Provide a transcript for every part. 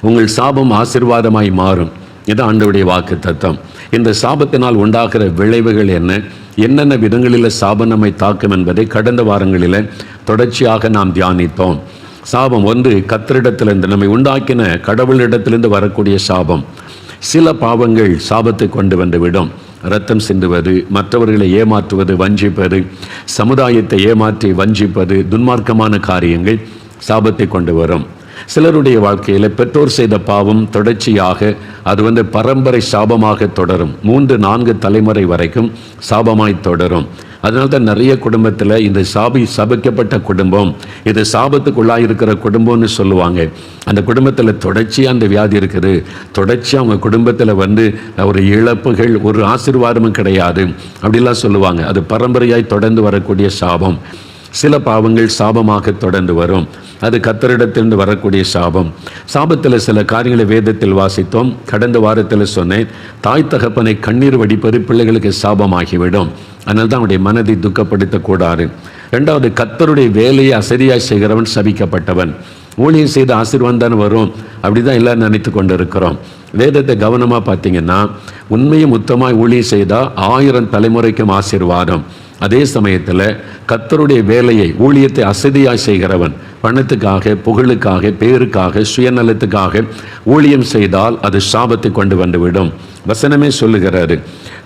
உங்கள் சாபம் ஆசீர்வாதமாய் மாறும். இது ஆண்டவருடைய வாக்கு தத்தம். இந்த சாபத்தினால் உண்டாகிற விளைவுகள் என்னென்ன விதங்களில் சாபம் நம்மை தாக்கும் என்பதை கடந்த வாரங்களில் தொடர்ச்சியாக நாம் தியானித்தோம். சாபம் ஒன்று கர்த்தரிடத்திலிருந்து, நம்மை உண்டாக்கின கடவுளிடத்திலிருந்து வரக்கூடிய சாபம். சில பாவங்கள் சாபத்தை கொண்டு வந்துவிடும். இரத்தம் சிந்துவது, மற்றவர்களை ஏமாற்றுவது, வஞ்சிப்பது, சமுதாயத்தை ஏமாற்றி வஞ்சிப்பது, துன்மார்க்கமான காரியங்கள் சாபத்தை கொண்டு வரும். சிலருடைய வாழ்க்கையில் பெற்றோர் செய்த பாவம் தொடர்ச்சியாக அது பரம்பரை சாபமாக தொடரும். 3-4 தலைமுறை வரைக்கும் சாபமாய் தொடரும். அதனால்தான் நிறைய குடும்பத்தில் இந்த சபிக்கப்பட்ட குடும்பம், இது சாபத்துக்குள்ளாயிருக்கிற குடும்பம்னு சொல்லுவாங்க. அந்த குடும்பத்தில் தொடர்ச்சியாக அந்த வியாதி இருக்குது, தொடர்ச்சியாக அவங்க குடும்பத்தில் ஒரு இழப்புகள், ஒரு ஆசீர்வாதமும் கிடையாது அப்படிலாம் சொல்லுவாங்க. அது பரம்பரையாய் தொடர்ந்து வரக்கூடிய சாபம். சில பாவங்கள் சாபமாக தொடர்ந்து வரும். அது கர்த்தரிடத்திலிருந்து வரக்கூடிய சாபம். சாபத்தில் சில காரியங்களை வேதத்தில் வாசித்தோம். கடந்த வாரத்தில் சொன்னேன், தாய் தகப்பனை கண்ணீர் வடிப்பது பிள்ளைகளுக்கு சாபமாகிவிடும். அதனால தான் அவனுடைய மனதை துக்கப்படுத்தக்கூடாது. 2வது, கர்த்தருடைய வேலையை அசதியாய் செய்கிறவன் சபிக்கப்பட்டவன். ஊழியம் செய்த ஆசீர்வாதம் தான் வரும், அப்படிதான் எல்லாரும் நினைத்து கொண்டு இருக்கிறோம். வேதத்தை கவனமாக பார்த்தீங்கன்னா, உண்மையும் உத்தமாய் ஊழியம் செய்தால் 1000 தலைமுறைக்கும் ஆசீர்வாதம். அதே சமயத்தில் கர்த்தருடைய வேலையை, ஊழியத்தை அசதியாய் செய்கிறவன், பணத்துக்காக, புகழுக்காக, பேருக்காக, சுயநலத்துக்காக ஊழியம் செய்தால் அது சாபத்தை கொண்டு வந்துவிடும். வசனமே சொல்லுகிறாரு,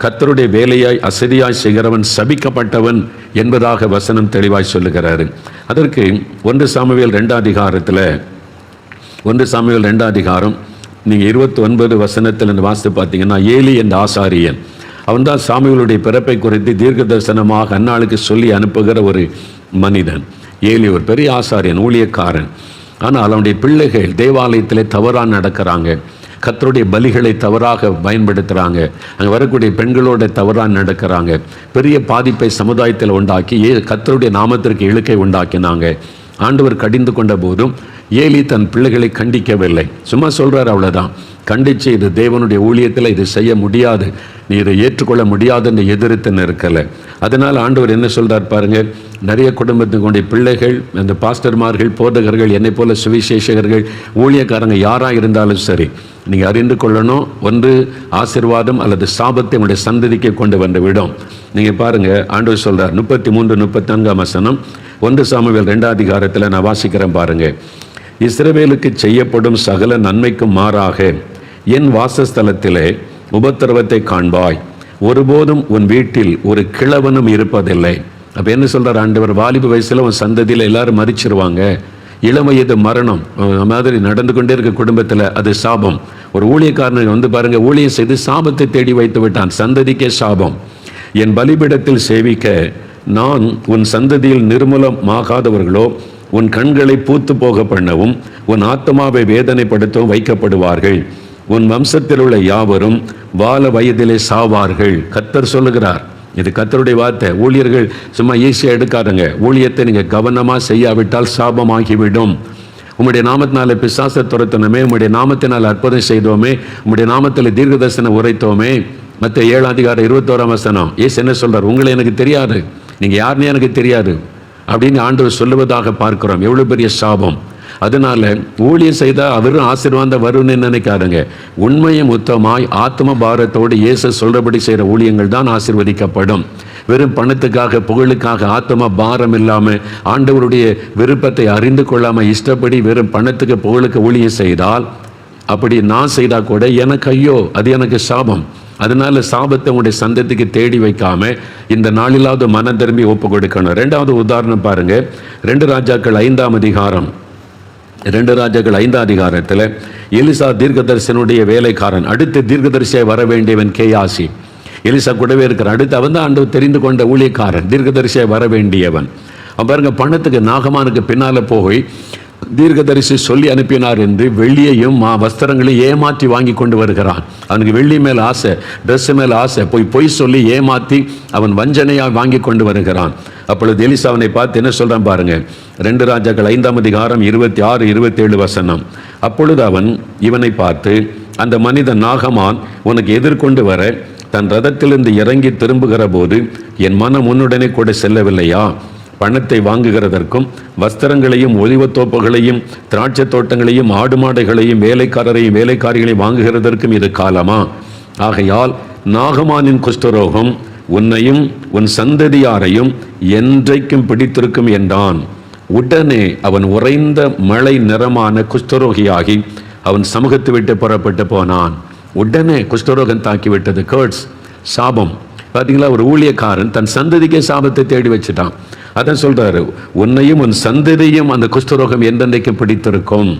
கர்த்தருடைய வேலையாய் அசதியாய் செய்கிறவன் சபிக்கப்பட்டவன் என்பதாக வசனம் தெளிவாய் சொல்லுகிறாரு. அதற்கு 1 சாமுவேல் 2 அதிகாரத்தில், 1 சாமுவேல் 2 அதிகாரம் நீங்கள் 29 வசனத்தில் வாசித்து பார்த்தீங்கன்னா, ஏலி என்ற ஆசாரியன், அவன் தான் சாமுவேலுடைய பிறப்பை குறித்து தீர்க்க தரிசனமாக அன்னாளுக்கு சொல்லி அனுப்புகிற ஒரு மனிதன். ஏலி ஒரு பெரிய ஆசாரியன், ஊழியக்காரன். ஆனால் அவனுடைய பிள்ளைகள் தேவாலயத்தில் தவறாக நடக்கிறாங்க, கர்த்தருடைய பலிகளை தவறாக பயன்படுத்துகிறாங்க, அங்கே வரக்கூடிய பெண்களோட தவறாக நடக்கிறாங்க, பெரிய பாதிப்பை சமுதாயத்தில் உண்டாக்கி கர்த்தருடைய நாமத்திற்கு இழுக்கை உண்டாக்கினாங்க. ஆண்டவர் கடிந்து கொண்ட போதும் ஏலி தன் பிள்ளைகளை கண்டிக்கவில்லை, சும்மா சொல்கிறார், அவ்வளோதான். கண்டித்து இது தேவனுடைய ஊழியத்தில் இது செய்ய முடியாது, நீ இதை ஏற்றுக்கொள்ள முடியாதுன்னு எதிர்த்து நிற்கலை. அதனால் ஆண்டவர் என்ன சொல்கிறார் பாருங்கள், நிறைய குடும்பத்துக்குடைய பிள்ளைகள், அந்த பாஸ்டர்மார்கள், போதகர்கள், என்னை போல சுவிசேஷகர்கள், ஊழியக்காரங்க யாராக இருந்தாலும் சரி, நீங்கள் அறிந்து கொள்ளணும், ஒன்று ஆசீர்வாதம் அல்லது சாபத்தை உங்களுடைய சந்ததிக்கு கொண்டு வந்து விடும். நீங்கள் பாருங்கள், ஆண்டவர் சொல்கிறார் 33-34 வசனம் 1 சாமுவேல் 2 அதிகாரத்தில் நான் வாசிக்கிறேன் பாருங்கள். இஸ்ரவேலுக்கு செய்யப்படும் சகல நன்மைக்கும் மாறாக என் வாசஸ்தலத்திலே உபத்திரவத்தை காண்பாய், ஒருபோதும் உன் வீட்டில் ஒரு கிழவனும் இருப்பதில்லை. அப்போ என்ன சொல்கிறார் ஆண்டவர், வாலிப வயசில் உன் சந்ததியில் எல்லாரும் மறிச்சிருவாங்க, இளம் வயது மரணம் மாதிரி நடந்து கொண்டே இருக்க குடும்பத்தில் அது சாபம். ஒரு ஊழியக்காரனுக்கு பாருங்கள், ஊழியம் செய்து சாபத்தை தேடி வைத்து விட்டான், சந்ததிக்கே சாபம். என் பலிபீடத்தில் சேவிக்க நான் உன் சந்ததியில் நிர்மூலமாகாதவர்களோ உன் கண்களை பூத்து போக பண்ணவும் உன் ஆத்மாவை வேதனைப்படுத்தவும் வைக்கப்படுவார்கள். உன் வம்சத்தில் உள்ள யாவரும் வால வயதிலே சாவார்கள். கர்த்தர் சொல்லுகிறார். இது கர்த்தருடைய வார்த்தை. ஊழியர்கள் சும்மா ஈஸியாக எடுக்காதுங்க. ஊழியத்தை நீங்கள் கவனமாக செய்யாவிட்டால் சாபமாகிவிடும். உம்முடைய நாமத்தினால பிசாசை துரத்தணுமே, உம்முடைய நாமத்தினால் அற்புதம் செய்தோமே, உம்முடைய நாமத்தில் தீர்க்கதரிசனம் உரைத்தோமே. மத்தேயு 7 அதிகாரம் 21 வசனம் இயேசு என்ன சொல்றார், உங்களை எனக்கு தெரியாது, நீங்கள் யாருன்னு எனக்கு தெரியாது அப்படின்னு ஆண்டவர் சொல்லுவதாக பார்க்கிறோம். எவ்வளோ பெரிய சாபம். அதனால ஊழியம் செய்தால் அவரும் ஆசீர்வாதம் வரும்னு நினைக்காதுங்க. உண்மையும் உத்தமாய் ஆத்ம பாரத்தோடு இயேசு சொல்றபடி செய்கிற ஊழியங்கள் தான் ஆசீர்வதிக்கப்படும். வெறும் பணத்துக்காக, புகழுக்காக, ஆத்ம பாரம் இல்லாமல், ஆண்டவருடைய விருப்பத்தை அறிந்து கொள்ளாமல், இஷ்டப்படி வெறும் பணத்துக்கு புகழுக்கு ஊழியம் செய்தால், அப்படி நான் செய்தால் கூட எனக்கு ஐயோ, அது எனக்கு சாபம். அதனால சாபத்தை உங்களுடைய சந்ததிக்கு தேடி வைக்காம இந்த நாளிலாவது மனம் திரும்பி ஒப்பு கொடுக்கணும். 2வது உதாரணம் பாருங்க, 2 ராஜாக்கள் 5 அதிகாரம். 2 ராஜாக்கள் 5 அதிகாரத்தில் எலிசா தீர்க்கதரிசனுடைய வேலைக்காரன், அடுத்து தீர்க்கதரிசியாய் வர வேண்டியவன் கேயாசி. எலிசா கூடவே இருக்கிற அடுத்து அவன் தான் ஆண்டவர் தெரிந்து கொண்ட ஊழியக்காரன், தீர்க்கதரிசியாய் வர வேண்டியவன். அவன் பாருங்க, பணத்துக்கு நாகமானுக்கு பின்னால் போய் தீர்க்கதரிசி சொல்லி அனுப்பினார் என்று வெள்ளியையும் வஸ்திரங்களையும் ஏமாற்றி வாங்கி கொண்டு வருகிறான். அவனுக்கு வெள்ளி மேல் ஆசை, ட்ரெஸ் மேல் ஆசை, பொய் சொல்லி ஏமாற்றி அவன் வஞ்சனையாக வாங்கி கொண்டு வருகிறான். அப்பொழுது எலிசா அவனை பார்த்து என்ன சொல்றான் பாருங்க, 2 ராஜாக்கள் 5 அதிகாரம் 26-27 வசனம். அப்பொழுது அவன் இவனை பார்த்து, அந்த மனிதன் நாகமான் உனக்கு எதிர்கொண்டு வர தன் ரதத்திலிருந்து இறங்கி திரும்புகிற போது என் மனம் உன்னுடனே கூட செல்லவில்லையா? பணத்தை வாங்குகிறதற்கும் வஸ்திரங்களையும் ஒலிவத்தோப்புகளையும் திராட்சை தோட்டங்களையும் ஆடு மாடுகளையும் வேலைக்காரரையும் வேலைக்காரிகளையும் வாங்குகிறதற்கும் இது காலமா? ஆகையால் நாகமானின் குஷ்டரோகம் உன்னையும் உன் சந்ததியாரையும் என்றைக்கும் பிடித்திருக்கும் என்றான். உடனே அவன் உறைந்த மழை நிறமான குஷ்டரோகியாகி அவன் சமூகத்தை விட்டு புறப்பட்டு போனான். உடனே குஷ்டரோகம் தாக்கிவிட்டது. கர்ட்ஸ், சாபம். பார்த்தீங்களா, ஒரு ஊழியக்காரன் தன் சந்ததிக்கே சாபத்தை தேடி வச்சுட்டான். அதான் சொல்றாரு, உன்னையும் உன் சந்ததியும் அந்த குஷ்டரோகம் என்றென்றைக்கு பிடித்திருக்கும்.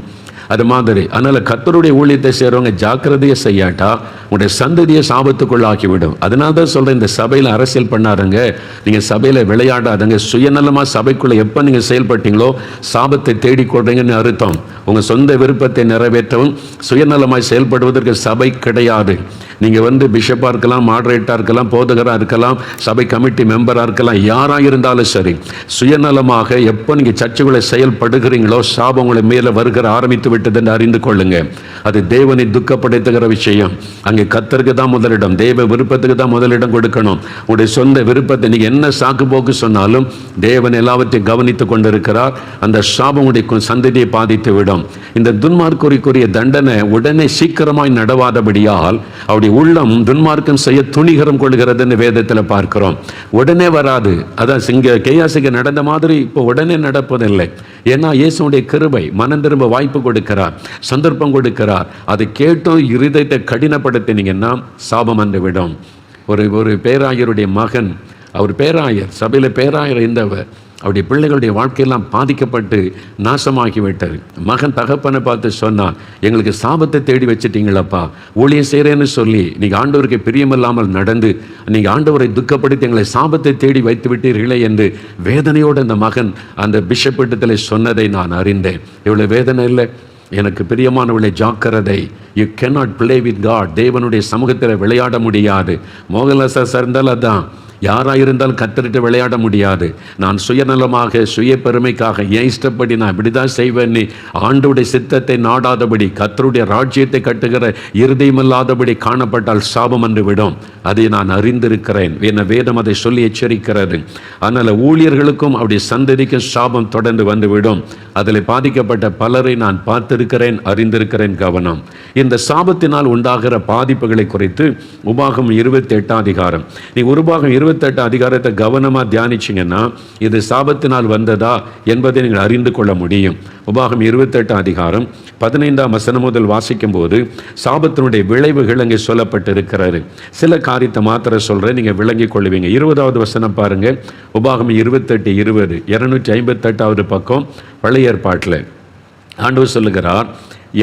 அது மாதிரி அதனால கர்த்தருடைய ஊழியத்தை செய்றவங்க ஜாக்கிரதையை செய்யாட்டா உங்களுடைய சந்ததியை சாபத்துக்குள்ளாக்கிவிடும். அதனால தான் சொல்றேன், இந்த சபையில் அரசியல் பண்ணாருங்க, நீங்க சபையில விளையாடாதங்க. சுயநலமா சபைக்குள்ள எப்ப நீங்க செயல்பட்டீங்களோ சாபத்தை தேடிக்கொள்றீங்கன்னு அர்த்தம். உங்க சொந்த விருப்பத்தை நிறைவேற்றவும் சுயநலமாய் செயல்படுவதற்கு சபை கிடையாது. நீங்க பிஷப்பா இருக்கலாம், மாடரேட்டா இருக்கலாம், போதகரா இருக்கலாம், சபை கமிட்டி மெம்பரா இருக்கலாம், யாரா இருந்தாலும் சரி, சுயநலமாக எப்போ நீங்க சர்ச்சுகளை செயல்படுகிறீங்களோ சாபம் உங்களை மேல வருகிற ஆரம்பித்து விட்டது என்று அறிந்து கொள்ளுங்க. அது தேவனை துக்கப்படுத்துகிற விஷயம். அங்கே கர்த்தருக்கு தான் முதலிடம், தேவ விருப்பத்துக்கு தான் முதலிடம் கொடுக்கணும். உங்களுடைய சொந்த விருப்பத்தை நீங்க என்ன சாக்கு போக்கு சொன்னாலும் தேவன் எல்லாவற்றையும் கவனித்துக் கொண்டிருக்கிறார். அந்த சாபம் உடைய சந்ததியை பாதித்து விடும். இந்த துன்மார்க்குரிய தண்டனை உடனே சீக்கிரமாய் நடவாதபடியால் அவருடைய உள்ளம் துன்மார்க்கம் செய்ய துணிகரம் கொள்கிறதுன்னு வேதத்தில் பார்க்கிறோம். உடனே வராது. அதான் கேயாசிக்கு நடந்த மாதிரி இப்போ உடனே நடப்பதில்லை. ஏன்னா இயேசுடைய கிருபை, மனம் திரும்ப வாய்ப்பு கொடுக்கிறார், சந்தர்ப்பம் கொடுக்கிறார். அதை கேட்டும் இருதயத்தை கடினப்படுத்தினீங்கன்னா சாபம் வந்து விடும். ஒரு பேராயருடைய மகன், அவர் பேராயர், சபையில் பேராயர் இருந்தவர், அவருடைய பிள்ளைகளுடைய வாழ்க்கையெல்லாம் பாதிக்கப்பட்டு நாசமாகிவிட்டார். மகன் தகப்பனை பார்த்து சொன்னான், எங்களுக்கு சாபத்தை தேடி வச்சுட்டீங்களப்பா, ஊழியம் செய்கிறேன்னு சொல்லி நீங்கள் ஆண்டவருக்கு பிரியமில்லாமல் நடந்து நீங்கள் ஆண்டவரை துக்கப்படுத்தி எங்களை சாபத்தை தேடி வைத்து விட்டீர்களே என்று வேதனையோடு அந்த மகன் அந்த பிஷப்பிடத்தில் சொன்னதை நான் அறிந்தேன். இவ்வளோ வேதனை இல்லை. எனக்கு பிரியமானவளை ஜாக்கிரதை, you cannot play with God. தேவனுடைய சமூகத்தில் விளையாட முடியாது. மோகன்லால் சார் இருந்தால் அதான், யாராக இருந்தாலும் கத்தரிட்டு விளையாட முடியாது. நான் சுயநலமாக சுய பெருமைக்காக ஏன் இஷ்டப்படி நான் இப்படி தான் செய்வேன்னு ஆண்டவருடைய சித்தத்தை நாடாதபடி கர்த்தருடைய ராஜ்யத்தை கட்டுகிற இருதயமில்லாதபடி காணப்பட்டால் சாபம் என்று விடும். அதை நான் அறிந்திருக்கிறேன். வேதம் அதை சொல்லி எச்சரிக்கிறது. அதனால் ஊழியர்களுக்கும் அவருடைய சந்ததிக்கும் சாபம் தொடர்ந்து வந்துவிடும். அதில் பாதிக்கப்பட்ட பலரை நான் பார்த்திருக்கிறேன், அறிந்திருக்கிறேன். கவனம். இந்த சாபத்தினால் உண்டாகிற பாதிப்புகளை குறித்து உபாகம் 28 அதிகாரம், நீ உபாகம் 28 அதிகாரத்தை கவனமாக தியானிச்சிங்கன்னா இது சாபத்தினால் வந்ததா என்பதை நீங்கள் அறிந்து கொள்ள முடியும். உபாகம் 28 அதிகாரம் 15ஆம் வசனம் முதல் வாசிக்கும் போது சாபத்தினுடைய விளைவுகள் அங்கே சொல்லப்பட்டிருக்கிறது. சில காரியத்தை மாத்திரம் சொல்கிறேன், நீங்கள் விளங்கிக் கொள்வீங்க. 20வது வசனம் பாருங்க. உபாகம் 28:20, 258வது பக்கம், பழைய ஏற்பாட்டில் ஆண்டவர் சொல்லுகிறார்,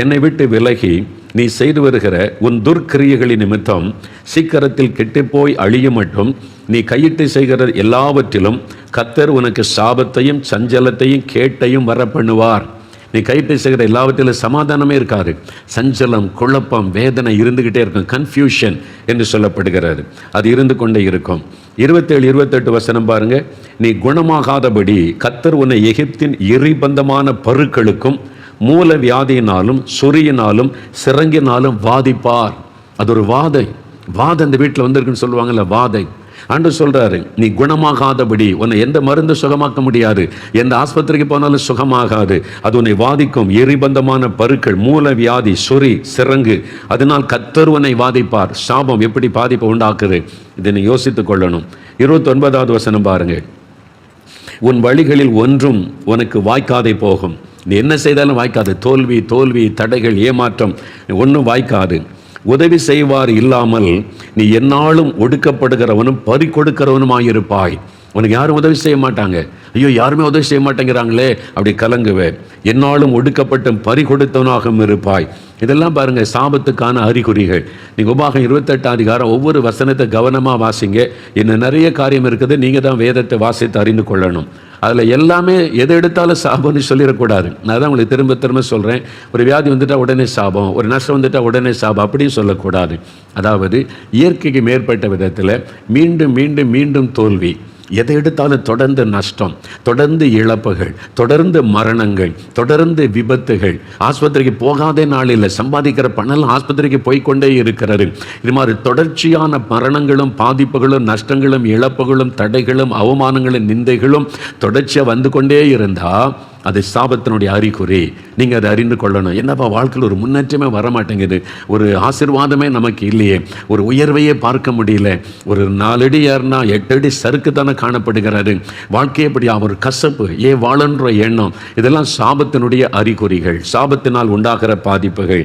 என்னை விட்டு விலகி நீ செய்து வருகிற உன் துர்க்கிரியைகளின் நிமித்தம் சீக்கிரத்தில் கெட்டுப்போய் அழியும் மட்டும் நீ கையிட்டு செய்கிற எல்லாவற்றிலும் கர்த்தர் உனக்கு சாபத்தையும் சஞ்சலத்தையும் கேட்டையும் வர பண்ணுவார். நீ கையிட்டு செய்கிற எல்லாவற்றிலும் சமாதானமே இருக்காது. சஞ்சலம், குழப்பம், வேதனை இருந்துகிட்டே இருக்கும். கன்ஃபியூஷன் என்று சொல்லப்படுகிறது. அது இருந்து கொண்டே இருக்கும். 27, 28 வசனம் பாருங்க. நீ குணமாகாதபடி கர்த்தர் உன்னை எகிப்தின் எரிபந்தமான பருக்களுக்கும் மூல வியாதியினாலும் சொறியினாலும் சிறங்கினாலும் வாதிப்பார். அது ஒரு வாதை. அந்த வீட்டில் வந்திருக்குன்னு சொல்லுவாங்கல்ல, வாதை. ஆண்டவர் சொல்றாரு, நீ குணமாகாதபடி உன்னை எந்த மருந்து சுகமாக்க முடியாது, எந்த ஆஸ்பத்திரிக்கு போனாலும் சுகமாகாது. அது உன்னை வாதிக்கும். எரிபந்தமான பருக்கள், மூல வியாதி, சொறி, சிறங்கு, அதனால் கர்த்தர் உன்னை வாதிப்பார். சாபம் எப்படி பாதிப்பை உண்டாக்குது, இதனை யோசித்துக் கொள்ளணும். 29வது வசனம் பாருங்க. உன் வழிகளில் ஒன்றும் உனக்கு வாய்க்காதே போகும். நீ என்ன செய்தாலும் வாய்க்காது. தோல்வி, தடைகள், ஏமாற்றம், ஒன்றும் வாய்க்காது. உதவி செய்வார் இல்லாமல் நீ எந்நாளும் ஒடுக்கப்படுகிறவனும் பறி கொடுக்கிறவனுமாயிருப்பாய். உனக்கு யாரும் உதவி செய்ய மாட்டாங்க. ஐயோ, யாருமே உதவி செய்ய மாட்டேங்கிறாங்களே, அப்படி கலங்குவேன். எந்நாளும் ஒடுக்கப்பட்டும் பறி கொடுத்தவனாகவும் இருப்பாய். இதெல்லாம் பாருங்க சாபத்துக்கான அறிகுறிகள். நீங்கள் உபாகம் 28 அதிகாரம் ஒவ்வொரு வசனத்தை கவனமாக வாசிங்க. இன்னும் நிறைய காரியம் இருக்குது. நீங்கள் தான் வேதத்தை வாசித்து அறிந்து கொள்ளணும். அதில் எல்லாமே எதை எடுத்தாலும் சாபம்னு சொல்லிடக்கூடாது. நான் தான் உங்களுக்கு திரும்ப சொல்கிறேன். ஒரு வியாதி வந்துட்டால் உடனே சாபம், ஒரு நஷ்டம் வந்துட்டால் உடனே சாபம், அப்படியும் சொல்லக்கூடாது. அதாவது இயற்கைக்கு மேற்பட்ட விதத்தில் மீண்டும் தோல்வி, எதை எடுத்தாலும் தொடர்ந்து நஷ்டம், தொடர்ந்து இழப்புகள், தொடர்ந்து மரணங்கள், தொடர்ந்து விபத்துகள். ஆஸ்பத்திரிக்கு போகாத நாள் இல்லை, சம்பாதிக்கிற பணம் ஆஸ்பத்திரிக்கு போய்கொண்டே இருக்கிறது. இது மாதிரி தொடர்ச்சியான மரணங்களும் பாதிப்புகளும் நஷ்டங்களும் இழப்புகளும் தடைகளும் அவமானங்களும் நிந்தைகளும் தொடர்ச்சியாக வந்து கொண்டே இருந்தால் அது சாபத்தினுடைய அறிகுறி. நீங்கள் அதை அறிந்து கொள்ளணும். என்னப்பா வாழ்க்கையில் ஒரு முன்னேற்றமே வரமாட்டேங்குது, ஒரு ஆசீர்வாதமே நமக்கு இல்லையே, ஒரு உயர்வையே பார்க்க முடியல, ஒரு 4 அடி ஏறினா 8 அடி சறுக்கு தானே காணப்படுகிறாரு, வாழ்க்கையை எப்படி ஒரு கசப்பு, வாழன்ற எண்ணம், இதெல்லாம் சாபத்தினுடைய அறிகுறிகள், சாபத்தினால் உண்டாகிற பாதிப்புகள்.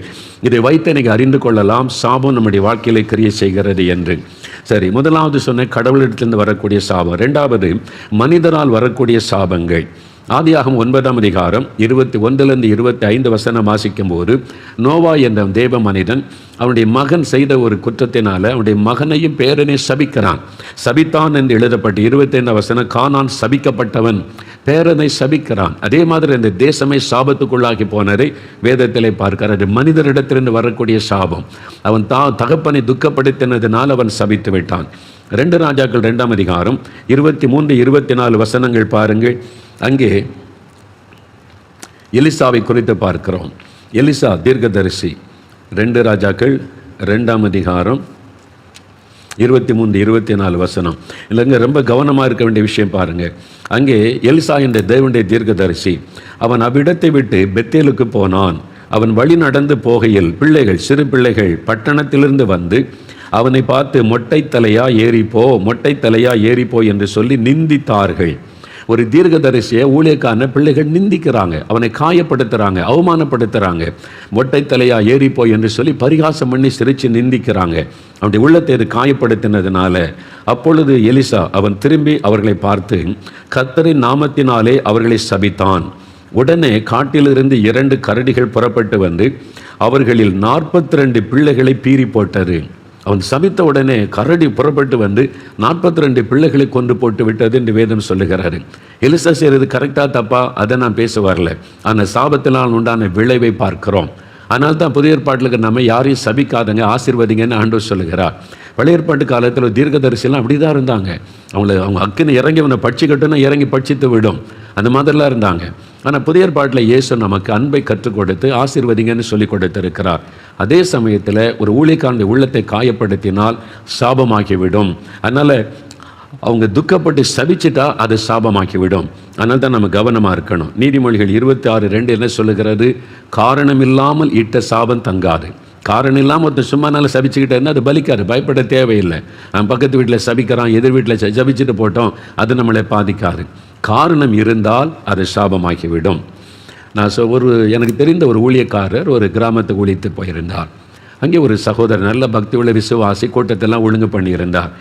இதை வைத்து நீங்கள் அறிந்து கொள்ளலாம் சாபம் நம்முடைய வாழ்க்கையிலே கிரியை செய்கிறது என்று. சரி, முதலாவது சொன்ன கடவுளிடத்திலிருந்து வரக்கூடிய சாபம். 2வது மனிதனால் வரக்கூடிய சாபங்கள். ஆதியாகமம் 9ஆம் அதிகாரம் 21 25 வசனம் வாசிக்கும் போது, நோவா என்ற தேவ மனிதன் அவனுடைய மகன் செய்த ஒரு குற்றத்தினால அவனுடைய மகனையும் பேரனையும் சபிக்கிறான். சபித்தான் என்று எழுதப்பட்டு 25 வசனம், கானான் சபிக்கப்பட்டவன், பேரனை சபிக்கிறான். அதே மாதிரி இந்த தேசமே சாபத்துக்குள்ளாகி போனதை வேதத்திலே பார்க்கிறார். மனிதரிடத்திலிருந்து வரக்கூடிய சாபம். அவன் தகப்பனை துக்கப்படுத்தினதினால் அவன் சபித்து விட்டான். 2 ராஜாக்கள் 2ஆம் அதிகாரம் 23 24 வசனங்கள் பாருங்கள். அங்கே எலிசாவை குறித்து பார்க்கிறோம். எலிசா தீர்க்கதரிசி. 2 ராஜாக்கள் 2ஆம் அதிகாரம் 23 24 வசனம். இல்லைங்க, ரொம்ப கவனமாக இருக்க வேண்டிய விஷயம் பாருங்கள். அங்கே எலிசா என்ற தேவனுடைய தீர்க்கதரிசி, அவன் அவ்விடத்தை விட்டு பெத்தேலுக்கு போனான். அவன் வழி நடந்து போகையில் பிள்ளைகள், சிறு பிள்ளைகள் பட்டணத்திலிருந்து வந்து அவனை பார்த்து மொட்டை தலையா ஏறிப்போ, மொட்டை தலையா ஏறிப்போ என்று சொல்லி நிந்தித்தார்கள். ஒரு தீர்க்கதரிசியை ஊழியக்கான பிள்ளைகள் நிந்திக்கிறாங்க, அவனை காயப்படுத்துகிறாங்க, அவமானப்படுத்துகிறாங்க. மொட்டை தலையா ஏறிப்போ என்று சொல்லி பரிகாசம் பண்ணி சிரித்து நிந்திக்கிறாங்க. அவனுடைய உள்ளத்தை அது காயப்படுத்தினதுனால அப்பொழுது எலிசா அவன் திரும்பி அவர்களை பார்த்து கர்த்தரின் நாமத்தினாலே அவர்களை சபித்தான். உடனே காட்டிலிருந்து 2 கரடிகள் புறப்பட்டு வந்து அவர்களில் 42 பிள்ளைகளை பீறி போட்டது. அவன் சபித்த உடனே கரடி புறப்பட்டு வந்து 42 பிள்ளைகளை கொண்டு போட்டு விட்டது என்று வேதம் சொல்லுகிறாரு. எலிசா செய்கிறது கரெக்டாக தப்பா அதை நான் பேச வரல, ஆனால் சாபத்தினால் உண்டான விளைவை பார்க்கிறோம். அதனால தான் புதிய ஏற்பாட்டில் நம்ம யாரையும் சபிக்காதங்க, ஆசீர்வதிங்கன்னு ஆண்டவர் சொல்லுகிறார். பழைய ஏற்பாட்டு காலத்தில் தீர்க்கதரிசிலாம் அப்படி தான் இருந்தாங்க. அவங்க அக்குன்னு இறங்கி அவனை பட்சிக்கட்டுன்னா இறங்கி பட்சித்து விடும், அந்த மாதிரிலாம் இருந்தாங்க. ஆனால் புதிய ஏற்பாட்டில் இயேசு நமக்கு அன்பை கற்றுக் கொடுத்து ஆசீர்வதிங்கன்னு சொல்லி கொடுத்திருக்கிறார். அதே சமயத்தில் ஒரு ஊழியக்காரனுடைய உள்ளத்தை காயப்படுத்தினால் சாபமாக்கிவிடும். அதனால் அவங்க துக்கப்பட்டு சபிச்சிட்டா அது சாபமாக்கிவிடும். அதனால தான் நம்ம கவனமாக இருக்கணும். நீதிமொழிகள் 26:2 என்ன சொல்லுகிறது? காரணம் இல்லாமல் இட்ட சாபம் தங்காது. காரணம் இல்லாமல் ஒருத்தர் சும்மா நாள் சபிச்சுக்கிட்டேன்னா அது பலிக்காது, பயப்பட தேவையில்லை. நம்ம பக்கத்து வீட்டில் சபிக்கிறான், எதிர் வீட்டில் சபிச்சுட்டு போட்டோம், அது நம்மளை பாதிக்காது. காரணம் இருந்தால் அது சாபமாக்கிவிடும். நான் எனக்கு தெரிந்த ஒரு ஊழியக்காரர் ஒரு கிராமத்துக்கு ஊழித்து போயிருந்தார். அங்கே ஒரு சகோதரர் நல்ல பக்தி உள்ள விசுவாசி கூட்டத்தெல்லாம் ஒழுங்கு பண்ணியிருந்தார்.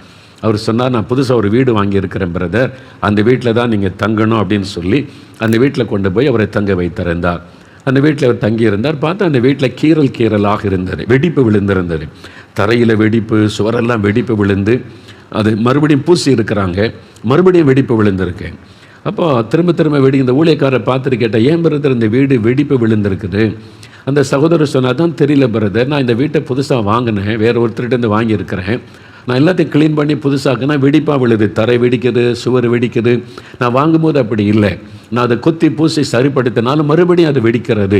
அவர் சொன்னார், நான் புதுசாக ஒரு வீடு வாங்கியிருக்கிறேன் பிரதர், அந்த வீட்டில் தான் நீங்கள் தங்கணும் அப்படின்னு சொல்லி அந்த வீட்டில் கொண்டு போய் அவரை தங்க வைத்திருந்தார். அந்த வீட்டில் அவர் தங்கியிருந்தார். பார்த்தா அந்த வீட்டில் கீறலாக இருந்தது, வெடிப்பு விழுந்திருந்தது. தரையில் வெடிப்பு, சுவரெல்லாம் வெடிப்பு விழுந்து அது மறுபடியும் பூசி இருக்கிறாங்க, மறுபடியும் வெடிப்பு விழுந்திருக்கு. அப்போ திரும்ப இந்த ஊழியக்காரரை பார்த்துட்டு கேட்டால், ஏன் பிரதர் இந்த வீடு வெடிப்பு விழுந்திருக்குது? அந்த சகோதரர் சொன்னால் தான் தெரியல பிரதர், நான் இந்த வீட்டை புதுசாக வாங்கினேன், வேறு ஒருத்தர்கிட்ட வாங்கியிருக்கிறேன். நான் எல்லாத்தையும் க்ளீன் பண்ணி புதுசாக்குனா வெடிப்பாக விழுது, தரை வெடிக்குது, சுவர் வெடிக்குது. நான் வாங்கும்போது அப்படி இல்லை, நான் அதை கொத்தி பூசி சரிப்படுத்தினாலும் மறுபடியும் அது வெடிக்கிறது,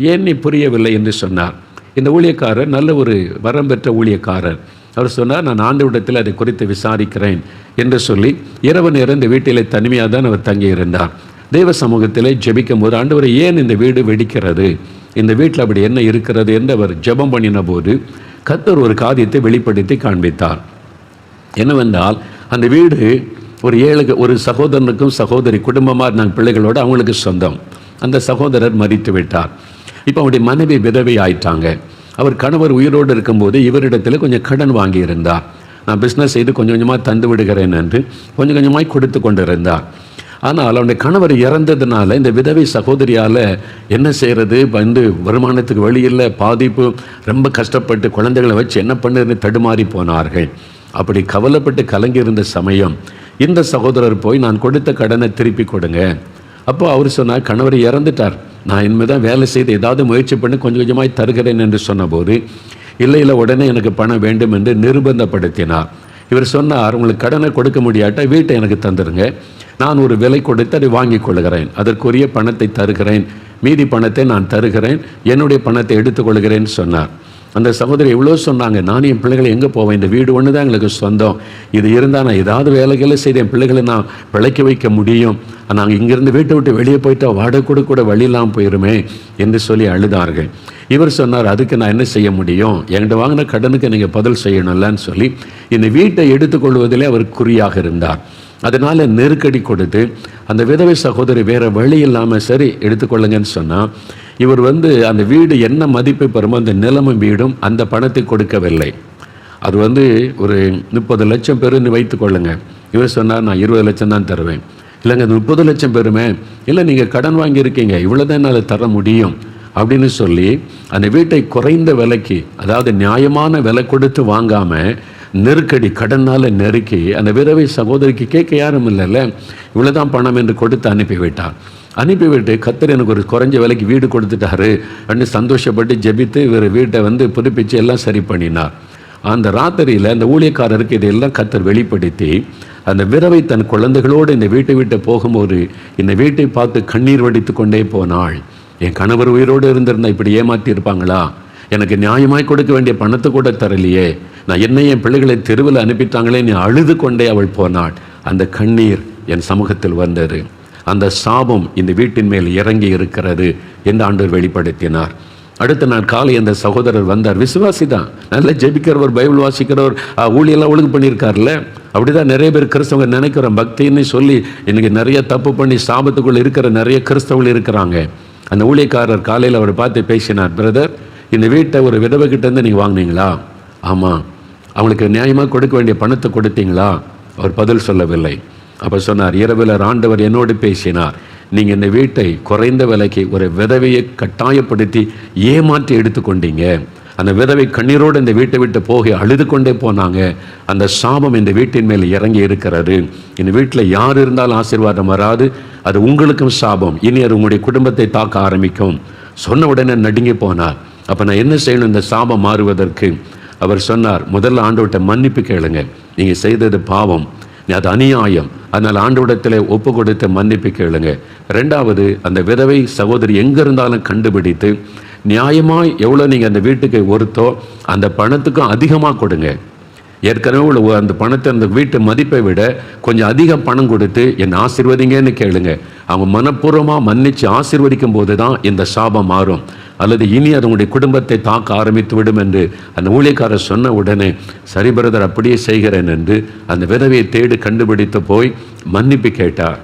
ஏன் நீ புரியவில்லை என்று சொன்னார். இந்த ஊழியக்காரர் நல்ல ஒரு வரம் பெற்ற ஊழியக்காரர். அவர் சொன்னார், நான் ஆண்டவரிடத்தில் அதை குறித்து விசாரிக்கிறேன் என்று சொல்லி இரவு நேரம் இந்த வீட்டிலே தனிமையாக தான் அவர் தங்கியிருந்தார். தெய்வ சமூகத்திலே ஜெபிக்கும் போது, ஆண்டவரை ஏன் இந்த வீடு வெடிக்கிறது, இந்த வீட்டில் அப்படி என்ன இருக்கிறது என்று அவர் ஜெபம் பண்ணின போது கர்த்தர் ஒரு காரியத்தை வெளிப்படுத்தி காண்பித்தார். என்னவென்றால், அந்த வீடு ஒரு சகோதரனுக்கும் சகோதரி குடும்பமாக இருந்தாங்க, பிள்ளைகளோடு, அவங்களுக்கு சொந்தம். அந்த சகோதரர் மரித்து விட்டார். இப்போ அவருடைய மனைவி விதவை ஆயிட்டாங்க. அவர் கணவர் உயிரோடு இருக்கும்போது இவரிடத்தில் கொஞ்சம் கடன் வாங்கியிருந்தார். நான் பிஸ்னஸ் செய்து கொஞ்சம் கொஞ்சமாக தந்து விடுகிறேன் என்று கொஞ்சம் கொஞ்சமாக கொடுத்து கொண்டிருந்தார். ஆனால் அவனுடைய கணவர் இறந்ததுனால இந்த விதவை சகோதரியால் என்ன செய்கிறது, வருமானத்துக்கு வழி இல்லை, பாதிப்பு, ரொம்ப கஷ்டப்பட்டு குழந்தைகளை வச்சு என்ன பண்ணுறதுன்னு தடுமாறி போனார்கள். அப்படி கவலைப்பட்டு கலங்கியிருந்த சமயம் இந்த சகோதரர் போய், நான் கொடுத்த கடனை திருப்பி கொடுங்க. அப்போ அவர் சொன்னார், கணவர் இறந்துட்டார், நான் இனிமேல் தான் வேலை செய்து ஏதாவது முயற்சி பண்ணி கொஞ்சம் கொஞ்சமாய் தருகிறேன் என்று சொன்னபோது, இல்லை உடனே எனக்கு பணம் வேண்டும் என்று நிர்பந்தப்படுத்தினார். இவர் சொன்னார், உங்களுக்கு கடனை கொடுக்க முடியாட்டா வீட்டை எனக்கு தந்துடுங்க, நான் ஒரு விலை கொடுத்து அதை வாங்கிக் கொள்கிறேன், அதற்குரிய பணத்தை தருகிறேன், மீதி பணத்தை நான் தருகிறேன், என்னுடைய பணத்தை எடுத்துக்கொள்கிறேன்னு சொன்னார். அந்த சகோதரி எவ்வளோ சொன்னாங்க, நான் என் பிள்ளைகளை எங்கே போவேன், இந்த வீடு ஒன்று தான் எங்களுக்கு சொந்தம், இது இருந்தால் நான் ஏதாவது வேலைகளை செய்து என் பிள்ளைகளை நான் பிழைக்க வைக்க முடியும், நாங்கள் இங்கேருந்து வீட்டை விட்டு வெளியே போயிட்டா வாடகை கூட வழியெல்லாம் போயிருமே என்று சொல்லி அழுதார்கள். இவர் சொன்னார், அதுக்கு நான் என்ன செய்ய முடியும், என்கிட்ட வாங்கின கடனுக்கு நீங்கள் பதில் செய்யணும்லன்னு சொல்லி இந்த வீட்டை எடுத்துக்கொள்வதிலே அவர் குறியாக இருந்தார். அதனால் நெருக்கடி கொடுத்து அந்த விதவை சகோதரி வேறு வழி இல்லாமல் சரி எடுத்துக்கொள்ளுங்கன்னு சொன்னால், இவர் அந்த வீடு என்ன மதிப்பை பெறுமோ அந்த நிலமும் வீடும் அந்த பணத்தை கொடுக்கவில்லை. அது ஒரு 30 லட்சம் பெறுன்னு வைத்துக்கொள்ளுங்க. இவர் சொன்னார், நான் 20 லட்சம் தான் தருவேன். இல்லைங்க, அது 30 லட்சம் பெறுமே. இல்லை, நீங்கள் கடன் வாங்கியிருக்கீங்க, இவ்வளோதான் என்னால் தர முடியும் அப்படின்னு சொல்லி அந்த வீட்டை குறைந்த விலைக்கு, அதாவது நியாயமான விலை கொடுத்து வாங்காமல் நெருக்கடி கடனால் நெருக்கி அந்த விதவை சகோதரிக்கு கேட்க யாரும் இல்லைல்ல, இவ்வளோதான் பணம் என்று கொடுத்து அனுப்பிவிட்டார். அனுப்பிவிட்டு கர்த்தர் எனக்கு ஒரு குறைஞ்ச விலைக்கு வீடு கொடுத்துட்டாரு அப்படின்னு சந்தோஷப்பட்டு ஜெபித்து இவர் வீட்டை புதுப்பித்து எல்லாம் சரி பண்ணினார். அந்த ராத்திரியில் அந்த ஊழியக்காரருக்கு இதையெல்லாம் கர்த்தர் வெளிப்படுத்தி அந்த விதவை தன் குழந்தைகளோடு இந்த வீட்டை விட்டு போகும்போது இந்த வீட்டை பார்த்து கண்ணீர் வடித்து கொண்டே போனாள். என் கணவர் உயிரோடு இருந்திருந்தா இப்படி ஏமாற்றி இருப்பாங்களா, எனக்கு நியாயமாய் கொடுக்க வேண்டிய பணத்தை கூட தரலையே, நான் என் பிள்ளைகளை தெருவில் அனுப்பிட்டாங்களே, நீ அழுது கொண்டே அவள் போனாள். அந்த கண்ணீர் என் சமூகத்தில் வந்தது. அந்த சாபம் இந்த வீட்டின் மேல் இறங்கி இருக்கிறது என்று ஆண்டவர் வெளிப்படுத்தினார். அடுத்த நாள் காலை அந்த சகோதரர் வந்தார். விசுவாசி தான், நல்லா ஜெபிக்கிறவர், பைபிள் வாசிக்கிறவர், ஊழியெல்லாம் ஒழுங்கு பண்ணியிருக்காருல்ல. அப்படிதான் நிறைய பேர் கிறிஸ்தவங்க நினைக்கிறோம், பக்தின்னு சொல்லி இன்னைக்கு நிறைய தப்பு பண்ணி சாபத்துக்குள்ள இருக்கிற நிறைய கிறிஸ்தவர்கள் இருக்கிறாங்க. அந்த ஊழியக்காரர் காலையில் அவரை பார்த்து பேசினார், பிரதர், இந்த வீட்டை ஒரு விதவைகிட்டேருந்து நீங்கள் வாங்கினீங்களா? ஆமாம். அவங்களுக்கு நியாயமாக கொடுக்க வேண்டிய பணத்தை கொடுத்தீங்களா? அவர் பதில் சொல்லவில்லை. அப்போ சொன்னார், இரவில் ஆண்டவர் என்னோடு பேசினார், நீங்கள் இந்த வீட்டை குறைந்த விலைக்கு ஒரு விதவையை கட்டாயப்படுத்தி ஏமாற்றி எடுத்துக்கொண்டீங்க. அந்த விதவை கண்ணீரோடு இந்த வீட்டை விட்டு போக அழுது கொண்டே போனாங்க. அந்த சாபம் இந்த வீட்டின் மேல் இறங்கி இருக்கிறது. இந்த வீட்டில் யார் இருந்தாலும் ஆசீர்வாதம் வராது, அது உங்களுக்கும் சாபம். இனி அது உங்களுடைய குடும்பத்தை தாக்க ஆரம்பிக்கும். சொன்ன உடனே நடுங்கி போனார். அப்போ நான் என்ன செய்யணும் இந்த சாபம் மாறுவதற்கு? அவர் சொன்னார், முதல்ல ஆண்டவர்கிட்ட மன்னிப்பு கேளுங்க, நீங்கள் செய்தது பாவம், அது அநியாயம், அதனால் ஆண்டவரிடத்தில் ஒப்பு கொடுத்து மன்னிப்பு கேளுங்க. ரெண்டாவது, அந்த விதவை சகோதரி எங்கே இருந்தாலும் கண்டுபிடித்து நியாயமாக எவ்வளோ நீங்கள் அந்த வீட்டுக்கு ஒருத்தோ அந்த பணத்துக்கும் அதிகமாக கொடுங்க. ஏற்கனவே அந்த பணத்தை அந்த வீட்டு மதிப்பை விட கொஞ்சம் அதிக பணம் கொடுத்து என்னை ஆசீர்வதிங்கன்னு கேளுங்க. அவங்க மனப்பூர்வமாக மன்னித்து ஆசீர்வதிக்கும் போது தான் இந்த சாபம் மாறும். அல்லது இனி அது உங்களுடைய குடும்பத்தை தாக்க ஆரம்பித்து விடும் என்று அந்த ஊழியக்காரர் சொன்ன உடனே, சரி பிரதர், அப்படியே செய்கிறேன் என்று அந்த விதவையை தேடி கண்டுபிடித்து போய் மன்னிப்பு கேட்டார்.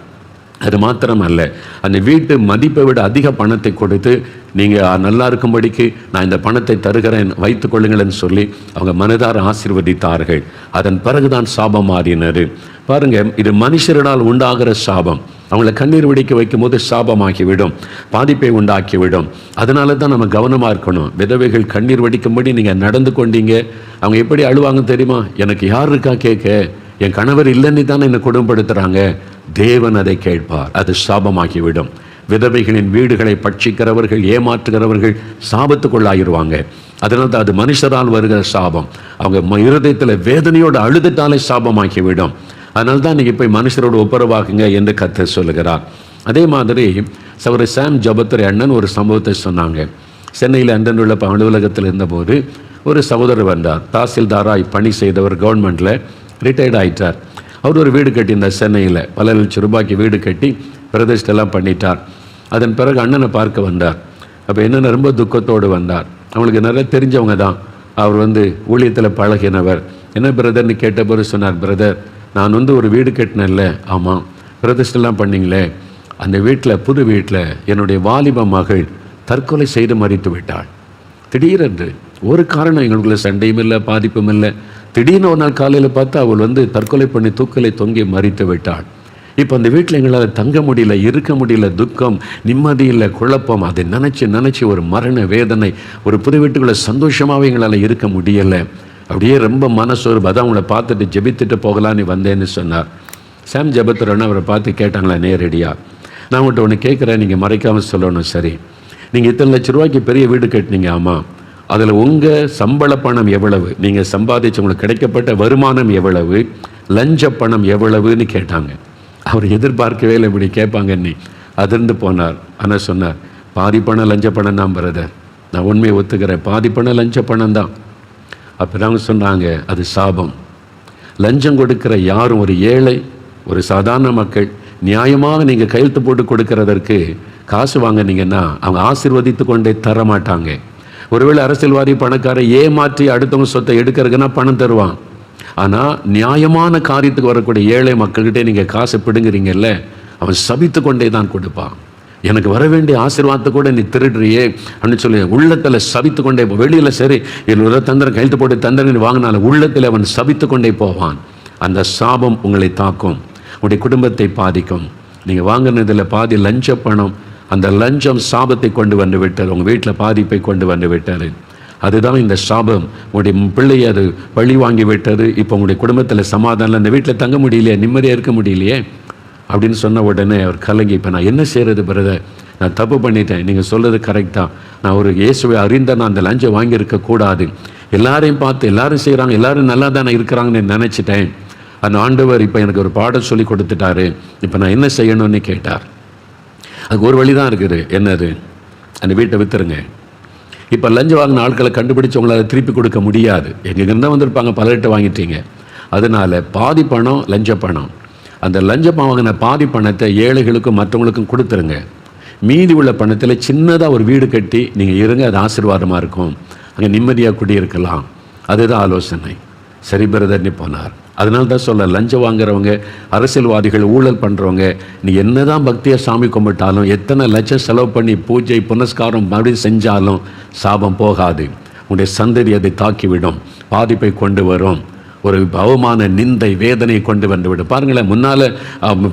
அது மாத்திரமல்ல, அந்த வீட்டு மதிப்பை விட அதிக பணத்தை கொடுத்து நீங்கள் நல்லா இருக்கும்படிக்கு நான் இந்த பணத்தை தருகிறேன், வைத்துக் கொள்ளுங்களேன்னு சொல்லி அவங்க மனதார ஆசீர்வதித்தார்கள். அதன் பிறகுதான் சாபம் மாறினது. பாருங்க, இது மனுஷரினால் உண்டாகிற சாபம். அவங்கள கண்ணீர் வெடிக்க வைக்கும் போது சாபமாகிவிடும், பாதிப்பை உண்டாக்கிவிடும். அதனால தான் நம்ம கவனமாக இருக்கணும். விதவைகள் கண்ணீர் வெடிக்கும்படி நீங்கள் நடந்து கொண்டீங்க, அவங்க எப்படி அழுவாங்க தெரியுமா? எனக்கு யார் இருக்கா கேட்க, என் கணவர் இல்லைன்னு தானே என்னை குடும்பப்படுத்துகிறாங்க. தேவன் அதை கேட்பார், அது சாபமாகிவிடும். விதவைகளின் வீடுகளை பட்சிக்கிறவர்கள், ஏமாற்றுகிறவர்கள் சாபத்துக்குள்ளாகிடுவாங்க. அதனால தான் அது மனுஷரால் வருகிற சாபம். அவங்க இருதயத்தில் வேதனையோடு அழுதுட்டாலே சாபமாக்கிவிடும். அதனால தான் நீங்கள் போய் மனுஷரோடு ஒப்புரவாகுங்க என்று கர்த்தர் சொல்லுகிறார். அதே மாதிரி சகோதரர் சாம் ஜபத்துரை அண்ணன் ஒரு சம்பவத்தை சொன்னாங்க. சென்னையில் அன்றன் உள்ள அலுவலகத்தில் இருந்தபோது ஒரு சகோதரர் வந்தார். தாசில்தாராய் பணி செய்தவர், கவர்மெண்ட்டில் ரிட்டையர்ட் ஆகிட்டார். அவர் ஒரு வீடு கட்டியிருந்தார் சென்னையில். பல லட்சம் ரூபாய்க்கு வீடு கட்டி பிரதிஷ்டெல்லாம் பண்ணிட்டார். அதன் பிறகு அண்ணனை பார்க்க வந்தார். அப்போ என்னென்ன ரொம்ப துக்கத்தோடு வந்தார். அவங்களுக்கு நிறைய தெரிஞ்சவங்க தான். அவர் ஊழியத்தில் பழகினவர். என்ன பிரதர்னு கேட்டபோது சொன்னார், பிரதர், நான் ஒரு வீடு கட்டினேன்ல, ஆமாம், பிரதிஷ்டெல்லாம் பண்ணிங்களே, அந்த வீட்டில், புது வீட்டில் என்னுடைய வாலிப மகள் தற்கொலை செய்து மறித்து விட்டாள். திடீரென்று ஒரு காரணம், எங்களுக்குள்ள சண்டையும் இல்லை, பாதிப்பும் இல்லை. திடீர்னு ஒரு நாள் காலையில் பார்த்து அவள் தற்கொலை பண்ணி தூக்கலை தொங்கி மறித்து விட்டாள். இப்போ அந்த வீட்டில் எங்களால் தங்க முடியல, இருக்க முடியல, துக்கம், நிம்மதி இல்லை, குழப்பம். அதை நினச்சி ஒரு மரண வேதனை. ஒரு புது வீட்டுக்குள்ளே சந்தோஷமாகவே எங்களால் இருக்க முடியலை. அப்படியே ரொம்ப மனசோர்வு. அதான் அவங்கள பார்த்துட்டு ஜெபித்துட்டு போகலான்னு வந்தேன்னு சொன்னார். சாம் ஜபத்துறன்னு அவரை பார்த்து கேட்டாங்களா நேரடியாக, நான் உங்கள்கிட்ட ஒன்று கேட்குறேன், நீங்கள் மறைக்காமல் சொல்லணும். சரி, நீங்கள் இத்தனை லட்ச ரூபாய்க்கு பெரிய வீடு கட்டினீங்க, ஆமாம், அதில் உங்கள் சம்பள பணம் எவ்வளவு, நீங்கள் சம்பாதிச்சு உங்களுக்கு கிடைக்கப்பட்ட வருமானம் எவ்வளவு, லஞ்ச பணம் எவ்வளவுன்னு கேட்டாங்க. அவர் எதிர்பார்க்கவே இல்லை இப்படி கேட்பாங்கன்னு. அதிர்ந்து போனார். ஆனால் சொன்னார், பாதி பணம் லஞ்ச பணம் தான் பிரதர், நான் உண்மையை ஒத்துக்கிறேன், பாதி பணம் லஞ்ச பணம் தான். அப்போ அவங்க சொன்னாங்க, அது சாபம். லஞ்சம் கொடுக்கிற யாரும் ஒரு ஏழை, ஒரு சாதாரண மக்கள் நியாயமாக நீங்கள் கையெழுத்து போட்டு கொடுக்கறதற்கு காசு வாங்கினீங்கன்னா அவங்க ஆசீர்வதித்து கொண்டே தர மாட்டாங்க. ஒருவேளை அரசியல்வாதி பணக்காரை ஏமாற்றி அடுத்தவங்க சொத்தை எடுக்கிறதுக்குன்னா பணம் தருவான். ஆனால் நியாயமான காரியத்துக்கு வரக்கூடிய ஏழை மக்கள்கிட்டே நீங்கள் காசை பிடுங்குறீங்கல்ல, அவன் சபித்து கொண்டே தான் கொடுப்பான். எனக்கு வர வேண்டிய ஆசீர்வாதத்தை கூட நீ திருடுறியே அப்படின்னு சொல்லி உள்ளத்தில் சபித்து கொண்டே போ. வெளியில் சரி இதில் தந்திரம் கையெழுத்து போட்டு தந்திரம் வாங்கினாலும் உள்ளத்தில் அவன் சபித்து கொண்டே போவான். அந்த சாபம் உங்களை தாக்கும், உங்களுடைய குடும்பத்தை பாதிக்கும். நீங்கள் வாங்கினதில் பாதி லஞ்ச பணம், அந்த லஞ்சம் சாபத்தை கொண்டு வந்து விட்டார், உங்கள் வீட்டில் பாதிப்பை கொண்டு வந்து விட்டார். அதுதான் இந்த சாபம். உங்களுடைய பிள்ளையை அது பழி வாங்கி விட்டது. இப்போ உங்களுடைய குடும்பத்தில் சமாதானம், அந்த வீட்டில் தங்க முடியலையே, நிம்மதியாக இருக்க முடியலையே அப்படின்னு சொன்ன உடனே அவர் கலங்கி, இப்போ நான் என்ன செய்கிறது பிரதர், நான் தப்பு பண்ணிட்டேன், நீங்கள் சொல்கிறது கரெக்ட் தான், நான் ஒரு இயேசுவை அறிந்த நான் அந்த லஞ்சம் வாங்கியிருக்கக்கூடாது, எல்லாரையும் பார்த்து எல்லாரும் செய்கிறாங்க, எல்லாரும் நல்லா தானே இருக்கிறாங்கன்னு நினச்சிட்டேன். அந்த ஆண்டவர் இப்போ எனக்கு ஒரு பாடம் சொல்லி கொடுத்துட்டாரு, இப்போ நான் என்ன செய்யணும்னு கேட்டார். அதுக்கு ஒரு வழி தான் இருக்குது. என்னது? அந்த வீட்டை விற்றுருங்க. இப்போ லஞ்சம் வாங்கின ஆட்களை கண்டுபிடிச்சு உங்களால் திருப்பி கொடுக்க முடியாது. எங்கேருந்து வந்திருப்பாங்க, பலர்கிட்ட வாங்கிட்டீங்க. அதனால் பாதி பணம் லஞ்ச பணம், அந்த லஞ்ச வாங்கின பாதி பணத்தை ஏழைகளுக்கும் மற்றவங்களுக்கும் கொடுத்துருங்க. மீதி உள்ள பணத்தில் சின்னதாக ஒரு வீடு கட்டி நீங்கள் இருங்க, அது ஆசீர்வாதமாக இருக்கும், அங்கே நிம்மதியாக குடியிருக்கலாம். அதுதான் ஆலோசனை. சரி பிரதர்னு போனார். அதனால தான் சொல்ல, லஞ்சம் வாங்குறவங்க, அரசியல்வாதிகள், ஊழல் பண்ணுறவங்க, நீ என்ன தான் பக்தியாக சாமி கும்பிட்டாலும், எத்தனை லட்சம் செலவு பண்ணி பூஜை புனஸ்காரம் மறுபடியும் செஞ்சாலும் சாபம் போகாது. உன்னுடைய சந்ததி அதை தாக்கிவிடும், பாதிப்பை கொண்டு வரும், ஒரு அவமான நிந்தை வேதனையை கொண்டு வந்துவிடும். பாருங்களேன், முன்னால்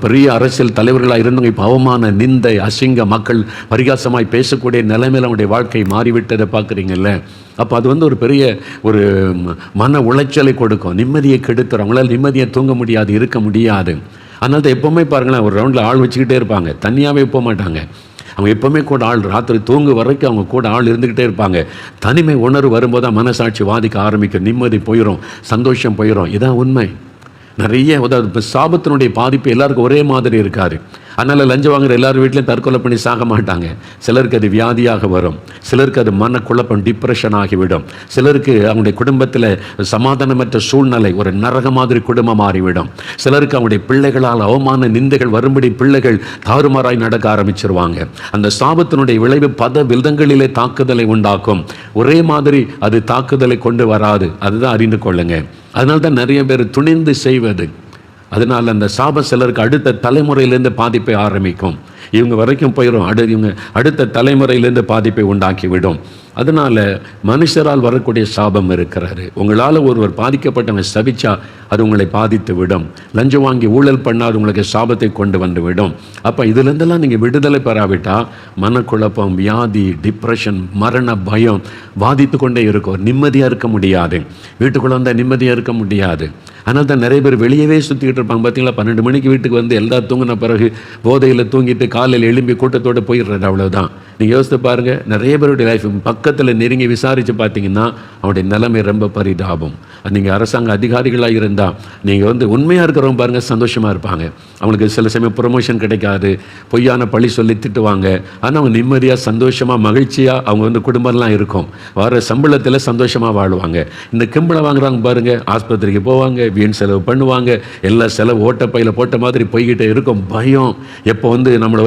பெரிய அரசியல் தலைவர்களாக இருந்தவங்க இப்போ அவமான நிந்தை அசிங்க மக்கள் பரிகாசமாய் பேசக்கூடிய நிலைமையில் அவங்களுடைய வாழ்க்கை மாறிவிட்டதை பார்க்குறீங்கல்ல. அப்போ அது ஒரு பெரிய ஒரு மன உளைச்சலை கொடுக்கும், நிம்மதியை கெடுத்துரும். அவங்களால நிம்மதியை தூங்க முடியாது, இருக்க முடியாது. அதனால தான் எப்போவுமே பாருங்களேன், ஒரு ரவுண்டில் ஆள் வச்சுக்கிட்டே இருப்பாங்க, தனியாகவே போக மாட்டாங்க. அவங்க எப்போவுமே கூட ஆள், ராத்திரி தூங்கு வரைக்கும் அவங்க கூட ஆள் இருந்துக்கிட்டே இருப்பாங்க. தனிமை உணர்வு வரும்போது தான் மனசாட்சி வாதிக்க ஆரம்பிக்கும், நிம்மதி போயிடும், சந்தோஷம் போயிடும். இதான் உண்மை. நிறைய இப்போ சாபத்தினுடைய பாதிப்பு எல்லாருக்கும் ஒரே மாதிரி இருக்காது. அதனால் லஞ்சம் வாங்குற எல்லாரும் வீட்லையும் தற்கொலை பண்ணி சாக மாட்டாங்க. சிலருக்கு அது வியாதியாக வரும், சிலருக்கு அது மனக்குழப்பம், டிப்ரெஷன் ஆகிவிடும், சிலருக்கு அவங்களுடைய குடும்பத்தில் சமாதானமற்ற சூழ்நிலை, ஒரு நரக மாதிரி குடும்பம் மாறிவிடும், சிலருக்கு அவங்களுடைய பிள்ளைகளால் அவமான நிந்தைகள் வரும்படி பிள்ளைகள் தாறுமாறாய் நடக்க ஆரம்பிச்சிருவாங்க. அந்த சாபத்தினுடைய விளைவு பல விதங்களிலே தாக்குதலை உண்டாக்கும். ஒரே மாதிரி அது தாக்குதலை கொண்டு வராது. அதுதான் அறிந்து கொள்ளுங்க. அதனால தான் நிறைய பேர் துணிந்து செய்வது. அதனால் அந்த சாபம் சிலருக்கு அடுத்த தலைமுறையிலேருந்து பாதிப்பை ஆரம்பிக்கும், இவங்க வரைக்கும் போயிடும், இவங்க அடுத்த தலைமுறையிலேருந்து பாதிப்பை உண்டாக்கிவிடும். அதனால் மனுஷரால் வரக்கூடிய சாபம் இருக்கிறாரு. உங்களால் ஒருவர் பாதிக்கப்பட்டவங்க சபிச்சா அது உங்களை பாதித்து விடும். லஞ்சம் வாங்கி ஊழல் பண்ணால் உங்களுக்கு சாபத்தை கொண்டு வந்து விடும். அப்போ இதுலேருந்தெல்லாம் நீங்கள் விடுதலை பெறாவிட்டால் மனக்குழப்பம், வியாதி, டிப்ரெஷன், மரண பயம் பாதித்து கொண்டே இருக்கும். நிம்மதியாக இருக்க முடியாது, வீட்டுக்குள்ளே வந்தால் நிம்மதியாக இருக்க முடியாது. அதனால் தான் நிறைய பேர் வெளியவே சுற்றிக்கிட்டு இருப்பாங்க. பார்த்தீங்களா, 12 மணிக்கு வீட்டுக்கு வந்து எல்லா தூங்கின பிறகு போதையில் தூங்கிட்டு காலையில் எழும்பி கூட்டத்தோடு போயிடுறது, அவ்வளோதான். நீங்கள் யோசித்து பாருங்கள், நிறைய பேருடைய லைஃப் பக்கத்தில் நெருங்கி விசாரித்து பார்த்தீங்கன்னா அவனுடைய நிலைமை ரொம்ப பரிதாபம். நீங்கள் அரசாங்க அதிகாரிகளாக இருந்தால் நீங்கள் உண்மையாக இருக்கிறவங்க பாருங்கள், சந்தோஷமாக இருப்பாங்க. அவங்களுக்கு சில சமயம் ப்ரொமோஷன் கிடைக்காது, பொய்யான பழி சொல்லி திட்டுவாங்க. ஆனால் அவங்க நிம்மதியாக சந்தோஷமாக மகிழ்ச்சியாக அவங்க குடும்பம்லாம் இருக்கும், வர சம்பளத்தில் சந்தோஷமாக வாழ்வாங்க. இந்த கிம்பளை வாங்குறாங்க பாருங்கள், ஆஸ்பத்திரிக்கு போவாங்க, வீண் செலவு பண்ணுவாங்க, எல்லா செலவு ஓட்டப்பையில் போட்ட மாதிரி போய்கிட்டே இருக்கும். பயம், எப்போ நம்மளை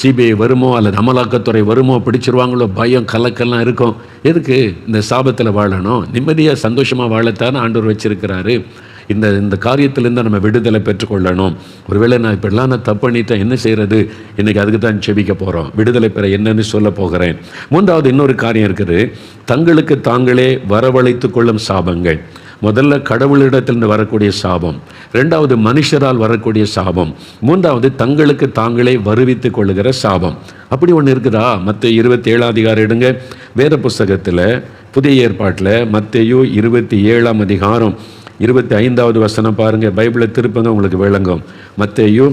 சிபிஐ வருமோ அல்லது அமலாக்கத்துறை வருமோ, பிடிச்சிருவாங்களோ, பயம், கலக்கெல்லாம் இருக்கும். எதுக்கு இந்த சாபத்தில் வாழணும்? நிம்மதியாக சந்தோஷமாக வாழத்தானே ஆண்டவர் வச்சிருக்கிறாரு. இந்த காரியத்திலேருந்து நம்ம விடுதலை பெற்றுக்கொள்ளணும். ஒருவேளை நான் இப்படிலாம் நான் தப்பு பண்ணிட்டேன், என்ன செய்கிறது? இன்றைக்கி அதுக்கு தான் செபிக்க போகிறோம். விடுதலை பெற என்னன்னு சொல்ல போகிறேன். மூன்றாவது இன்னொரு காரியம் இருக்குது, தங்களுக்கு தாங்களே வரவழைத்து கொள்ளும் சாபங்கள். முதல்ல கடவுளிடத்திலிருந்து வரக்கூடிய சாபம், ரெண்டாவது மனுஷரால் வரக்கூடிய சாபம், மூன்றாவது தங்களுக்கு தாங்களே வருவித்து கொள்ளுகிற சாபம். அப்படி ஒன்று இருக்குதா? மத்தேயு 27 அதிகாரம் எடுங்க, வேத புஸ்தகத்தில் புதிய ஏற்பாட்டில் மத்தேயு 27 அதிகாரம் 25வது வசனம் பாருங்கள். பைபிளை திருப்பங்க, உங்களுக்கு விளங்கும். மத்தேயு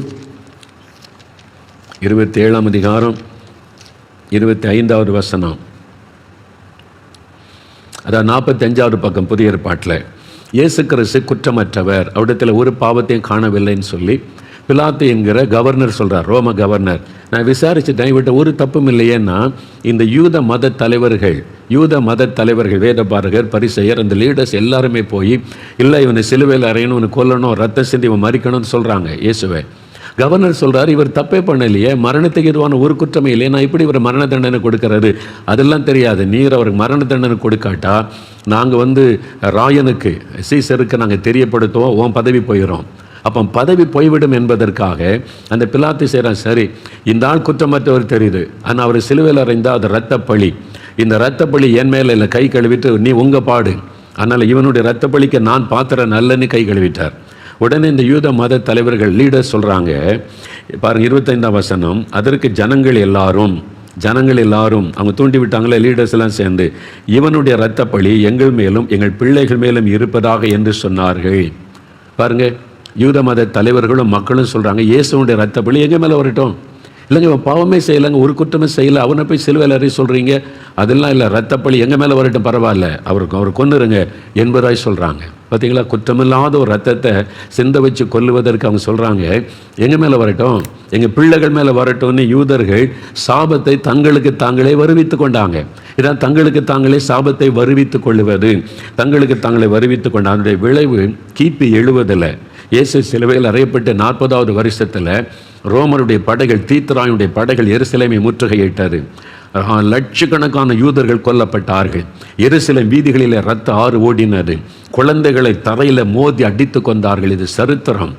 27 அதிகாரம் 25வது வசனம். அதான் 45வது பக்கம் புதிய ஏற்பாட்டில் இயேசு கிறிஸ்து குற்றமற்றவர், அவரிடத்தில் ஒரு பாவத்தையும் காணவில்லைன்னு சொல்லி பிலாத்து என்கிற கவர்னர் சொல்கிறார், ரோம கவர்னர். நான் விசாரிச்சுட்டேன், இவர்கிட்ட ஒரு தப்பும் இல்லையேன்னா இந்த யூத மத தலைவர்கள் வேதபாரகர், பரிசெயர், அந்த லீடர்ஸ் எல்லாருமே போய் இல்லை இவனை சிலுவையில் அறையணும், இவனை கொல்லணும், ரத்த சிந்தி இவன் மறிக்கணும்னு சொல்கிறாங்க இயேசுவை. கவர்னர் சொல்கிறார், இவர் தப்பே பண்ணலையே, மரணத்துக்கு எதுவான ஒரு குற்றமே இல்லையே, நான் இப்படி இவர் மரண தண்டனை கொடுக்கறாரு? அதெல்லாம் தெரியாது. நீர் அவருக்கு மரண தண்டனை கொடுக்காட்டா நாங்கள் ராயனுக்கு சீசருக்கு நாங்கள் தெரியப்படுத்துவோம், உன் பதவி போயிடும். அப்போ பதவி போய்விடும் என்பதற்காக அந்த பிலாத்து செய்கிறான், சரி இந்த ஆள் குற்றமற்றவர் தெரியுது, ஆனால் அவர் சிலுவையில் அறைந்தால் அது இரத்தப்பழி, இந்த இரத்தப்பழி என் மேலே இல்லை, கை கழுவிட்டு நீ உங்கள் பாடு, அதனால் இவனுடைய இரத்தப்பழிக்கு நான் பாத்திரம் நல்லன்னு கை கழுவிட்டார். உடனே இந்த யூத மத தலைவர்கள் லீடர் சொல்கிறாங்க பாருங்கள் 25ஆம் வசனம், அதற்கு ஜனங்கள் எல்லாரும் அவங்க தூண்டி விட்டாங்களே லீடர்ஸ் எல்லாம் சேர்ந்து, இவனுடைய இரத்தப்பழி எங்கள் மேலும் எங்கள் பிள்ளைகள் மேலும் இருப்பதாக என்று சொன்னார்கள். பாருங்கள், யூத மத தலைவர்களும் மக்களும் சொல்கிறாங்க, இயேசுனுடைய இரத்தப்பழி எங்கள் மேலே வரட்டும். இல்லைங்க இவன் பாவமே செய்யலைங்க, ஒரு குற்றமே செய்யலை, அவனை போய் சிலுவையில் அறிய சொல்கிறீங்க, அதெல்லாம் இல்லை, இரத்தப்பழி எங்கள் மேலே வரட்டும், பரவாயில்ல, அவர் கொன்னுருங்க என்பதாய் சொல்கிறாங்க. பார்த்தீங்களா, குற்றமில்லாத ஒரு ரத்தத்தை சிந்த வச்சு கொல்லுவதற்கு அவங்க சொல்கிறாங்க எங்கள் மேலே வரட்டும், எங்கள் பிள்ளைகள் மேலே வரட்டும்னு யூதர்கள் சாபத்தை தங்களுக்கு தாங்களே வருவித்து கொண்டாங்க. இதான் தங்களுக்கு தாங்களே சாபத்தை வருவித்து கொள்ளுவது, தங்களுக்கு தாங்களே வருவித்து கொண்ட அதனுடைய விளைவு கிபி 70 இயேசு சிலுவையில் அறையப்பட்ட 40வது வருஷத்தில் ரோமருடைய படைகள், தீத்துராயுடைய படைகள் எருசலேமை முற்றுகையிட்டது. லட்சக்கணக்கான யூதர்கள் கொல்லப்பட்டார்கள். எருசலேம் வீதிகளில் இரத்த ஆறு ஓடினது. குழந்தைகளை தரையில் மோதி அடித்து கொண்டார்கள். இது சரித்திரம்.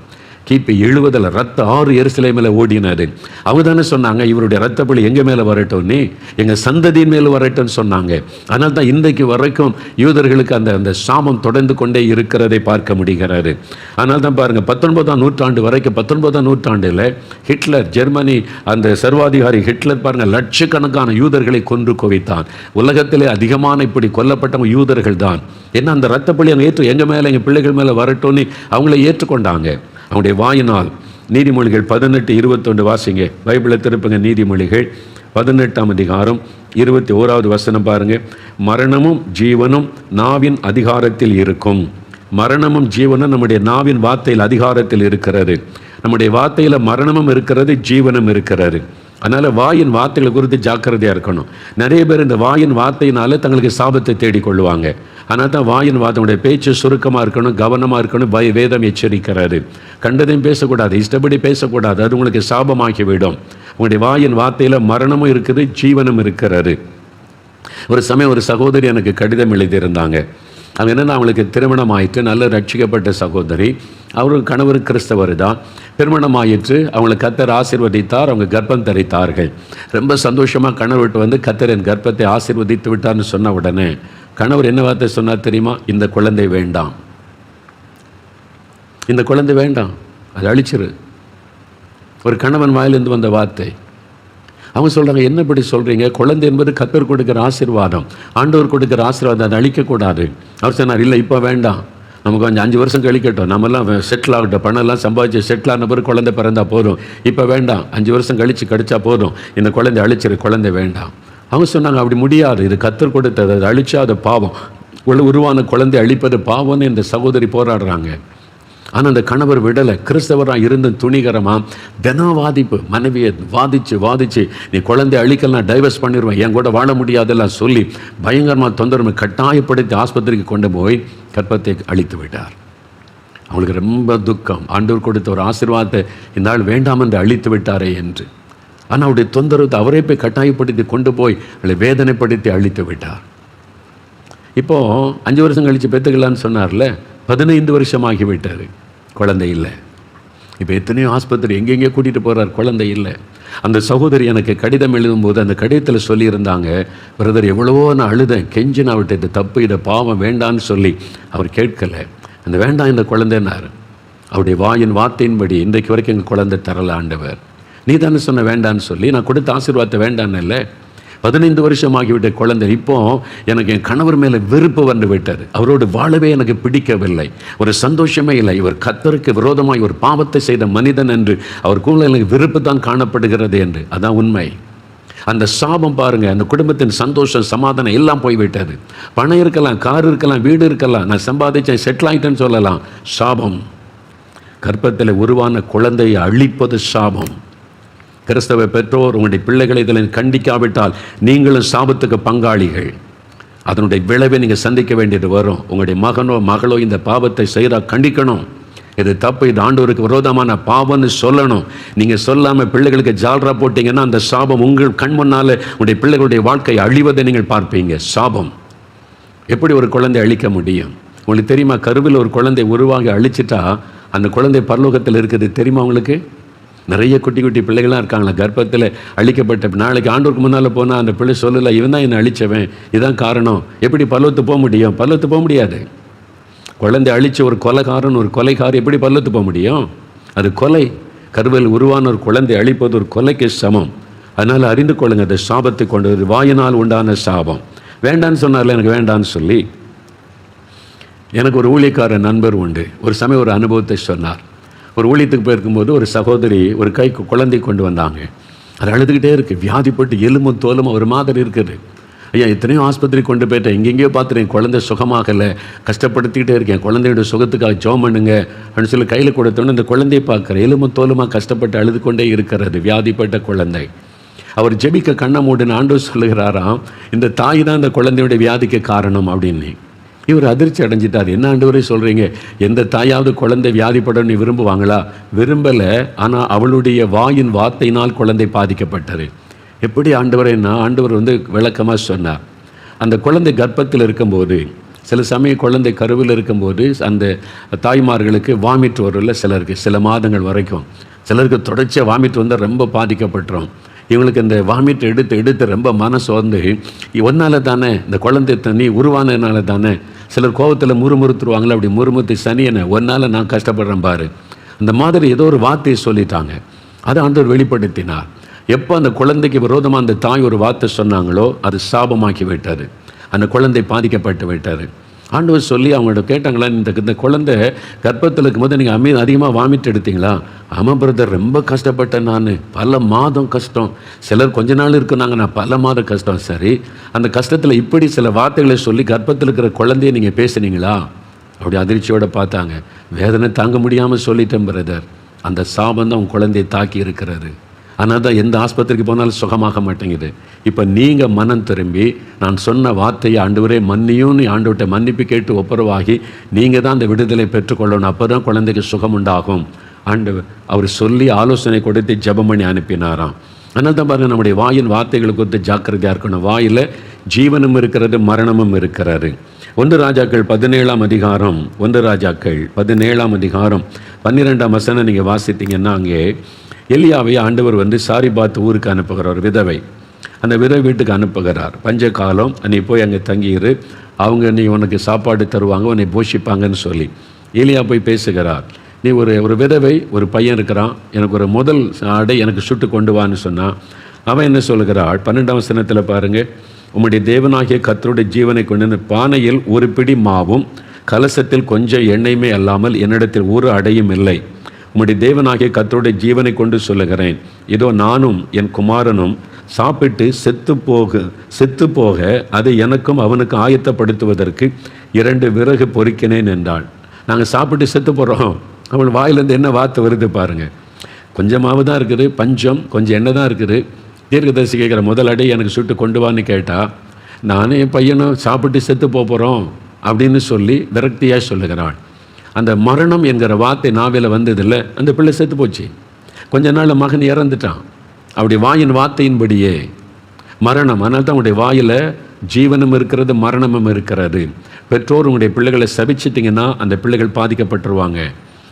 கிபி 70 ரத்த ஆறு எருசலேமில் ஓடினது. அவங்க தானே சொன்னாங்க இவருடைய இரத்தப்பழி எங்கள் மேலே வரட்டும்னு, எங்கள் சந்ததியின் மேலே வரட்டும்னு சொன்னாங்க. அதனால தான் இன்றைக்கு வரைக்கும் யூதர்களுக்கு அந்த சாபம் தொடர்ந்து கொண்டே இருக்கிறதை பார்க்க முடிகிறது. அதனால தான் பாருங்கள் 19ஆம் நூற்றாண்டு வரைக்கும், 19ஆம் நூற்றாண்டில் ஹிட்லர், ஜெர்மனி அந்த சர்வாதிகாரி ஹிட்லர் பாருங்கள் லட்சக்கணக்கான யூதர்களை கொன்று குவித்தான். உலகத்திலே அதிகமான இப்படி கொல்லப்பட்டவங்க யூதர்கள் தான். ஏன்னா அந்த இரத்தப்பழி அவங்க எங்கள் மேலே எங்கள் பிள்ளைகள் மேலே வரட்டும்னு அவங்கள ஏற்றுக்கொண்டாங்க. அவனுடைய வாயினால். நீதிமொழிகள் 18:21 வாசிங்க, பைபிளை திருப்புங்க. நீதிமொழிகள் 18ஆம் அதிகாரம் 21வது வசனம் பாருங்க. மரணமும் ஜீவனும் நாவின் அதிகாரத்தில் இருக்கும். மரணமும் ஜீவனும் நம்முடைய நாவின் வார்த்தையில் அதிகாரத்தில் இருக்கிறது. நம்முடைய வார்த்தையில் மரணமும் இருக்கிறது, ஜீவனும் இருக்கிறது. அதனால் வாயின் வார்த்தைகளை குறித்து ஜாக்கிரதையாக இருக்கணும். நிறைய பேர் இந்த வாயின் வார்த்தையினால தங்களுக்கு சாபத்தை தேடிக்கொள்ளுவாங்க. ஆனால் தான் வாயின் வார்த்தையுடைய பேச்சு சுருக்கமாக இருக்கணும், கவனமாக இருக்கணும். வேதம் எச்சரிக்கிறாரு, கண்டதையும் பேசக்கூடாது, இஷ்டப்படி பேசக்கூடாது, அது உங்களுக்கு சாபமாகிவிடும். உங்களுடைய வாயின் வார்த்தையில் மரணமும் இருக்குது, ஜீவனும் இருக்கிறது. ஒரு சமயம் ஒரு சகோதரி எனக்கு கடிதம் எழுதியிருந்தாங்க. அவங்க என்னென்னா, அவங்களுக்கு திருமணம் ஆயிற்று, நல்ல ரட்சிக்கப்பட்ட சகோதரி. அவருக்கு கணவர் கிறிஸ்தவர் தான். திருமணம் ஆயிற்று, அவங்களை கர்த்தர் ஆசீர்வதித்தார், அவங்க கர்ப்பம் தரித்தார்கள். ரொம்ப சந்தோஷமாக கணவர் விட்டு கர்த்தர் என் கர்ப்பத்தை ஆசீர்வதித்து விட்டார்னு சொன்ன உடனே கணவர் என்ன வார்த்தை சொன்னார் தெரியுமா? இந்த குழந்தை வேண்டாம், இந்த குழந்தை வேண்டாம், அது அழிச்சிரு. ஒரு கணவன் வாயிலிருந்து வந்த வார்த்தை. அவங்க சொல்கிறாங்க, என்ன இப்படி சொல்கிறீங்க? குழந்தை என்பது கர்த்தர் கொடுக்குற ஆசீர்வாதம், ஆண்டவர் கொடுக்குற ஆசீர்வாதம், அதை அழிக்கக்கூடாது. அவர் சொன்னார், இல்லை இப்போ வேண்டாம், நமக்கு கொஞ்சம் 5 வருஷம் கழிக்கட்டும், நம்மெல்லாம் செட்டில் ஆகட்டும், பணம்லாம் சம்பாதிச்சு செட்டில் ஆன பிறகு குழந்தை பிறந்தா போதும், இப்போ வேண்டாம், 5 வருஷம் கழித்து கடிச்சா போதும், இந்த குழந்தை அழிச்சிரு, குழந்தை வேண்டாம். அவங்க சொன்னாங்க, அப்படி முடியாது, இது கர்த்தர் கொடுத்தது, அது அழிச்சா அது பாவம், உருவான குழந்தை அழிப்பது பாவம்னு இந்த சகோதரி போராடுறாங்க. ஆனால் அந்த கணவர் விடலை. கிறிஸ்தவராக இருந்து துணிகரமாக தினம் வாதிப்பு, மனைவியை வாதிச்சு நீ குழந்தை அழிக்கலாம், டைவர்ஸ் பண்ணிடுவேன், என் கூட வாழ முடியாதெல்லாம் சொல்லி பயங்கரமாக தொந்தரவு கட்டாயப்படுத்தி ஆஸ்பத்திரிக்கு கொண்டு போய் கர்ப்பத்தை அழித்து விட்டார். அவங்களுக்கு ரொம்ப துக்கம், ஆண்டவர் கொடுத்த ஒரு ஆசீர்வாதத்தை இந்த ஆள் வேண்டாம் என்று அழித்து விட்டாரே என்று. ஆனால் அவருடைய தொந்தரவு அவரே போய் கட்டாயப்படுத்தி கொண்டு போய் அவளை வேதனைப்படுத்தி அழித்து விட்டார். இப்போது 5 வருஷம் கழித்து பெற்றுக்கலான்னு சொன்னார்ல, 15 வருஷம் ஆகிவிட்டார், குழந்தை இல்லை. இப்போ எத்தனையோ ஆஸ்பத்திரி எங்கெங்கே கூட்டிகிட்டு போகிறார், குழந்தை இல்லை. அந்த சகோதரி எனக்கு கடிதம் எழுதும்போது அந்த கடிதத்தில் சொல்லியிருந்தாங்க, பிரதர் எவ்வளவோ நான் அழுதேன், கெஞ்சின் அவர்கிட்ட இது தப்பு, இதை பாவம் வேண்டான்னு சொல்லி அவர் கேட்கலை. அந்த வேண்டாம் இந்த குழந்தைன்னார். அவருடைய வாயின் வார்த்தையின்படி இன்றைக்கு வரைக்கும் எங்கள் குழந்தை தரல ஆண்டவர், நீ தானே சொன்ன வேண்டான்னு சொல்லி, நான் கொடுத்த ஆசீர்வாதத்தை வேண்டான்னு இல்லை. 15 வருஷம் ஆகிவிட்ட குழந்தை. இப்போ எனக்கு என் கணவர் மேலே வெறுப்பு வந்து விட்டது, அவரோடு வாழவே எனக்கு பிடிக்கவில்லை, ஒரு சந்தோஷமே இல்லை, இவர் கர்த்தருக்கு விரோதமாய் ஒரு பாவத்தை செய்த மனிதன் என்று அவர் கூட எனக்கு வெறுப்பு தான் காணப்படுகிறது என்று. அதான் உண்மை. அந்த சாபம் பாருங்க, அந்த குடும்பத்தின் சந்தோஷம் சமாதானம் எல்லாம் போய்விட்டது. பணம் இருக்கலாம், கார் இருக்கலாம், வீடு இருக்கலாம், நான் சம்பாதிச்சேன், செட்டில் ஆகிட்டேன்னு சொல்லலாம். சாபம். கர்ப்பத்தில் உருவான குழந்தையை அழிப்பது சாபம். கிறிஸ்தவ பெற்றோர் உங்களுடைய பிள்ளைகளை இதில் கண்டிக்காவிட்டால் நீங்களும் சாபத்துக்கு பங்காளிகள். அதனுடைய விளைவை நீங்கள் சந்திக்க வேண்டியது வரும். உங்களுடைய மகனோ மகளோ இந்த பாவத்தை செய்கிறா கண்டிக்கணும். இது தப்பு, இது ஆண்டவருக்கு விரோதமான பாவம்னு சொல்லணும். நீங்கள் சொல்லாமல் பிள்ளைகளுக்கு ஜால்ரா போட்டிங்கன்னா அந்த சாபம் உங்கள் கண் முன்னால் உங்களுடைய பிள்ளைகளுடைய வாழ்க்கையை அழிவதை நீங்கள் பார்ப்பீங்க. சாபம். எப்படி ஒரு குழந்தை அழிக்க முடியும்? உங்களுக்கு தெரியுமா? கருவில் ஒரு குழந்தை உருவாகி அழிச்சிட்டா அந்த குழந்தை பரலோகத்தில் இருக்குது. தெரியுமா உங்களுக்கு? நிறைய குட்டி குட்டி பிள்ளைகள்லாம் இருக்காங்களா கர்ப்பத்தில் அழிக்கப்பட்ட. நாளைக்கு ஆண்டவருக்கு முன்னால் போனால் அந்த பிள்ளை சொல்லலை, இவன் தான் என்னை அழிச்சவன், இதுதான் காரணம். எப்படி பரலோகத்து போக முடியும்? பரலோகத்து போக முடியாது. குழந்தை அழிச்ச ஒரு கொலைகாரன், ஒரு கொலைகாரி எப்படி பரலோகத்து போக முடியும்? அது கொலை. கருவில் உருவான ஒரு குழந்தை அழிப்பது ஒரு கொலைக்கு சமம். அதனால் அறிந்து கொள்ளுங்க, அந்த சாபத்தை கொண்டது வாயினால் உண்டான சாபம். வேண்டான்னு சொன்னார்ல, எனக்கு வேண்டான்னு சொல்லி. எனக்கு ஒரு ஊழியக்கார நண்பர் உண்டு. ஒரு சமயம் ஒரு அனுபவத்தை சொன்னார். ஒரு ஊழியத்துக்கு போயிருக்கும்போது ஒரு சகோதரி ஒரு கைக்கு குழந்தை கொண்டு வந்தாங்க. அது அழுதுகிட்டே இருக்குது, வியாதிப்பட்டு எலும்பும் தோலும் ஒரு மாதிரி இருக்குது. ஐயா, எத்தனையோ ஆஸ்பத்திரி கொண்டு போயிட்டேன், எங்கெங்கேயோ பார்த்துட்டேன், குழந்தை சுகமாகலை, கஷ்டப்படுத்திக்கிட்டே இருக்கேன், குழந்தையோட சுகத்துக்காக ஜெபம் பண்ணுங்க அப்படின்னு சொல்லி கையில் கொடுத்தோன்னு இந்த குழந்தையை பார்க்குறேன், எலும்பும் தோலுமாக கஷ்டப்பட்டு அழுது கொண்டே இருக்கிறது, வியாதிப்பட்ட குழந்தை. அவர் ஜெபிக்க கண்ணை மூடின ஆண்டவர் சொல்லுகிறாராம், இந்த தாய் தான் இந்த குழந்தையோட வியாதிக்கு காரணம் அப்படின்னு. இவர் அதிர்ச்சி அடைஞ்சிட்டார். என்ன ஆண்டவரே சொல்கிறீங்க? எந்த தாயாவது குழந்தை வியாதிப்படணும்னு விரும்புவாங்களா? விரும்பலை. ஆனால் அவளுடைய வாயின் வார்த்தையினால் குழந்தை பாதிக்கப்பட்டது. எப்படி ஆண்டவரேன்னா, ஆண்டவர் விளக்கமாக சொன்னார். அந்த குழந்தை கர்ப்பத்தில் இருக்கும்போது, சில சமயம் குழந்தை கருவில் இருக்கும்போது அந்த தாய்மார்களுக்கு வாமிட் வரும்ல, சிலருக்கு சில மாதங்கள் வரைக்கும், சிலருக்கு தொடர்ச்சியாக வாமிட் வந்தால் ரொம்ப பாதிக்கப்பட்டுரும். இவங்களுக்கு இந்த வாமிட் எடுத்து ரொம்ப மனசு வந்து, ஒன்றால் தானே இந்த குழந்தை தண்ணி உருவானதுனால தானே. சிலர் கோபத்தில் முறுமுறுத்துருவாங்களே, அப்படி முறுமுறுத்தி சனியனை ஒன்றால் நான் கஷ்டப்படுறேன் பாரு, அந்த மாதிரி ஏதோ ஒரு வார்த்தையை சொல்லிட்டாங்க. அதை ஆண்டவர் வெளிப்படுத்தினார். எப்போ அந்த குழந்தைக்கு விரோதமாக அந்த தாய் ஒரு வார்த்தை சொன்னாங்களோ அது சாபமாக்கி விட்டார். அந்த குழந்தை பாதிக்கப்பட்டு விட்டார். ஆண்டவர் சொல்லி அவங்கள்ட்ட கேட்டாங்களா, இந்த குழந்தை கர்ப்பத்தில் இருக்கும்போது நீங்கள் அதிகமாக வாமிட் எடுத்தீங்களா? ஆமாம் பிரதர், ரொம்ப கஷ்டப்பட்டேன் நான், பல மாதம் கஷ்டம். சிலர் கொஞ்ச நாள் இருக்குனாங்க, நான் பல மாதம் கஷ்டம். சரி, அந்த கஷ்டத்தில் இப்படி சில வார்த்தைகளை சொல்லி கர்ப்பத்தில் இருக்கிற குழந்தைய நீங்கள் பேசுனீங்களா? அப்படி அதிர்ச்சியோடு பார்த்தாங்க. வேதனை தாங்க முடியாமல் சொல்லிட்டேன் பிரதர். அந்த சாபம் தான் உன் குழந்தையை தாக்கி இருக்கிறது. ஆனால் தான் எந்த ஆஸ்பத்திரிக்கு போனாலும் சுகமாக மாட்டேங்குது. இப்போ நீங்கள் மனம் திரும்பி நான் சொன்ன வார்த்தையை ஆண்டவரே மன்னியும்னு ஆண்டவர்கிட்ட மன்னிப்பு கேட்டு ஒப்புரவாகி நீங்கள் தான் அந்த விடுதலை பெற்றுக்கொள்ளணும். அப்போ தான் குழந்தைக்கு சுகம் உண்டாகும். ஆண்டவர் அவர் சொல்லி ஆலோசனை கொடுத்து ஜெபம் பண்ணி அனுப்பினாராம். அதனால் தான் பாருங்கள், நம்முடைய வாயின் வார்த்தைகளை குறித்து ஜாக்கிரதையாக இருக்கணும். வாயில் ஜீவனும் இருக்கிறது, மரணமும் இருக்கிறது. 1 ராஜாக்கள் 17ஆம் அதிகாரம் 1 ராஜாக்கள் 17ஆம் அதிகாரம் 12ஆம் வசனம் நீங்கள் வாசித்தீங்கன்னா, அங்கே எலியாவை ஆண்டவர் சாரிபாத் ஊருக்கு அனுப்புகிறார். விதவை, அந்த விதவை வீட்டுக்கு அனுப்புகிறார். பஞ்ச காலம், நீ போய் அங்கே தங்கியிரு, அவங்க நீ உனக்கு சாப்பாடு தருவாங்க, உன்னை போஷிப்பாங்கன்னு சொல்லி எலியா போய் பேசுகிறார். நீ ஒரு விதவை, ஒரு பையன் இருக்கிறான், எனக்கு ஒரு முதல் ஆடை எனக்கு சுட்டு கொண்டு வான்னு சொன்னான். அவன் என்ன சொல்கிறாள்? 12ஆம் வசனத்தில் பாருங்கள், உம்முடைய தேவனாகிய கர்த்தருடைய ஜீவனை கொண்டு பானையில் ஒரு பிடி மாவும் கலசத்தில் கொஞ்சம் எண்ணெயுமே அல்லாமல் என்னிடத்தில் ஒரு அடையும் இல்லை. உம்முடைய தேவனாகிய கர்த்தருடைய ஜீவனை கொண்டு சொல்லுகிறேன், இதோ நானும் என் குமாரனும் சாப்பிட்டு செத்து போக அதை எனக்கும் அவனுக்கு ஆயத்தப்படுத்துவதற்கு 2 விறகு பொறிக்கினேன் என்றாள். நாங்கள் சாப்பிட்டு செத்து போகிறோம். அவள் வாயிலேருந்து என்ன வார்த்தை வருது பாருங்கள். கொஞ்சமாவது தான் இருக்குது, பஞ்சம், கொஞ்சம் எண்ணெய் தான் இருக்குது. தீர்க்கதரிசி கேட்குற, முதல் அடை எனக்கு சுட்டு கொண்டு வான்னு கேட்டால், நானும் என் பையனும் சாப்பிட்டு செத்து போகிறோம் அப்படின்னு சொல்லி விரக்தியாக சொல்லுகிறாள். அந்த மரணம் என்கிற வார்த்தை நாவில் வந்ததில்லை, அந்த பிள்ளை செத்து போச்சு. கொஞ்ச நாள் மகன் இறந்துட்டான். அப்படி வாயின் வார்த்தையின்படியே மரணம். அதனால தான் உங்களுடைய வாயில் ஜீவனும் இருக்கிறது, மரணமும் இருக்கிறது. பெற்றோர் உங்களுடைய பிள்ளைகளை சபிச்சிட்டிங்கன்னா அந்த பிள்ளைகள் பாதிக்கப்பட்டுருவாங்க.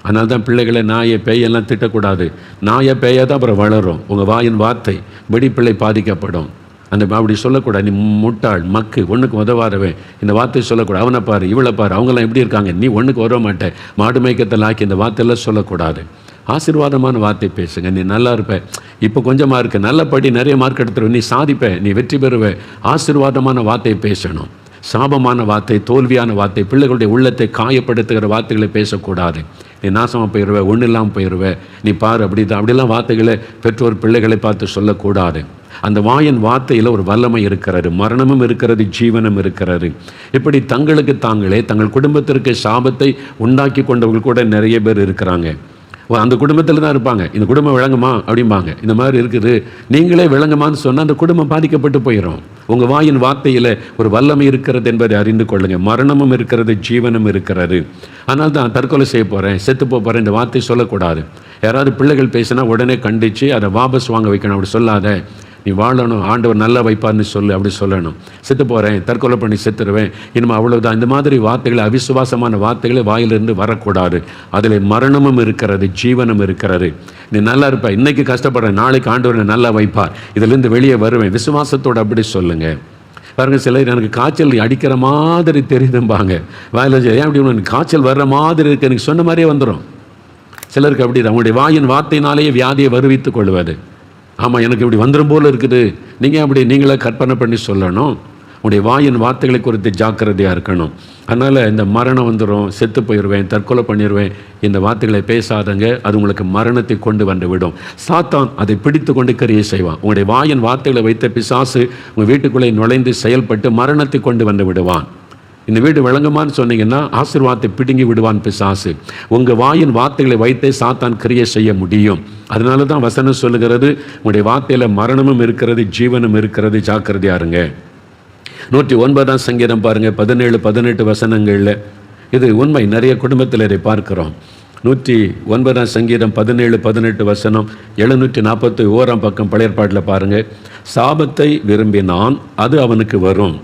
அதனால தான் பிள்ளைகளை நாயை பேயெல்லாம் திட்டக்கூடாது. நாயை பேயை தான் அப்புறம் வளரும். உங்கள் வாயின் வார்த்தை படி பிள்ளை பாதிக்கப்படும். அப்படி சொல்லக்கூடாது. நீ முட்டாள், மக்கு, ஒன்றுக்கு உதவாதவன், இந்த வார்த்தை சொல்லக்கூடாது. அவனை பாரு, இவளை பாரு, அவங்களாம் எப்படி இருக்காங்க, நீ ஒன்றுக்கு உதவ மாட்டேன், மாடு மேய்க்கத்தில் ஆக்கி இந்த வார்த்தையெல்லாம் சொல்லக்கூடாது. ஆசீர்வாதமான வார்த்தை பேசுங்க. நீ நல்லா இருப்ப, இப்போ கொஞ்சம் மார்க்கு, நல்லபடி நிறைய மார்க் எடுத்துருவ, நீ சாதிப்ப, நீ வெற்றி பெறுவ. ஆசீர்வாதமான வார்த்தையை பேசணும். சாபமான வார்த்தை, தோல்வியான வார்த்தை, பிள்ளைகளுடைய உள்ளத்தை காயப்படுத்துகிற வார்த்தைகளை பேசக்கூடாது. நீ நாசமாக போயிடுவே, ஒன்றும் இல்லாமல் போயிடுவே, நீ பாரு அப்படிலாம் வார்த்தைகளை பெற்றோர் பிள்ளைகளை பார்த்து சொல்லக்கூடாது. அந்த வாயின் வார்த்தையில் ஒரு வல்லமை இருக்கிறது, மரணமும் இருக்கிறது, ஜீவனும் இருக்கிறது. இப்படி தங்களுக்கு தாங்களே தங்கள் குடும்பத்திற்கு சாபத்தை உண்டாக்கி கொண்டவர்கள் கூட நிறைய பேர் இருக்கிறாங்க. அந்த குடும்பத்தில் தான் இருப்பாங்க. இந்த குடும்பம் விளங்குமா அப்படிம்பாங்க. இந்த மாதிரி இருக்குது, நீங்களே விளங்குமான்னு சொன்னால் அந்த குடும்பம் பாதிக்கப்பட்டு போயிடும். உங்கள் வாயின் வார்த்தையில் ஒரு வல்லமை இருக்கிறது என்பதை அறிந்து கொள்ளுங்கள். மரணமும் இருக்கிறது, ஜீவனும் இருக்கிறது. ஆனால் தான் தற்கொலை செய்ய போகிறேன், செத்து போகிறேன் இந்த வார்த்தை சொல்லக்கூடாது. யாராவது பிள்ளைகள் பேசினா உடனே கண்டித்து அதை வாபஸ் வாங்க வைக்கணும். அப்படி சொல்லாத, நீ வாழணும், ஆண்டவர் நல்லா வைப்பார்னு சொல்லு, அப்படி சொல்லணும். செத்து போகிறேன், தற்கொலை பண்ணி செத்துருவேன், இனிமேல் அவ்வளோதான். இந்த மாதிரி வார்த்தைகளை, அவிசுவாசமான வார்த்தைகளை வாயிலிருந்து வரக்கூடாது. அதில் மரணமும் இருக்கிறது, ஜீவனும் இருக்கிறது. நீ நல்லா இருப்ப, இன்னைக்கு கஷ்டப்படுறேன், நாளைக்கு ஆண்டவர் நல்லா வைப்பார், இதிலிருந்து வெளியே வருவேன், விசுவாசத்தோடு அப்படி சொல்லுங்கள். பாருங்கள், சிலர் எனக்கு காய்ச்சல் அடிக்கிற மாதிரி தெரியுதும்பாங்க. வாயில் ஏன் அப்படி எனக்கு காய்ச்சல் வர்ற மாதிரி இருக்குது, எனக்கு சொன்ன மாதிரியே வந்துடும். சிலருக்கு அப்படி தான், உங்களுடைய வாயின் வார்த்தையினாலேயே வியாதியை வருவித்து கொள்வது. ஆமாம், எனக்கு இப்படி வந்துடும் போல் இருக்குது, நீங்கள் அப்படி நீங்களே கற்பனை பண்ணி சொல்லணும். உங்களுடைய வாயின் வார்த்தைகளை குறித்து ஜாக்கிரதையாக இருக்கணும். அதனால் இந்த மரணம் வந்துடும், செத்து போயிடுவேன், தற்கொலை பண்ணிடுவேன், இந்த வார்த்தைகளை பேசாதங்க. அது உங்களுக்கு மரணத்தை கொண்டு வந்து விடும். சாத்தான் அதை பிடித்து கொண்டு கிரியை செய்வான். உங்களுடைய வாயின் வார்த்தைகளை வைத்த பிசாசு உங்கள் வீட்டுக்குள்ளே நுழைந்து செயல்பட்டு மரணத்தை கொண்டு வந்து விடுவான். இந்த வீடு விளங்குமான்னு சொன்னீங்கன்னா ஆசீர்வாதத்தை பிடுங்கி விடுவான் பிசாசு. உங்கள் வாயின் வார்த்தைகளை வைத்தே சாத்தான் கிரியை செய்ய முடியும். அதனால தான் வசனம் சொல்லுகிறது, உங்களுடைய வார்த்தையில் மரணமும் இருக்கிறது, ஜீவனும் இருக்கிறது, ஜாக்கிரதையாக இருங்க. 109ஆம் சங்கீதம் பாருங்கள், 17-18 வசனங்களில் இது உண்மை. நிறைய குடும்பத்தில் இதை பார்க்கிறோம். 109ஆம் சங்கீதம் 17-18 வசனம், 741ஆம் பக்கம் பழைய ஏற்பாட்டில் பாருங்கள். சாபத்தை விரும்பினான், அது அவனுக்கு வரும்.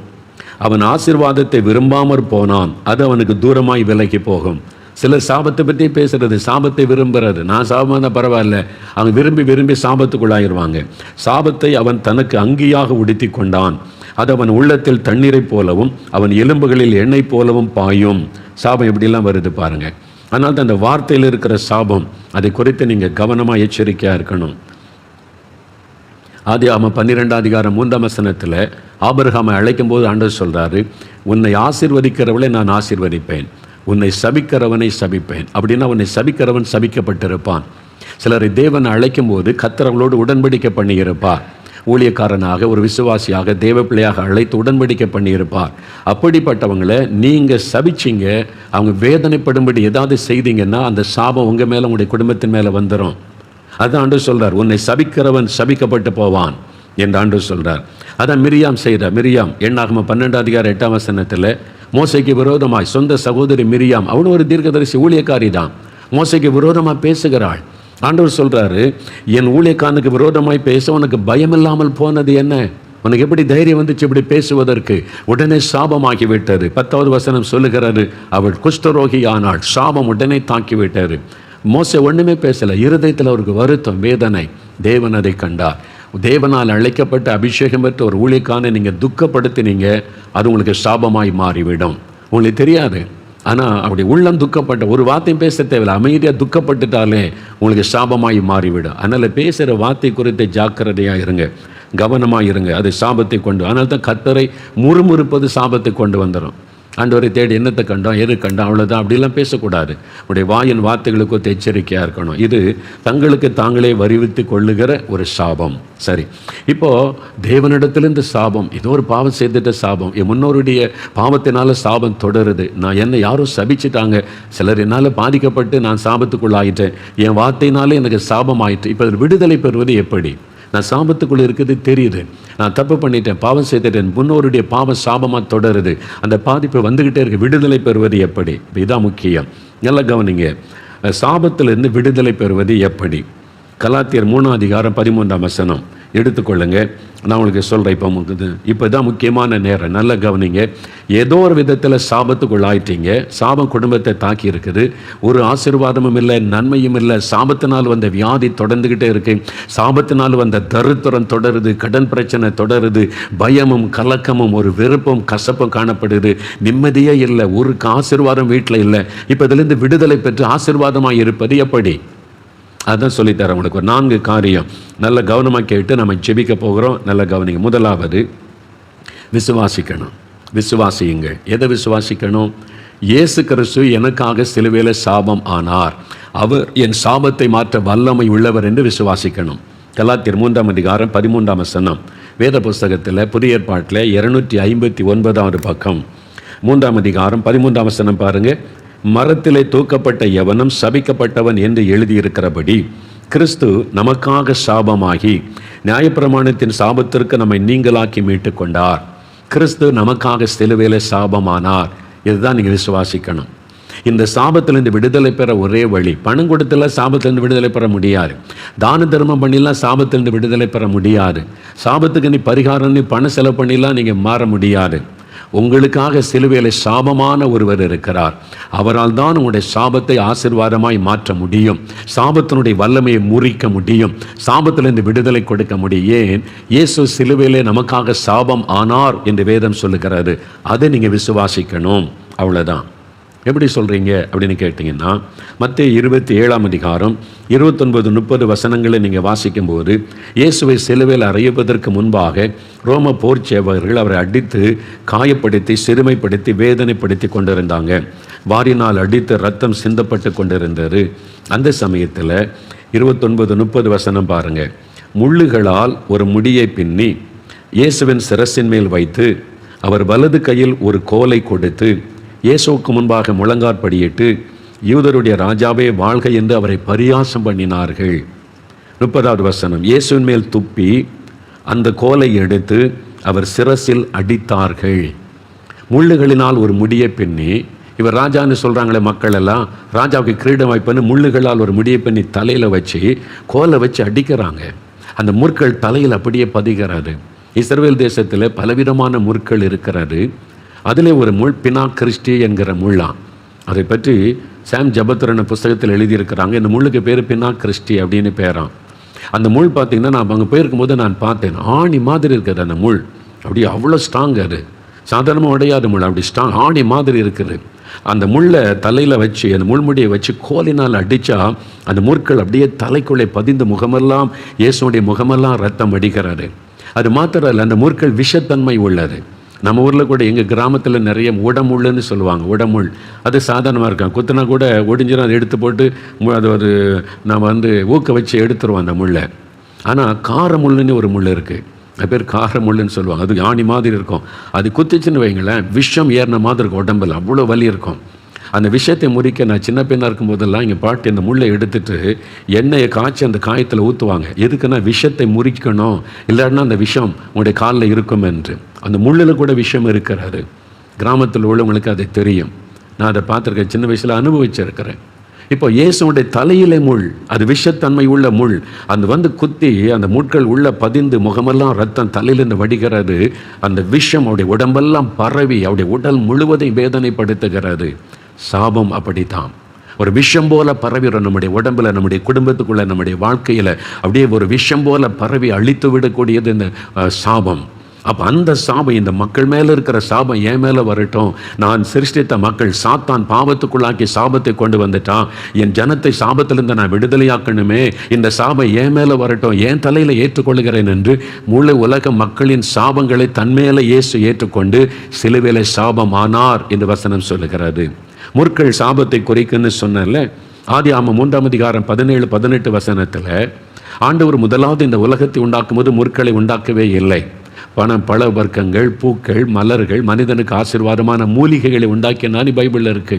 அவன் ஆசீர்வாதத்தை விரும்பாமற் போனான், அது அவனுக்கு தூரமாய் விலகி போகும். சிலர் சாபத்தை பற்றி பேசுறது, சாபத்தை விரும்புறது. நான் சாபமாக தான் பரவாயில்ல, அவங்க விரும்பி விரும்பி சாபத்துக்குள்ளாயிருவாங்க. சாபத்தை அவன் தனக்கு அங்கியாக உடுத்தி கொண்டான், அது அவன் உள்ளத்தில் தண்ணீரை போலவும் அவன் எலும்புகளில் எண்ணெய் போலவும் பாயும். சாபம் எப்படிலாம் வருது பாருங்கள். அதனால் தான் அந்த வார்த்தையில் இருக்கிற சாபம், அதை குறித்து நீங்கள் கவனமாக எச்சரிக்கையாக இருக்கணும். ஆதியாகமம் 12ஆம் அதிகாரம் 3ஆம் வசனத்தில் ஆபிரகாமை அழைக்கும் போது ஆண்டவர் சொல்கிறாரு, உன்னை ஆசீர்வதிக்கிறவளை நான் ஆசீர்வதிப்பேன், உன்னை சபிக்கிறவனை சபிப்பேன். அப்படின்னா உன்னை சபிக்கிறவன் சபிக்கப்பட்டிருப்பான். சிலரை தேவனை அழைக்கும் போது கர்த்தர் அவளோடு உடன்படிக்கை பண்ணியிருப்பார். ஊழியக்காரனாக, ஒரு விசுவாசியாக, தேவ பிள்ளையாக அழைத்து உடன்படிக்கை பண்ணியிருப்பார். அப்படிப்பட்டவங்களை நீங்கள் சபிச்சிங்க, அவங்க வேதனைப்படும்படி ஏதாவது செய்தீங்கன்னா அந்த சாபம் உங்கள் மேலே, உங்களுடைய குடும்பத்தின் மேலே வந்துடும். அதான் ஆண்டவர் சொல்கிறார், உன்னை சபிக்கிறவன் சபிக்கப்பட்டு போவான் என்று ஆண்டவர் சொல்கிறார். அதான் மிரியாம் செய்கிறார். மிரியாம் எண்ணாகமம் 12ஆம் அதிகாரம் 8ஆம் வசனத்தில் மோசைக்கு விரோதமாய், சொந்த சகோதரி மிரியாம், அவனும் ஒரு தீர்க்கதரிசி, ஊழியக்காரி தான், மோசைக்கு விரோதமாக பேசுகிறாள். ஆண்டவர் சொல்கிறாரு, என் ஊழியக்காரனுக்கு விரோதமாய் பேச உனக்கு பயமில்லாமல் போனது என்ன? உனக்கு எப்படி தைரியம் வந்துச்சு இப்படி பேசுவதற்கு? உடனே சாபமாகி விட்டது. 10வது வசனம் சொல்லுகிறாரு, அவள் குஷ்டரோகி ஆனாள், சாபம் உடனே தாக்கி விட்டாரு. மோசே ஒன்றுமே பேசலை, இருதயத்தில் அவருக்கு வருத்தம், வேதனை. தேவன் அதை கண்டார். தேவனால் அழைக்கப்பட்ட அபிஷேகம் பெற்ற ஒரு ஊழியக்கான நீங்கள் துக்கப்படுத்தினீங்க, அது உங்களுக்கு சாபமாய் மாறிவிடும். உங்களுக்கு தெரியாது, ஆனால் அப்படி உள்ளம் துக்கப்பட்ட, ஒரு வார்த்தையும் பேச தேவையில்லை, அமைதியாக துக்கப்பட்டுட்டாலே உங்களுக்கு சாபமாய் மாறிவிடும். அதனால் பேசுகிற வார்த்தை குறித்து ஜாக்கிரதையாக இருங்க, கவனமாக இருங்க. அது சாபத்தை கொண்டு, அதனால தான் கர்த்தரை முறுமுறுப்பது சாபத்தை கொண்டு வந்துடும். ஆண்டவரை தேடி என்னத்தை கண்டோம், எது கண்டோம், அவ்வளோதான், அப்படிலாம் பேசக்கூடாது. உடைய வாயின் வார்த்தைகளுக்கு எச்சரிக்கையாக இருக்கணும். இது தங்களுக்கு தாங்களே வருவித்து கொள்ளுகிற ஒரு சாபம். சரி, இப்போது தேவனிடத்திலிருந்து சாபம், ஏதோ ஒரு பாவம் செய்துட்ட சாபம், என் முன்னோருடைய பாவத்தினால சாபம் தொடருது. நான் என்னை யாரும் சபிச்சிட்டாங்க, சிலர் என்னால் பாதிக்கப்பட்டு நான் சாபத்துக்குள்ளாயிட்டேன், என் வார்த்தையினாலே எனக்கு சாபம் ஆயிட்டு. இப்போ விடுதலை பெறுவது எப்படி? நான் சாபத்துக்குள்ளே இருக்குது தெரியுது, நான் தப்பு பண்ணிட்டேன், பாவம் செய்துட்டேன், முன்னோருடைய பாவம் சாபமாக தொடருது, அந்த பாதிப்பு வந்துக்கிட்டே இருக்கு. விடுதலை பெறுவது எப்படி? இதுதான் முக்கியம். நல்லா கவனிங்க, சாபத்திலிருந்து விடுதலை பெறுவது எப்படி? கலாத்தியர் 3ஆம் அதிகாரம் 13ஆம் வசனம் எடுத்துக்கொள்ளுங்க. நான் உங்களுக்கு சொல்கிறேன். இப்போ தான் முக்கியமான நேரம், நல்லா கவனிங்க. ஏதோ ஒரு விதத்தில் சாபத்துக்குள் ஆயிட்டீங்க, சாபம் குடும்பத்தை தாக்கி இருக்குது, ஒரு ஆசீர்வாதமும் இல்லை, நன்மையும் இல்லை, சாபத்தினால் வந்த வியாதி தொடர்ந்துக்கிட்டே இருக்கு, சாபத்தினால் வந்த தரித்திரம் தொடருது, கடன் பிரச்சனை தொடருது, பயமும் கலக்கமும் ஒரு வெறுப்பும் கசப்பும் காணப்படுது, நிம்மதியே இல்லை, ஒரு ஆசீர்வாதம் வீட்டில் இல்லை. இப்போ இதிலிருந்து விடுதலை பெற்று ஆசீர்வாதமாக இருப்பது எப்படி? அதான் சொல்லித்தரேன் உங்களுக்கு. ஒரு 4 காரியம் நல்ல கவனமாக கேட்டு நம்ம ஜெபிக்க போகிறோம். நல்ல கவனிங்க. முதலாவது, விசுவாசிக்கணும். விசுவாசியுங்கள். எதை விசுவாசிக்கணும்? இயேசு கிறிஸ்து எனக்காக சிலுவையில் சாபம் ஆனார், அவர் என் சாபத்தை மாற்ற வல்லமை உள்ளவர் என்று விசுவாசிக்கணும். கலாத்தியர் 3:13 வேத புஸ்தகத்தில் புதிய ஏற்பாட்டில் 259 பக்கம் 3:13 பாருங்கள். மரத்திலே தூக்கப்பட்ட எவனும் சபிக்கப்பட்டவன் என்று எழுதியிருக்கிறபடி கிறிஸ்து நமக்காக சாபமாகி நியாயப்பிரமாணத்தின் சாபத்திற்கு நம்மை நீங்களாக்கி மீட்டு கொண்டார். கிறிஸ்து நமக்காக சிலுவையில் சாபமானார். இதுதான் நீங்கள் விசுவாசிக்கணும். இந்த சாபத்திலிருந்து விடுதலை பெற ஒரே வழி, பணம் கொடுத்தெல்லாம் சாபத்திலிருந்து விடுதலை பெற முடியாது. தான தர்மம் பண்ணிலாம் சாபத்திலிருந்து விடுதலை பெற முடியாது. சாபத்துக்கு நீ பரிகாரம் பண செலவு பண்ணிலாம் நீங்கள் மாற முடியாது. உங்களுக்காக சிலுவையில் சாபமான ஒருவர் இருக்கிறார். அவரால் தான் உங்களுடைய சாபத்தை ஆசீர்வாதமாய் மாற்ற முடியும். சாபத்தினுடைய வல்லமையை முறிக்க முடியும். சாபத்திலிருந்து விடுதலை கொடுக்க முடியும். ஏன்? இயேசு சிலுவையிலே நமக்காக சாபம் ஆனார் என்று வேதம் சொல்லுகிறது. அதை நீங்கள் விசுவாசிக்கணும். அவ்வளோதான். எப்படி சொல்கிறீங்க அப்படின்னு கேட்டிங்கன்னா, மத்தேயு 27:29-30 நீங்கள் வாசிக்கும்போது, இயேசுவை சிலுவையில் அறையப்பதற்கு முன்பாக ரோம போர் சேவகர்கள் அவரை அடித்து காயப்படுத்தி சிறுமைப்படுத்தி வேதனைப்படுத்தி கொண்டிருந்தாங்க. வாரினால் அடித்து ரத்தம் சிந்தப்பட்டு கொண்டிருந்தது. அந்த சமயத்தில் 29-30 பாருங்கள். முள்ளுகளால் ஒரு முடியை பின்னி இயேசுவின் சிரசின் மேல் வைத்து அவர் வலது கையில் ஒரு கோலை கொடுத்து இயேசுவுக்கு முன்பாக முழங்காற்படியிட்டு யூதருடைய ராஜாவே வாழ்க என்று அவரை பரியாசம் பண்ணினார்கள். 30 இயேசுவின் மேல் துப்பி அந்த கோலை எடுத்து அவர் சிரசில் அடித்தார்கள். முள்ளுகளினால் ஒரு முடியை பின்னி, இவர் ராஜான்னு சொல்கிறாங்களே மக்கள் எல்லாம், ராஜாவுக்கு கிரீடம் வைப்பன்னு முள்ளுகளால் ஒரு முடியை பின்னி தலையில் வச்சு கோலை வச்சு அடிக்கிறாங்க. அந்த முற்கள் தலையில் அப்படியே பதிகிறது. இஸ்ரவேல் தேசத்தில் பலவிதமான முற்கள் இருக்கிறது. அதிலே ஒரு முள் பினா கிறிஸ்டி என்கிற முள்ளாம். அதை பற்றி சாம் ஜபத்ரன் புஸ்தகத்தில் எழுதியிருக்கிறாங்க. இந்த முள்ளுக்கு பேர் பினா கிறிஸ்டி அப்படின்னு பேராம். அந்த முள் பார்த்திங்கன்னா, நான் அங்கே போயிருக்கும்போது நான் பார்த்தேன், ஆணி மாதிரி இருக்குது அந்த முள். அப்படியே அவ்வளோ ஸ்ட்ராங். அது சாதாரணமாக உடையாத முள், அப்படி ஸ்ட்ராங் ஆணி மாதிரி இருக்குது. அந்த முள்ளை தலையில் வச்சு அந்த முள்முடியை வச்சு கோலினால் அடித்தா அந்த முற்கள் அப்படியே தலைக்குள்ளே பதிந்து முகமெல்லாம் இயேசுடைய முகமெல்லாம் ரத்தம் அடிக்கிறாரு. அது மாத்திரம் இல்லை, அந்த முற்கள் விஷத்தன்மை உள்ளது. நம்ம ஊரில் கூட எங்கள் கிராமத்தில் நிறைய உடமுள்ளுன்னு சொல்லுவாங்க. உடமுள் அது சாதாரணமாக இருக்கும், குத்துனா கூட ஒடிஞ்சிடும். அதை எடுத்து போட்டு அது ஒரு நம்ம ஊக்க வச்சு எடுத்துருவோம் அந்த முள்ளை. ஆனால் காரமுள்ளுன்னு ஒரு முள் இருக்குது, அது பேர் காரமுள்ளுன்னு சொல்லுவாங்க. அது ஆணி மாதிரி இருக்கும். அது குத்திச்சுன்னு வைங்களேன், விஷம் ஏறின மாதிரி இருக்கும், உடம்பில் அவ்வளோ வலி இருக்கும். அந்த விஷயத்தை முறிக்க நான் சின்ன பெண்ணாக இருக்கும் போதெல்லாம் இங்கே பாட்டி அந்த முள்ளை எடுத்துட்டு எண்ணெயை காய்ச்சி அந்த காயத்தில் ஊற்றுவாங்க. எதுக்குன்னா விஷத்தை முறிக்கணும், இல்லைன்னா அந்த விஷம் உங்களுடைய காலில் இருக்கும் என்று. அந்த முள்ளில் கூட விஷம் இருக்கிறாரு. கிராமத்தில் உள்ளவங்களுக்கு அது தெரியும். நான் அதை பார்த்துருக்கேன், சின்ன வயசில் அனுபவிச்சிருக்கிறேன். இப்போ இயேசுடைய தலையிலே முள், அது விஷத்தன்மை உள்ள முள். அந்த குத்தி அந்த முட்கள் உள்ள பதிந்து முகமெல்லாம் ரத்தம் தலையிலிருந்து வடிகிறது. அந்த விஷம் அவருடைய உடம்பெல்லாம் பரவி அவருடைய உடல் முழுவதையும் வேதனைப்படுத்துகிறது. சாபம் அப்படித்தான், ஒரு விஷம் போல பரவிடும் நம்முடைய உடம்புல, நம்முடைய குடும்பத்துக்குள்ள, நம்முடைய வாழ்க்கையில் அப்படியே ஒரு விஷம் போல பரவி அழித்து விடக்கூடியது இந்த சாபம். அப்போ அந்த சாபம், இந்த மக்கள் மேலே இருக்கிற சாபம் என் மேலே வரட்டும். நான் சிருஷ்டித்த மக்கள் சாத்தான் பாவத்துக்குள்ளாக்கி சாபத்தை கொண்டு வந்துட்டான். என் ஜனத்தை சாபத்திலிருந்து நான் விடுதலையாக்கணுமே, இந்த சாபம் என் மேலே வரட்டும், என் தலையில் ஏற்றுக்கொள்கிறேன் என்று முழு உலக மக்களின் சாபங்களை தன்மேலே இயேசு ஏற்றுக்கொண்டு சிலுவையிலே சாபம் ஆனார் என்று வசனம் சொல்லுகிறது. முற்கள் சாபத்தை குறைக்குன்னு சொன்னல. ஆதியாகமம் 3:17-18 ஆண்டவர் முதலாவது இந்த உலகத்தை உண்டாக்கும் போது முற்களை உண்டாக்கவே இல்லை. பணம், பழ வர்க்கங்கள், பூக்கள், மலர்கள், மனிதனுக்கு ஆசீர்வாதமான மூலிகைகளை உண்டாக்கினான்னு பைபிளில் இருக்கு.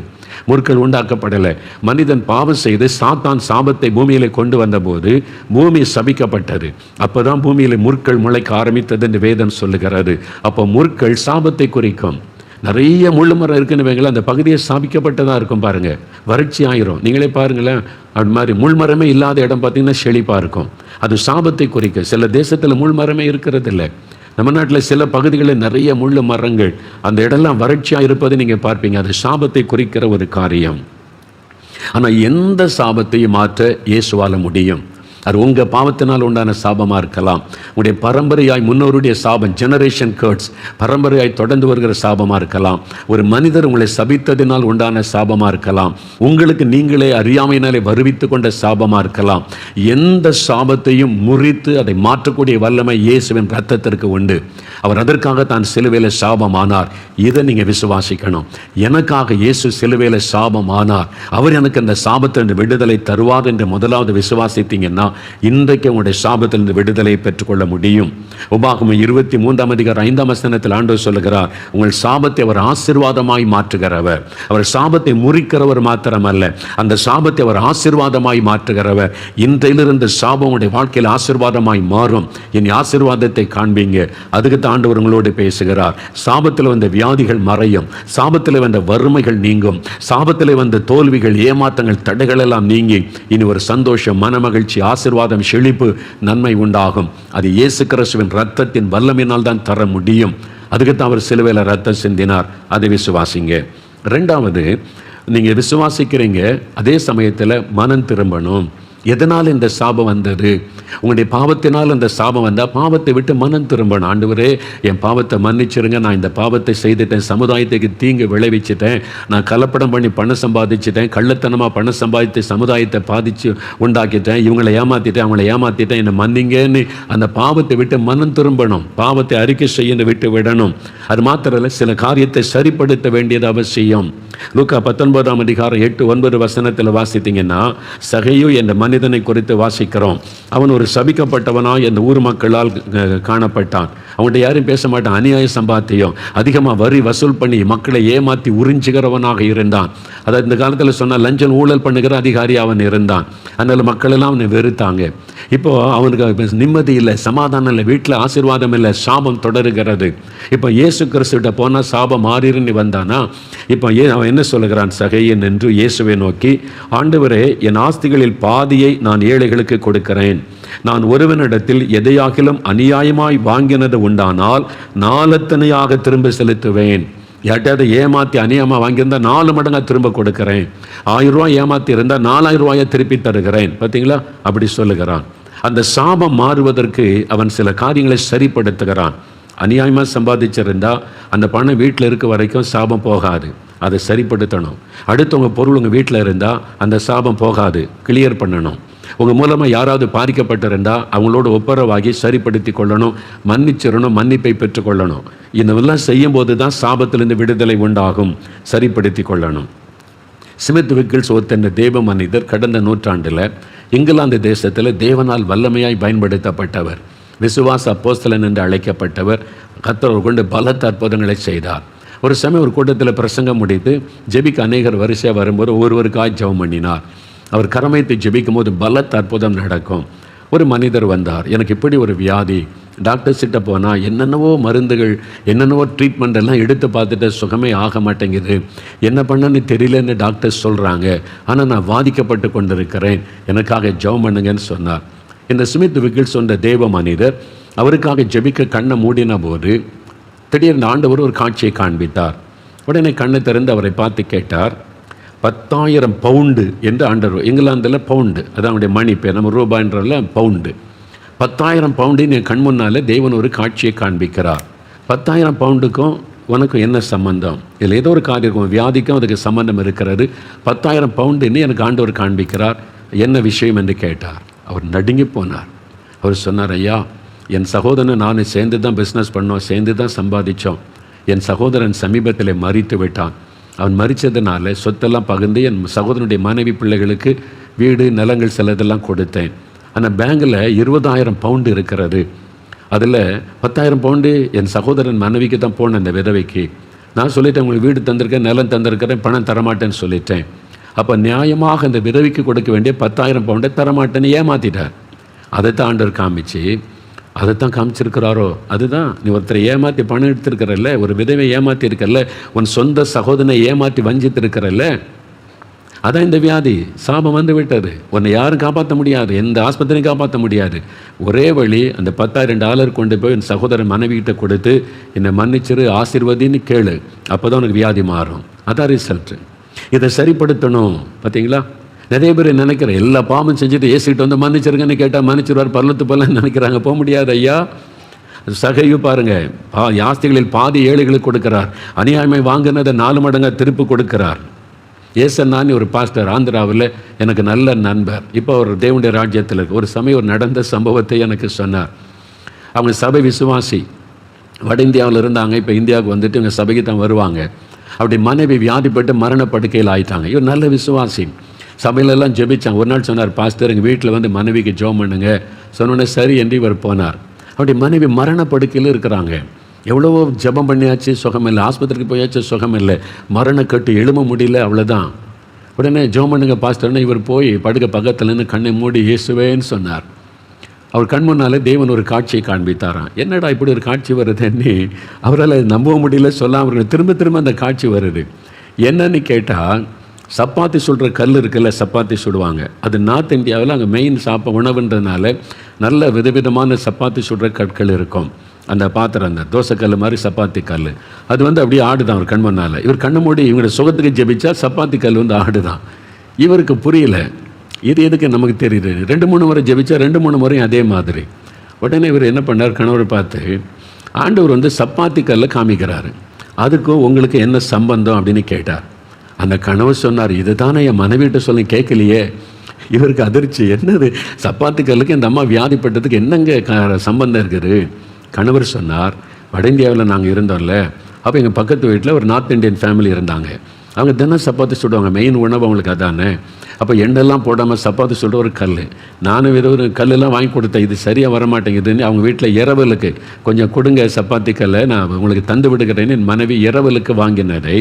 முற்கள் உண்டாக்கப்படலை. மனிதன் பாவம் செய்து சாத்தான் சாபத்தை பூமியில கொண்டு வந்தபோது பூமி சபிக்கப்பட்டது. அப்போதான் பூமியில முற்கள் முளைக்க ஆரம்பித்தது என்று வேதம் சொல்லுகிறது. அப்போ முற்கள் சாபத்தை குறிக்கும். நிறைய முள்ளு மரம் இருக்குன்னு வைங்களேன், அந்த பகுதியை சாபிக்கப்பட்டதாக இருக்கும். பாருங்கள், வறட்சி ஆயிரும். நீங்களே பாருங்களேன், அது மாதிரி முள் மரமே இல்லாத இடம் பார்த்தீங்கன்னா செழிப்பாக இருக்கும். அது சாபத்தை குறிக்க. சில தேசத்தில் முள் மரமே இருக்கிறது இல்லை. நம்ம நாட்டில் சில பகுதிகளில் நிறைய முள் மரங்கள், அந்த இடம்லாம் வறட்சியாக இருப்பதை நீங்கள் பார்ப்பீங்க. அது சாபத்தை குறிக்கிற ஒரு காரியம். ஆனால் எந்த சாபத்தையும் மாற்ற இயேசுவால முடியும். அது உங்கள் பாவத்தினால் உண்டான சாபமாக இருக்கலாம், உங்களுடைய பரம்பரையாய் முன்னோருடைய சாபம், ஜெனரேஷன் கர்ட்ஸ், பரம்பரையாய் தொடர்ந்து வருகிற சாபமாக இருக்கலாம், ஒரு மனிதர் உங்களை சபித்ததினால் உண்டான சாபமாக இருக்கலாம், உங்களுக்கு நீங்களே அறியாமையினாலே வருவித்து கொண்ட சாபமாக இருக்கலாம். எந்த சாபத்தையும் முறித்து அதை மாற்றக்கூடிய வல்லமை இயேசுவின் இரத்தத்திற்கு உண்டு. அவர் அதற்காக தான் சிலுவையில் சாபமானார். இதை நீங்கள் விசுவாசிக்கணும். எனக்காக இயேசு சிலுவையில் சாபமானார், அவர் எனக்கு அந்த சாபத்திலிருந்து விடுதலை தருவார் என்று முதலாவது விசுவாசித்தீங்கன்னா இன்றைக்கு உங்களுடைய சாபத்திலிருந்து விடுதலை பெற்றுக்கொள்ள முடியும். உபாகமம் 23:5 ஆண்டவர் சொல்லுகிறார், உங்கள் சாபத்தை அவர் ஆசீர்வாதமாய் மாற்றுகிறவர். அவர் சாபத்தை முறிக்கிறவர் மாத்திரமல்ல, அந்த சாபத்தை அவர் ஆசீர்வாதமாய் மாற்றுகிறவர். இன்றையிலிருந்து சாபம் உங்களுடைய வாழ்க்கையில் ஆசீர்வாதமாய் மாறும். இனி ஆசீர்வாதத்தை காண்பீங்க. அதுக்கு தான் ஆண்டவர் உங்களோடு பேசுகிறார். சாபத்தில் வந்த வியாதிகள் மறையும், சாபத்தில் வந்த வறுமைகள் நீங்கும், சாபத்தில் வந்த தோல்விகள், ஏமாற்றங்கள், தடைகள் எல்லாம் நீங்கி இனி ஒரு சந்தோஷம், மனமகிழ்ச்சி, ஆசீர்வாதம், செழிப்பு, நன்மை உண்டாகும். அது இயேசு கிறிஸ்துவின் இரத்தத்தின் வல்லமையினால் தான் தர முடியும். அதுக்குத்தான் அவர் சிலுவையில் ரத்தம் சிந்தினார். அதை விசுவாசிங்க. ரெண்டாவது, நீங்கள் விசுவாசிக்கிறீங்க, அதே சமயத்தில் மனம் திரும்பணும். எதனால் இந்த சாபம் வந்தது? உங்களுடைய பாவத்தினால் அந்த சாபம் வந்தால் பாவத்தை விட்டு மனம் திரும்பணும். ஆண்டவரே, என் பாவத்தை மன்னிச்சிருங்க, நான் இந்த பாவத்தை செய்துட்டேன், சமுதாயத்துக்கு தீங்கு விளைவிச்சிட்டேன், நான் கலப்படம் பண்ணி பணம் சம்பாதிச்சிட்டேன், கள்ளத்தனமாக பணம் சம்பாதித்து சமுதாயத்தை பாதித்து உண்டாக்கிட்டேன், இவங்களை ஏமாற்றிட்டேன், அவங்கள ஏமாற்றிட்டேன், என்னை மன்னிங்கன்னு அந்த பாவத்தை விட்டு மனம் திரும்பணும். பாவத்தை அறிக்கை செய்ய விட்டு விடணும். அது மாத்திரல்ல, சில காரியத்தை சரிப்படுத்த வேண்டியது அவசியம். லூக்கா 19:8-9 வாசித்தீங்கன்னா, சகையு என்ற மனிதனை குறித்து வாசிக்கிறோம். அவன் ஒரு சபிக்கப்பட்டவனாய் அந்த ஊர் மக்களால் காணப்பட்டான். அவன்கிட்ட யாரும் பேச மாட்டான். அநியாய சம்பாத்தியம், அதிகமாக வரி வசூல் பண்ணி மக்களை ஏமாற்றி உறிஞ்சுகிறவனாக இருந்தான். அதாவது இந்த காலத்தில் சொன்னால் லஞ்சம் ஊழல் பண்ணுகிற அதிகாரி அவன் இருந்தான். அதனால் மக்கள் எல்லாம் அவனை வெறுத்தாங்க. இப்போ அவனுக்கு நிம்மதி இல்லை, சமாதானம் இல்லை, வீட்டில் ஆசீர்வாதம் இல்லை, சாபம் தொடருகிறது. இப்போ இயேசு கிறிஸ்துவிட்ட போனால் சாபம் மாறின்னு வந்தானா? இப்போ அவன் என்ன சொல்லுகிறான்? சகையன் என்று இயேசுவை நோக்கி, ஆண்டவரே, என் ஆஸ்திகளில் பாதியை நான் ஏழைகளுக்கு கொடுக்கிறேன். நான் ஒருவனிடத்தில் எதையாகிலும் அநியாயமாய் வாங்கினது உண்டானால் 4 திரும்ப செலுத்துவேன். யார்ட்டையாவது ஏமாற்றி அநியாயமாக வாங்கியிருந்தால் 4 மடங்காக திரும்ப கொடுக்கிறேன். 1000 ரூபாய் ஏமாற்றி இருந்தால் 4000 ரூபாயை திருப்பி தருகிறேன். பார்த்தீங்களா? அப்படி சொல்லுகிறான். அந்த சாபம் மாறுவதற்கு அவன் சில காரியங்களை சரிப்படுத்துகிறான். அநியாயமாக சம்பாதிச்சிருந்தா அந்த பணம் வீட்டில் இருக்க வரைக்கும் சாபம் போகாது, அதை சரிப்படுத்தணும். அடுத்தவங்க பொருள் உங்கள் வீட்டில் இருந்தால் அந்த சாபம் போகாது, கிளியர் பண்ணணும். உங்கள் மூலமாக யாராவது பாதிக்கப்பட்டிருந்தால் அவங்களோட ஒப்புரவாகி சரிப்படுத்தி கொள்ளணும், மன்னிச்சிடணும், மன்னிப்பை பெற்றுக்கொள்ளணும். இதெல்லாம் செய்யும்போது தான் சாபத்திலிருந்து விடுதலை உண்டாகும். சரிப்படுத்தி கொள்ளணும். ஸ்மித் விக்கில்ஸ் ஒருத்தன் தேவ மனிதர் கடந்த நூற்றாண்டில் இங்கிலாந்து தேசத்தில் தேவனால் வல்லமையாய் பயன்படுத்தப்பட்டவர், விசுவாச அப்போஸ்தலன் என்று அழைக்கப்பட்டவர். கர்த்தர் கொண்டு பலத்த அற்புதங்களை செய்தார். ஒரு சமயம் ஒரு கூட்டத்தில் பிரசங்கம் முடித்து ஜெபிக்க அநேகர் வரிசையாக வரும்போது ஒருவருக்காய் ஜெபம் பண்ணினார். அவர் கரமைத்து ஜெபிக்கும் போது பலத்த அற்புதம் நடக்கும். ஒரு மனிதர் வந்தார், எனக்கு இப்படி ஒரு வியாதி, டாக்டர்ஸ்கிட்ட போனால் என்னென்னவோ மருந்துகள், என்னென்னவோ ட்ரீட்மெண்ட் எல்லாம் எடுத்து பார்த்துட்டு சுகமே ஆக மாட்டேங்குது, என்ன பண்ணன்னு தெரியலன்னு டாக்டர்ஸ் சொல்கிறாங்க, ஆனால் நான் பாதிக்கப்பட்டு கொண்டிருக்கிறேன், எனக்காக ஜெபம் பண்ணுங்கன்னு சொன்னார். இந்த ஸ்மித் விக்கில்ஸ் சொன்ன தேவ மனிதர் அவருக்காக ஜெபிக்க கண்ணை மூடின போது திடீர்னு ஆண்டவர் ஒரு காட்சியை காண்பித்தார். உடனே கண்ணை திறந்து அவரை பார்த்து கேட்டார், 10,000 பவுண்டு என்று ஆண்டவர், இங்கிலாந்தில் பவுண்டு, அதான் அவனுடைய மணி பேர், நம்ம ரூபாய்ன்றல பவுண்டு, 10,000 பவுண்டின்னு என் கண் முன்னால் தேவன் ஒரு காட்சியை காண்பிக்கிறார். 10,000 பவுண்டுக்கும் உனக்கும் என்ன சம்பந்தம்? இதில் ஏதோ ஒரு காரியம் இருக்கும், வியாதிக்கும் அதுக்கு சம்பந்தம் இருக்கிறது. 10,000 பவுண்டுன்னு எனக்கு ஆண்டவர் காண்பிக்கிறார், என்ன விஷயம் என்று கேட்டார். அவர் நடுங்கி போனார். அவர் சொன்னார், ஐயா, என் சகோதரன் நானும் சேர்ந்து தான் பிஸ்னஸ் பண்ணோம், சேர்ந்து தான் சம்பாதிச்சோம். என் சகோதரன் சமீபத்தில் மரித்து விட்டான். அவன் மரித்ததுனால சொத்தெல்லாம் பகிர்ந்து என் சகோதரனுடைய மனைவி பிள்ளைகளுக்கு வீடு நிலங்கள் சிலதெல்லாம் கொடுத்தேன். ஆனால் பேங்கில் 20,000 பவுண்டு இருக்கிறது. அதில் 10,000 பவுண்டு என் சகோதரன் மனைவிக்கு தான் போனேன். அந்த விதவைக்கு நான் சொல்லிட்டேன், உங்களுக்கு வீடு தந்திருக்கேன், நிலம் தந்திருக்கிறேன், பணம் தரமாட்டேன்னு சொல்லிட்டேன். அப்போ நியாயமாக அந்த விதவைக்கு கொடுக்க வேண்டிய 10,000 பவுண்டை தரமாட்டேன்னு ஏமாற்றிட்டார். அதைத்தான் ஆண்டவர் காமிச்சு, அதைத்தான் காமிச்சிருக்கிறாரோ, அதுதான் நீ ஒருத்தரை ஏமாற்றி பணம் எடுத்திருக்கிறல்ல, ஒரு விதவை ஏமாற்றி இருக்கல்ல, உன் சொந்த சகோதரனை ஏமாற்றி வஞ்சித்திருக்கிறல்ல, அதான் இந்த வியாதி. சாபம் வந்து விட்டது. உன்னை யாரும் காப்பாற்ற முடியாது, எந்த ஆஸ்பத்திரியும் காப்பாற்ற முடியாது. ஒரே வழி, அந்த $10,000 கொண்டு போய் என் சகோதரன் மனைவிகிட்ட கொடுத்து என்னை மன்னிச்சிரு, ஆசீர்வதின்னு கேளு, அப்போ தான் உனக்கு வியாதி மாறும். அதான் ரிசல்ட்டு. இதை சரிப்படுத்தணும். பார்த்தீங்களா? நிறைய பேர் நினைக்கிற எல்லா பாவமும் செஞ்சுட்டு ஏசிட்டு வந்து மன்னிச்சிருங்கன்னு கேட்டால் மன்னிச்சிருவார், பல்லத்து போலன்னு நினைக்கிறாங்க. போக முடியாது ஐயா. சகையு பாருங்க, ஆஸ்திகளில் பாதி ஏழைகளுக்கு கொடுக்கிறார், அநியாயமை வாங்கினதை 4 மடங்காக திருப்பி கொடுக்கிறார். ஏசன்னான்னு ஒரு பாஸ்டர் ஆந்திராவில் எனக்கு நல்ல நண்பர், இப்போ அவர் தேவனுடைய ராஜ்யத்தில் இருக்கு. ஒரு சமயம் ஒரு நடந்த சம்பவத்தை எனக்கு சொன்னார். அவங்க சபை விசுவாசி, வட இந்தியாவில் இருந்தாங்க, இப்போ இந்தியாவுக்கு வந்துட்டு இவங்க சபைக்கு தான் வருவாங்க. அப்படி மனைவி வியாதிப்பட்டு மரணப்படுக்கையில் ஆயிட்டாங்க. இவர் நல்ல விசுவாசி, சபையிலெல்லாம் ஜெபிச்சாங்க. ஒரு நாள் சொன்னார், பாஸ்டர் எங்கள் வீட்டில் வந்து மனைவிக்கு ஜெபம் பண்ணுங்க சொன்னோன்னே சரி என்று இவர் போனார். அப்படி மனைவி மரணப்படுக்கையில் இருக்கிறாங்க. எவ்வளவோ ஜெபம் பண்ணியாச்சு, சுகம் இல்லை. ஆஸ்பத்திரிக்கு போயாச்சு, சுகம் இல்லை. மரணக்கட்டு எழும முடியல, அவ்வளோதான். உடனே ஜெபம் பண்ணுங்க பாஸ்டர்னு இவர் போய் படுக்க பக்கத்துலேருந்து கண்ணை மூடி இயேசுவேன்னு சொன்னார். அவர் கண் முன்னாலே தேவன் ஒரு காட்சியை காண்பித்தாராம். என்னடா இப்படி ஒரு காட்சி வருதுன்னு அவரால் நம்பவும் முடியல, சொல்லாமல் திரும்ப திரும்ப அந்த காட்சி வருது. என்னன்னு கேட்டால், சப்பாத்தி சுடுற கல் இருக்குல்ல, சப்பாத்தி சுடுவாங்க. அது நார்த் இந்தியாவில் அங்கே மெயின் உணவுன்றதுனால நல்ல விதவிதமான சப்பாத்தி சுடுற கற்கள் இருக்கும். அந்த பாத்திரம், அந்த தோசைக்கல் மாதிரி சப்பாத்தி கல், அது வந்து அப்படியே ஆடுதான் அவர் கண் முன்னால். இவர் கண்ணு மூடி இவங்களோட சுகத்துக்கு ஜெபிச்சா சப்பாத்தி கல் வந்து ஆடுதான். இவருக்கு புரியல, இது எதுக்கு நமக்கு தெரியுது. 2-3 முறை ஜெபிச்சா 2-3 முறையும் அதே மாதிரி. உடனே இவர் என்ன பண்ணார், கணவர் பார்த்து, ஆண்டவர் வந்து சப்பாத்தி கல்லை காமிக்கிறாரு, அதுக்கும் உங்களுக்கு என்ன சம்பந்தம் அப்படின்னு கேட்டார். அந்த கணவர் சொன்னார், இது தானே என் மனைவிட்ட சொல்லி கேட்கலையே. இவருக்கு அதிர்ச்சி, என்னது சப்பாத்தி கல்லுக்கு இந்த அம்மா வியாதிப்பட்டதுக்கு என்னங்க சம்பந்தம் இருக்குது. கணவர் சொன்னார், வட இந்தியாவில் நாங்கள் இருந்தோம்ல, அப்போ எங்கள் பக்கத்து வீட்டில் ஒரு நார்த் இந்தியன் ஃபேமிலி இருந்தாங்க. அவங்க தினம் சப்பாத்தி சுடுவாங்க, மெயின் உணவு அவங்களுக்கு அதானே. அப்போ எண்ணெல்லாம் போடாமல் சப்பாத்தி சுடுற ஒரு கல், நானும் ஏதோ ஒரு கல்லெல்லாம் வாங்கி கொடுத்தேன், இது சரியாக வரமாட்டேங்குதுன்னு அவங்க வீட்டில் இரவலுக்கு கொஞ்சம் கொடுங்க சப்பாத்தி கல்லை, நான் உங்களுக்கு தந்து விடுகிறேன்னு என் மனைவி இரவலுக்கு வாங்கினதை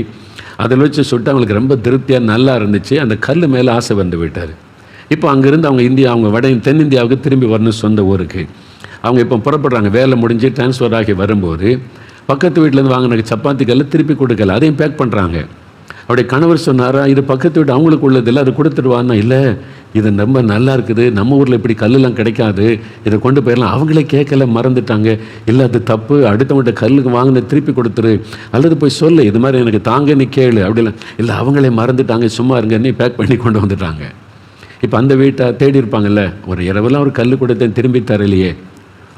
அதில் வச்சு சுட்டு அவங்களுக்கு ரொம்ப திருப்தியாக நல்லா இருந்துச்சு. அந்த கல் மேலே ஆசை வந்து விட்டார். இப்போ அங்கேருந்து அவங்க தென்னிந்தியாவுக்கு திரும்பி வரணும் சொந்த ஊருக்கு. அவங்க இப்போ புறப்படுறாங்க, வேலை முடிஞ்சு டிரான்ஸ்ஃபர் ஆகி வரும்போது பக்கத்து வீட்டிலேருந்து வாங்கின சப்பாத்தி கல்லை திருப்பி கொடுக்கல, அதையும் பேக் பண்ணுறாங்க. அப்படியே கணவர் சொன்னாரா, இது பக்கத்து வீட்டு அவங்களுக்கு உள்ளதில்லை, அது கொடுத்துடுவான்னா. இல்லை, இது ரொம்ப நல்லா இருக்குது, நம்ம ஊரில் இப்படி கல்லெலாம் கிடைக்காது, இதை கொண்டு போயிடலாம். அவங்களே கேட்கல, மறந்துட்டாங்க. இல்லை அது தப்பு, அடுத்தவங்கள்ட்ட கல்லுக்கு வாங்கின திருப்பி கொடுத்துரு, அல்லது போய் சொல்லு இது மாதிரி எனக்கு தாங்க நீ கேளு அப்படிலாம். இல்லை அவங்களே மறந்துட்டாங்க, சும்மா இருங்கன்னு பேக் பண்ணி கொண்டு வந்துட்டாங்க. இப்போ அந்த வீட்டை தேடி இருப்பாங்கல்ல, ஒரு இரவெல்லாம் ஒரு கல் கொடுத்தேன் திரும்பி தரலையே,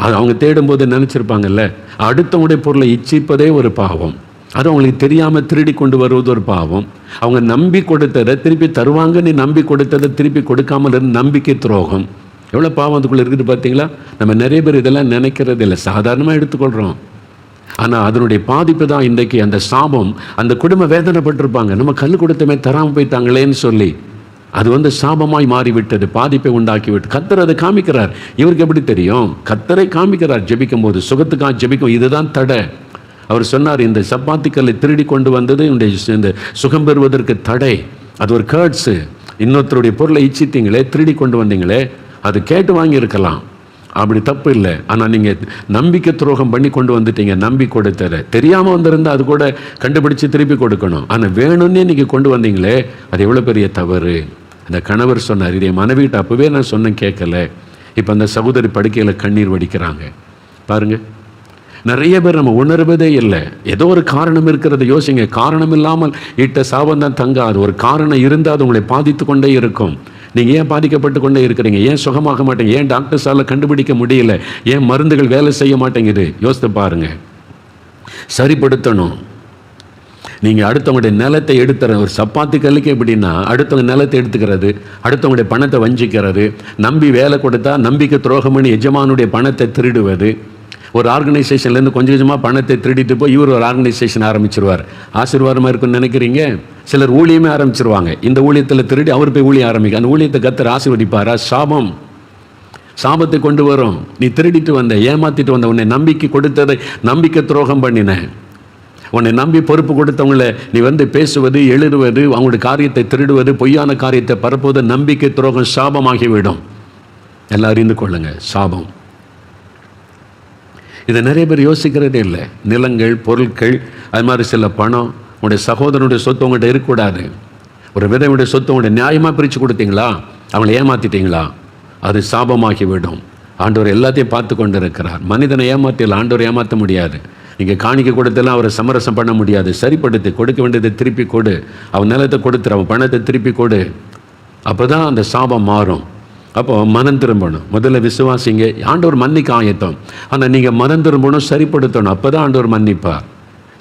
அது அவங்க தேடும்போது நினச்சிருப்பாங்கல்ல, அடுத்தவங்களுடைய பொருளை இச்சிப்பதே ஒரு பாவம், அது அவங்களுக்கு தெரியாமல் திருடி கொண்டு வருவது ஒரு பாவம். அவங்க நம்பி கொடுத்ததை திருப்பி தருவாங்கன்னு நம்பி கொடுத்ததை திருப்பி கொடுக்காமல் இருந்து நம்பிக்கை துரோகம். எவ்வளோ பாவம் அதுக்குள்ளே இருக்குது பார்த்தீங்களா. நம்ம நிறைய பேர் இதெல்லாம் நினைக்கிறது இல்லை, சாதாரணமாக எடுத்துக்கொள்கிறோம். ஆனால் அதனுடைய பாதிப்பு தான் இன்றைக்கு அந்த சாபம். அந்த குடும்பம் வேதனைப்பட்டிருப்பாங்க, நம்ம கல் கொடுத்தமே தராமல் போயிட்டாங்களேன்னு சொல்லி. அது வந்து சாபமாய் மாறிவிட்டது, பாதிப்பை உண்டாக்கி விட்டு. கர்த்தர் அதை காமிக்கிறார். இவருக்கு எப்படி தெரியும்? கர்த்தரை காமிக்கிறார். ஜெபிக்கும் போது சுகத்துக்காக ஜெபிக்கும், இதுதான் தடை. அவர் சொன்னார், இந்த சப்பாத்தி கல்லை திருடி கொண்டு வந்தது இந்த சுகம் பெறுவதற்கு தடை. அது ஒரு கேர்ட்ஸு. இன்னொருத்தருடைய பொருளை இச்சித்தீங்களே, திருடி கொண்டு வந்தீங்களே, அது கேட்டு வாங்கியிருக்கலாம், அப்படி தப்பு இல்லை. ஆனால் நீங்கள் நம்பிக்கை துரோகம் பண்ணி கொண்டு வந்துட்டீங்க. நம்பி கொடுத்ததை தெரியாமல் வந்திருந்தால் அது கூட கண்டுபிடிச்சு திருப்பி கொடுக்கணும். ஆனால் வேணும்னே நீங்கள் கொண்டு வந்தீங்களே, அது எவ்வளோ பெரிய தவறு. அந்த கணவர் சொன்னார், இதை மனைவிட்ட அப்போவே நான் சொன்னேன் கேட்கல. இப்போ அந்த சகோதரி படுக்கையில் கண்ணீர் வடிக்கிறாங்க பாருங்கள். நிறைய பேர் நம்ம உணர்வதே இல்லை. ஏதோ ஒரு காரணம் இருக்கிறத யோசிங்க. காரணம் இல்லாமல் இட்ட சாபம் தான் தங்காது. ஒரு காரணம் இருந்தால் அது உங்களை பாதித்து கொண்டே இருக்கும். நீங்கள் ஏன் பாதிக்கப்பட்டு கொண்டே இருக்கிறீங்க? ஏன் சுகமாக மாட்டேங்க? ஏன் டாக்டர்ஸால் கண்டுபிடிக்க முடியல? ஏன் மருந்துகள் வேலை செய்ய மாட்டேங்குது? யோசித்து பாருங்க. சரிப்படுத்தணும். நீங்கள் அடுத்தவங்களுடைய நிலத்தை எடுத்துற ஒரு சப்பாத்தி கல்லுக்கு எப்படின்னா, அடுத்தவங்க நிலத்தை எடுத்துக்கிறது, அடுத்தவங்களுடைய பணத்தை வஞ்சிக்கிறது, நம்பி வேலை கொடுத்தா நம்பிக்கை துரோகம் பண்ணி எஜமானுடைய பணத்தை திருடுவது. ஒரு ஆர்கனைசேஷன்லேருந்து கொஞ்சம் கொஞ்சமாக பணத்தை திருடிட்டு போய் இவர் ஒரு ஆர்கனைசேஷன் ஆரம்பிச்சிருவார். ஆசீர்வாதமாக இருக்குன்னு நினைக்கிறீங்க? சிலர் ஊழியமே ஆரம்பிச்சிருவாங்க. இந்த ஊழியத்தில் திருடி அவர் போய் ஊழியம் ஆரம்பிக்க, அந்த ஊழியத்தை கர்த்தர் ஆசீர்வதிப்பாரா? சாபம். சாபத்தை கொண்டு வரும். நீ திருடிட்டு வந்த, ஏமாத்திட்டு வந்த, உன்னை நம்பிக்கை கொடுத்ததை நம்பிக்கை துரோகம் பண்ணின, உன்னை நம்பி பொறுப்பு கொடுத்தவங்களை நீ வந்து பேசுவது, எழுதுவது, அவங்களுடைய காரியத்தை திருடுவது, பொய்யான காரியத்தை பரப்புவது நம்பிக்கை துரோகம், சாபமாகிவிடும். எல்லாம் அறிந்து கொள்ளுங்க, சாபம். இதை நிறைய பேர் யோசிக்கிறதே இல்லை. நிலங்கள், பொருட்கள், அது மாதிரி சில பணம், உங்களுடைய சகோதரனுடைய சொத்து உங்கள்கிட்ட இருக்கக்கூடாது. ஒரு விதவுடைய சொத்து உங்களுடைய நியாயமாக பிரித்து கொடுத்தீங்களா, அவங்களை ஏமாற்றிட்டீங்களா, அது சாபமாகிவிடும். ஆண்டவர் எல்லாத்தையும் பார்த்து கொண்டு இருக்கிறார். மனிதனை ஏமாற்றல, ஆண்டவர் ஏமாற்ற முடியாது. நீங்கள் காணிக்க கொடுத்தெல்லாம் அவரை சமரசம் பண்ண முடியாது. சரிப்படுத்தி கொடுக்க வேண்டியதை திருப்பி கொடு. அவன் நிலத்தை கொடுத்துரு, அவன் பணத்தை திருப்பி கொடு. அப்போ தான் அந்த சாபம் மாறும். அப்போ மனம் திரும்பணும். முதல்ல விசுவாசிங்க, ஆண்டவர் மன்னிக்க ஆயத்தம். ஆனால் நீங்கள் மனம் திரும்பணும், சரிப்படுத்தணும். அப்போ தான் ஆண்டவர் மன்னிப்பார்.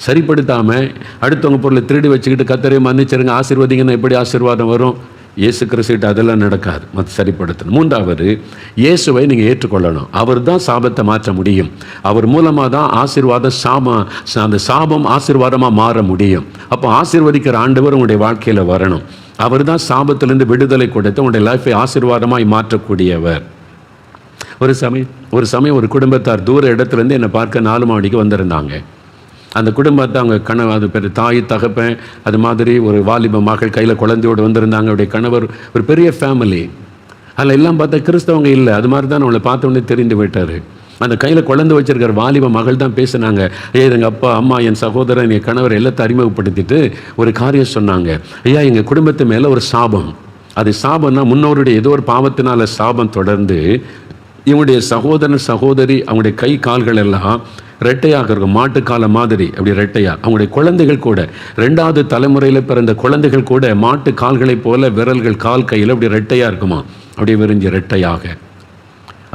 சரிப்படுத்தாமல் அடுத்தவங்க பொருளை திருடி வச்சுக்கிட்டு கர்த்தரே மன்னிச்சிருங்க ஆசீர்வதிங்கன்னா எப்படி ஆசீர்வாதம் வரும்? இயேசு கிறிஸ்துகிட்ட அதெல்லாம் நடக்காது. சரிப்படுத்தணும். மூன்றாவது, இயேசுவை நீங்கள் ஏற்றுக்கொள்ளணும். அவர் தான் சாபத்தை மாற்ற முடியும். அவர் மூலமாக தான் அந்த சாபம் ஆசீர்வாதமாக மாற முடியும். அப்போ ஆசீர்வதிக்கிற ஆண்டவர் உங்களுடைய வாழ்க்கையில் வரணும். அவர் தான் சாபத்திலிருந்து விடுதலை கொடுத்து உங்களுடைய லைஃபை ஆசீர்வாதமாய் மாற்றக்கூடியவர். ஒரு சமயம் ஒரு குடும்பத்தார் தூர இடத்துலேருந்து என்னை பார்க்க 4 மாடிக்கு வந்திருந்தாங்க. அந்த குடும்பத்தை அவங்க கணவர், அது பேர் தாய் தகப்பன், அது மாதிரி ஒரு வாலிப மகள் கையில் குழந்தையோடு வந்திருந்தாங்க. அவருடைய கணவர், ஒரு பெரிய ஃபேமிலி. அதில் எல்லாம் பார்த்தா கிறிஸ்தவங்க இல்லை. அது மாதிரி தான் அவளை பார்த்த உடனே தெரிந்து விட்டார். அந்த கையில் குழந்தை வச்சிருக்கிற வாலிப மகள் தான் பேசுனாங்க. எங்கள் அப்பா அம்மா என் சகோதரன் என் கணவர் எல்லாத்தையும் அறிமுகப்படுத்திட்டு ஒரு காரியம் சொன்னாங்க. ஐயா, எங்கள் குடும்பத்து மேலே ஒரு சாபம். அது சாபம்னா முன்னோருடைய ஏதோ ஒரு பாவத்தினால சாபம் தொடர்ந்து இவங்களுடைய சகோதரன் சகோதரி அவங்களுடைய கை கால்கள் எல்லாம் ரெட்டையாக இருக்கும். மாட்டுக்கால மாதிரி அப்படி ரெட்டையாக. அவங்களுடைய குழந்தைகள் கூட 2வது தலைமுறையில் பிறந்த குழந்தைகள் கூட மாட்டு கால்களைப் போல விரல்கள் கால் கையில் அப்படி ரெட்டையாக இருக்குமா, அப்படியே விரிஞ்சு ரெட்டையாக.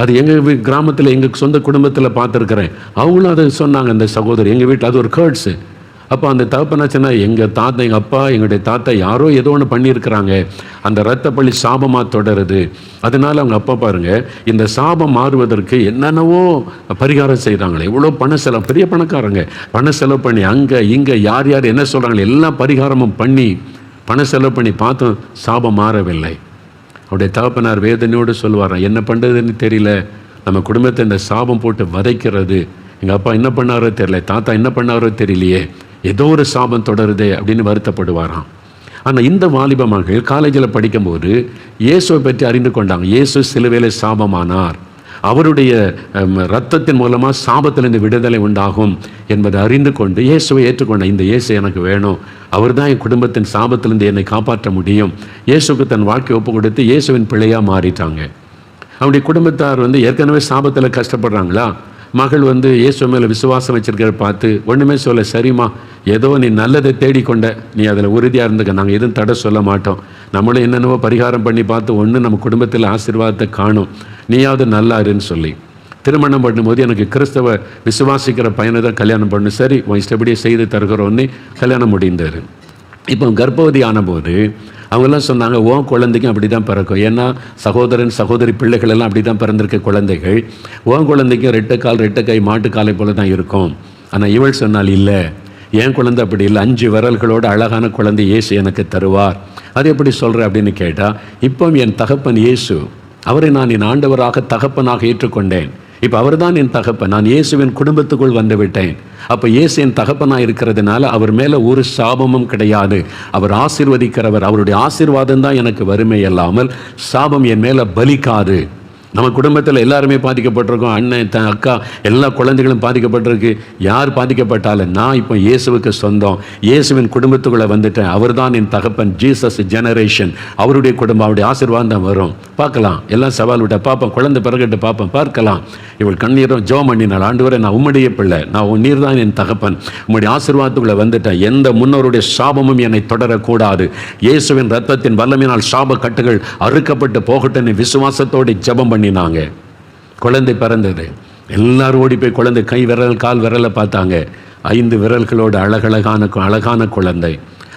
அது எங்கள் கிராமத்தில் எங்கள் சொந்த குடும்பத்தில் பார்த்துருக்குறேன். அவங்களும் அதை சொன்னாங்க. அந்த சகோதரி எங்கள் வீட்டில் அது ஒரு கேர்ட்ஸு. அப்போ அந்த தகப்பனாச்சுன்னா எங்கள் தாத்தா, எங்கள் அப்பா, எங்களுடைய தாத்தா யாரோ ஏதோ ஒன்று பண்ணியிருக்கிறாங்க. அந்த இரத்தப்பள்ளி சாபமாக தொடருது. அதனால் அவங்க அப்பா பாருங்கள், இந்த சாபம் மாறுவதற்கு என்னென்னவோ பரிகாரம் செய்கிறாங்களே. எவ்வளோ பண செலவு, பெரிய பணக்காரங்க பண செலவு பண்ணி அங்கே இங்கே யார் யார் என்ன சொல்கிறாங்களே எல்லா பரிகாரமும் பண்ணி பண செலவு பண்ணி பார்த்தோம், சாபம் மாறவில்லை. அவருடைய தகப்பனார் வேதனையோடு சொல்லுவாராம், என்ன பண்ணுறதுன்னு தெரியல, நம்ம குடும்பத்தை இந்த சாபம் போட்டு வதைக்கிறது. எங்கள் அப்பா என்ன பண்ணாரோ தெரியல, தாத்தா என்ன பண்ணாரோ தெரியலையே, ஏதோ ஒரு சாபம் தொடருதே அப்படின்னு வருத்தப்படுவாராம். ஆனால் இந்த வாலிப மகள் காலேஜில் படிக்கும்போது இயேசுவை பற்றி அறிந்து கொண்டாங்க. இயேசு சிலுவையிலே சாபமானார், அவருடைய இரத்தத்தின் மூலமாக சாபத்திலிருந்து விடுதலை உண்டாகும் என்பதை அறிந்து கொண்டு இயேசுவை ஏற்றுக்கொண்டேன். இந்த இயேசு எனக்கு வேணும், அவர் தான் என் குடும்பத்தின் சாபத்திலிருந்து என்னை காப்பாற்ற முடியும். இயேசுக்கு தன் வாழ்க்கை ஒப்பு கொடுத்து இயேசுவின் பிள்ளையாக மாறிட்டாங்க. அவருடைய குடும்பத்தார் ஏற்கனவே சாபத்தில் கஷ்டப்படுறாங்களா. மகள் இயேசு மேலே விசுவாசம் வச்சிருக்கிற பார்த்து ஒன்றுமே சொல்ல, சரிம்மா ஏதோ நீ நல்லதை தேடிக்கொண்ட, நீ அதில் உறுதியாக இருந்துக்க, நாங்கள் எதுவும் தடை சொல்ல மாட்டோம். நம்மளும் என்னென்னவோ பரிகாரம் பண்ணி பார்த்து ஒன்று நம்ம குடும்பத்தில் ஆசீர்வாதத்தை காணும், நீயாவது நல்லா இருன்னு சொல்லி திருமணம் பண்ணும்போது எனக்கு கிறிஸ்தவ விசுவாசிக்கிற பையனை தான் கல்யாணம் பண்ணு, சரி உன் இஷ்டப்படியே செய்து தருகிறோன்னு கல்யாணம் முடிந்தார். இப்போ கர்ப்பவதி ஆனபோது அவங்கெல்லாம் சொன்னாங்க, உன் குழந்தைக்கும் அப்படி தான் பிறக்கும். ஏன்னா சகோதரன் சகோதரி பிள்ளைகள் எல்லாம் அப்படி தான் பிறந்திருக்க குழந்தைகள். உன் குழந்தைக்கும் ரெட்டைக்கால் ரெட்டைக்கை மாட்டுக்காலை போல தான் இருக்கும். ஆனால் இவள் சொன்னால் இல்லை, என் குழந்தை அப்படி இல்லை, 5 விரல்களோடு அழகான குழந்தை இயேசு எனக்கு தருவார். அது எப்படி சொல்கிற அப்படின்னு கேட்டால், இப்போ என் தகப்பன் இயேசு, அவரை நான் என் ஆண்டவராக தகப்பனாக ஏற்றுக்கொண்டேன். இப்போ அவர் தான் என் தகப்பன், நான் இயேசுவின் குடும்பத்துக்குள் வந்து விட்டேன். அப்போ இயேசு என் தகப்பனாக இருக்கிறதுனால அவர் மேலே ஒரு சாபமும் கிடையாது. அவர் ஆசீர்வதிக்கிறவர், அவருடைய ஆசீர்வாதம் தான் எனக்கு வறுமை இல்லாமல் சாபம் என் மேலே பலிக்காது. நம்ம குடும்பத்தில் எல்லாருமே பாதிக்கப்பட்டிருக்கோம். அண்ணன் அக்கா எல்லா குழந்தைகளும் பாதிக்கப்பட்டிருக்கு. யார் பாதிக்கப்பட்டாலும் நான் இப்போ இயேசுவுக்கு சொந்தம், இயேசுவின் குடும்பத்துக்குள்ளே வந்துட்டேன். அவர் தான் என் தகப்பன், ஜீசஸ் ஜெனரேஷன், அவருடைய குடும்பம், அவருடைய ஆசீர்வாதம் தான் வரும். பார்க்கலாம், எல்லாம் சவால் விட்ட பார்ப்போம், குழந்தை பிறகுட்டு பார்ப்போம், பார்க்கலாம். இவள் கண்ணீரும் ஜெபம் பண்ணினாள், ஆண்டவரே நான் உம்முடைய பிள்ளை, நான் நீர் தான் என் தகப்பன், உம்முடைய ஆசீர்வாதத்துக்குள்ளே வந்துட்டேன். எந்த முன்னோருடைய சாபமும் என்னை தொடரக்கூடாது. இயேசுவின் ரத்தத்தின் வல்லமையினால் சாப கட்டுகள் அறுக்கப்பட்டு போகட்டும் விசுவாசத்தோடு ஜெபம் பண்ணினாங்க. குழந்தை பிறந்தது. எல்லாரும் ஓடி போய் குழந்தை கை விரல் கால் விரலை பார்த்தாங்க. 5 விரல்களோடு அழகான குழந்தை.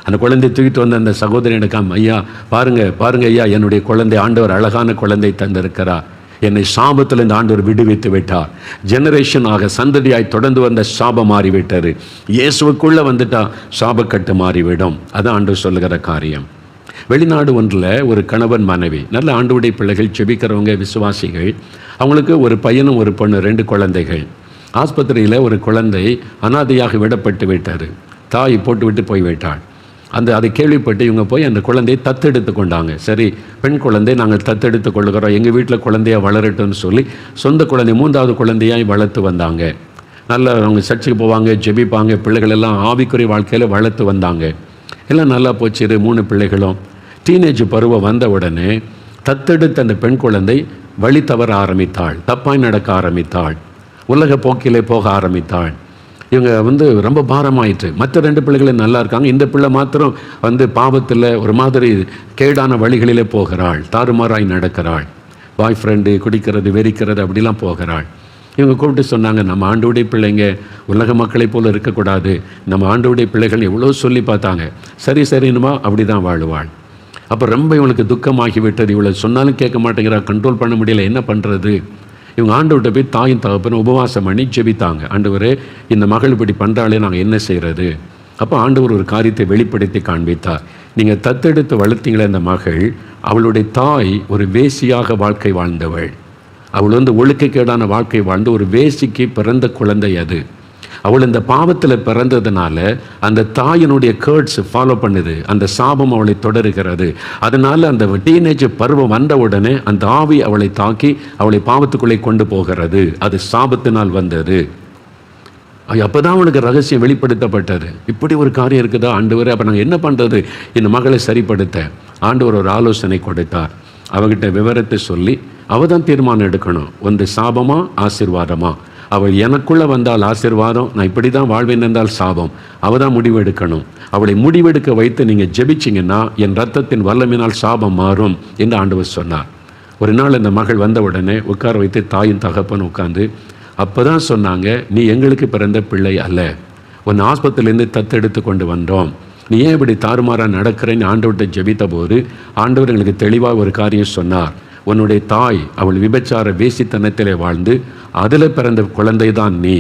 அந்த குழந்தை தூக்கிட்டு வந்த அந்த சகோதரனுக்காம், ஐயா பாருங்க ஐயா, என்னுடைய குழந்தை ஆண்டவர் அழகான குழந்தை தந்திருக்கிறார். என்னை சாபத்தில் இந்த ஆண்டவர் விடுவித்து விட்டார். ஜெனரேஷனாக சந்ததியாய் தொடர்ந்து வந்த சாபம் மாறிவிட்டார். இயேசுவுக்குள்ளே வந்துட்டா சாபக்கட்டு மாறிவிடும். அதான் ஆண்டவர் சொல்லுகிற காரியம். வெளிநாடு ஒன்றில் ஒரு கணவன் மனைவி, நல்ல ஆண்டவருடைய பிள்ளைகள், செபிக்கிறவங்க, விசுவாசிகள். அவங்களுக்கு ஒரு பையனும் ஒரு பொண்ணு, 2 குழந்தைகள். ஆஸ்பத்திரியில் ஒரு குழந்தை அனாதையாக விடப்பட்டு விட்டார். தாய் போட்டு விட்டு போய்விட்டாள். அதை கேள்விப்பட்டு இவங்க போய் அந்த குழந்தையை தத்தெடுத்து கொண்டாங்க. சரி, பெண் குழந்தை நாங்கள் தத்தெடுத்து கொள்ளுகிறோம், எங்கள் வீட்டில் குழந்தையாக வளரட்டும்னு சொல்லி சொந்த குழந்தை 3வது குழந்தையாய் வளர்த்து வந்தாங்க. நல்லா அவங்க சர்ச்சுக்கு போவாங்க, ஜெபிப்பாங்க, பிள்ளைகள் எல்லாம் ஆவிக்குரிய வாழ்க்கையில் வளர்த்து வந்தாங்க. எல்லாம் நல்லா போச்சு. 3 பிள்ளைகளும் டீனேஜ் பருவம் வந்த உடனே தத்தெடுத்த அந்த பெண் குழந்தை வழி தவற ஆரம்பித்தாள், தப்பாய் நடக்க ஆரம்பித்தாள், உலக போக்கிலே போக ஆரம்பித்தாள். இவங்க ரொம்ப பாரமாயிற்று. மற்ற 2 பிள்ளைகளும் நல்லா இருக்காங்க, இந்த பிள்ளை மாத்திரம் பாவத்தில் ஒரு மாதிரி கேடான வழிகளிலே போகிறாள், தாறுமாறாய் நடக்கிறாள், பாய் ஃப்ரெண்டு, குடிக்கிறது, வெறிக்கிறது, அப்படிலாம் போகிறாள். இவங்க கூப்பிட்டு சொன்னாங்க, நம்ம ஆண்டவருடைய பிள்ளைங்க உலக மக்களை போல் இருக்கக்கூடாது, நம்ம ஆண்டவருடைய பிள்ளைகள் எவ்வளோ சொல்லி பார்த்தாங்க, சரின்னுமா அப்படி தான் வாழுவாள். அப்போ ரொம்ப இவளுக்கு துக்கமாகி விட்டது. இவளை சொன்னாலும் கேட்க மாட்டேங்கிறா, கண்ட்ரோல் பண்ண முடியல, என்ன பண்ணுறது? இவங்க ஆண்டவர்கிட்ட போய் தாயும் தகப்பனும் உபவாசம் பண்ணி ஜெபித்தாங்க. ஆண்டவரே, இந்த மகள் இப்படி பண்ணுறாளே, நாங்கள் என்ன செய்கிறது? அப்போ ஆண்டவர் ஒரு காரியத்தை வெளிப்படுத்தி காண்பித்தார். நீங்கள் தத்தெடுத்து வளர்த்தீங்களே இந்த மகள், அவளுடைய தாய் ஒரு வேசியாக வாழ்க்கை வாழ்ந்தவள். அவள் ஒழுக்கக்கேடான வாழ்க்கை வாழ்ந்து ஒரு வேசிக்கு பிறந்த குழந்தை அது. அவள் இந்த பாவத்தில் பிறந்ததுனால அந்த தாயினுடைய கேர்ட்ஸ் ஃபாலோ பண்ணுது, அந்த சாபம் அவளை தொடருகிறது. அதனால் அந்த டீனேஜ் பருவம் வந்த உடனே அந்த ஆவி அவளை தாக்கி அவளை பாவத்துக்குள்ளே கொண்டு போகிறது. அது சாபத்தினால் வந்தது. அப்போதான் அவனுக்கு ரகசியம் வெளிப்படுத்தப்பட்டது. இப்படி ஒரு காரியம் இருக்குதா ஆண்டவரே, அப்போ நாங்கள் என்ன பண்ணுறது? இந்த மகளை சரிப்படுத்த ஆண்டவர் ஒரு ஆலோசனை கொடுத்தார். அவகிட்ட விவரத்தை சொல்லி அவள் தான் தீர்மானம் எடுக்கணும், ஒன்று சாபமா ஆசீர்வாதமா. அவள் எனக்குள்ளே வந்தால் ஆசீர்வாதம், நான் இப்படி தான் வாழ்வேன் என்றால் சாபம். அவள் தான் முடிவெடுக்கணும். அவளை முடிவெடுக்க வைத்து நீங்கள் ஜெபிச்சிங்கன்னா என் ரத்தத்தின் வல்லமினால் சாபம் மாறும் என்று ஆண்டவர் சொன்னார். ஒரு நாள் இந்த மகள் வந்த உடனே உட்கார வைத்து தாயும் தகப்பன் உட்காந்து அப்போ தான் சொன்னாங்க, நீ எங்களுக்கு பிறந்த பிள்ளை அல்ல, உன் ஆஸ்பத்திரியிலேருந்து தத்தெடுத்து கொண்டு வந்தோம், நீ ஏன் இப்படி தாறுமாறாக நடக்கிறேன்னு ஆண்டவர்கிட்ட ஜெபித்த போது ஆண்டவர் எங்களுக்கு தெளிவாக ஒரு காரியம் சொன்னார். உன்னுடைய தாய் அவள் விபச்சார வேசித்தனத்திலே வாழ்ந்து அதில் பிறந்த குழந்தை தான் நீ,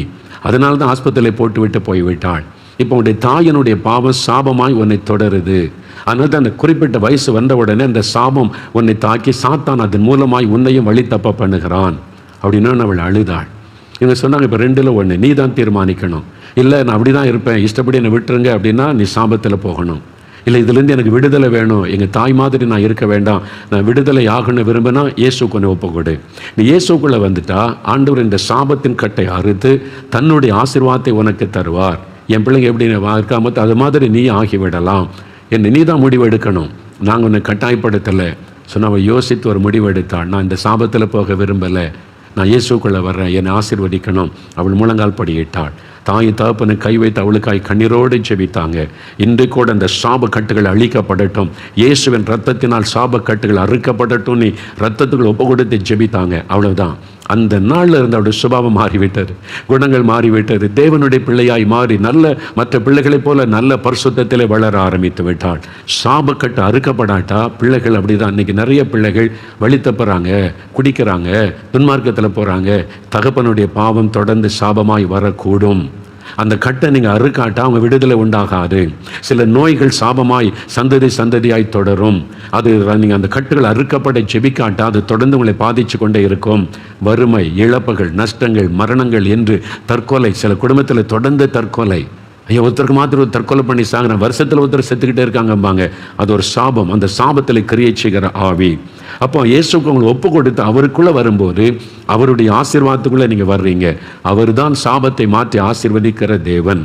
அதனால தான் ஆஸ்பத்திரியில் போட்டுவிட்டு போய்விட்டாள். இப்போ உன்னுடைய தாயினுடைய பாவம் சாபமாய் உன்னை தொடருது. அதனால தான் அந்த குறிப்பிட்ட வயசு வந்த உடனே அந்த சாபம் உன்னை தாக்கி சாத்தான் அதன் மூலமாய் உன்னையும் வழி தப்ப பண்ணுகிறான் அப்படின்னா அவள் அழுதாள். இவங்க சொன்னாங்க, இப்போ 2ல் 1, நீ தான் தீர்மானிக்கணும். இல்லை நான் அப்படி தான் இருப்பேன், இஷ்டப்படி என்னை விட்டுருங்க அப்படின்னா நீ சாபத்தில் போகணும். இல்லை இதுலேருந்து எனக்கு விடுதலை வேணும், எங்கள் தாய் மாதிரி நான் இருக்க வேண்டாம், நான் விடுதலை ஆகணும் விரும்பினா இயேசுக்கு ஒன்று ஒப்புக்கொடு. நீ இயேசுக்குள்ளே வந்துட்டா ஆண்டவர் இந்த சாபத்தின் கட்டை அறுத்து தன்னுடைய ஆசீர்வாதத்தை உனக்கு தருவார். என் பிள்ளைங்க எப்படி இருக்காம அது மாதிரி நீ ஆகிவிடலாம், நீ தான் முடிவு எடுக்கணும், நாங்கள் உன்னை கட்டாயப்படுத்தலை சொன்ன. அவள் யோசித்து ஒரு முடிவு எடுத்தாள். நான் இந்த சாபத்தில் போக விரும்பலை, நான் இயேசுக்குள்ளே வர்றேன், என்னை ஆசீர்வதிக்கணும். அவள் முழங்கால் படியிட்டாள். தாய் தகப்பனை கை வைத்து அவளுக்காய் கண்ணீரோடு ஜெபித்தாங்க. இன்று கூட அந்த சாப கட்டுகள் அழிக்கப்படட்டும், இயேசுவின் ரத்தத்தினால் சாப கட்டுகள் அறுக்கப்படட்டும் நீ ரத்தத்துக்குள் ஒப்பு கொடுத்து ஜெபித்தாங்க. அவ்வளவுதான். அந்த நாளில் இருந்து அவருடைய சுபாவம் மாறிவிட்டது, குணங்கள் மாறிவிட்டது. தேவனுடைய பிள்ளையாய் மாறி நல்ல மற்ற பிள்ளைகளைப் போல நல்ல பரிசுத்தத்திலே வளர ஆரம்பித்து விட்டாள். சாபக்கட்டு அறுக்கப்படாட்டா பிள்ளைகள் அப்படிதான். இன்னைக்கு நிறைய பிள்ளைகள் வழி தப்புறாங்க, குடிக்கிறாங்க, துன்மார்க்கத்தில் போகிறாங்க. தகப்பனுடைய பாவம் தொடர்ந்து சாபமாய் வரக்கூடும். அந்த கட்டை நீங்கள் அறுக்காட்டா அவங்க விடுதலை உண்டாகாது. சில நோய்கள் சாபமாய் சந்ததியாய் தொடரும். அது நீங்கள் அந்த கட்டுகள் அறுக்கப்பட ஜெபிக்காட்டா அது தொடர்ந்து உங்களை பாதித்து கொண்டே இருக்கும். வறுமை, இழப்புகள், நஷ்டங்கள், மரணங்கள் என்று தற்கொலை, சில குடும்பத்தில் தொடர்ந்து தற்கொலை. ஐயா, ஒருத்தருக்கு மாத்திரம் தற்கொலை பண்ணி சாங்கிற, வருஷத்தில் ஒருத்தர் செத்துக்கிட்டே இருக்காங்கம்பாங்க. அது ஒரு சாபம். அந்த சாபத்தில் கிரியை செய்கிற ஆவி. அப்போ இயேசுக்கு உங்களை ஒப்பு கொடுத்து அவருக்குள்ளே வரும்போது அவருடைய ஆசீர்வாதத்துக்குள்ளே நீங்கள் வர்றீங்க. அவர் தான் சாபத்தை மாற்றி ஆசீர்வதிக்கிற தேவன்.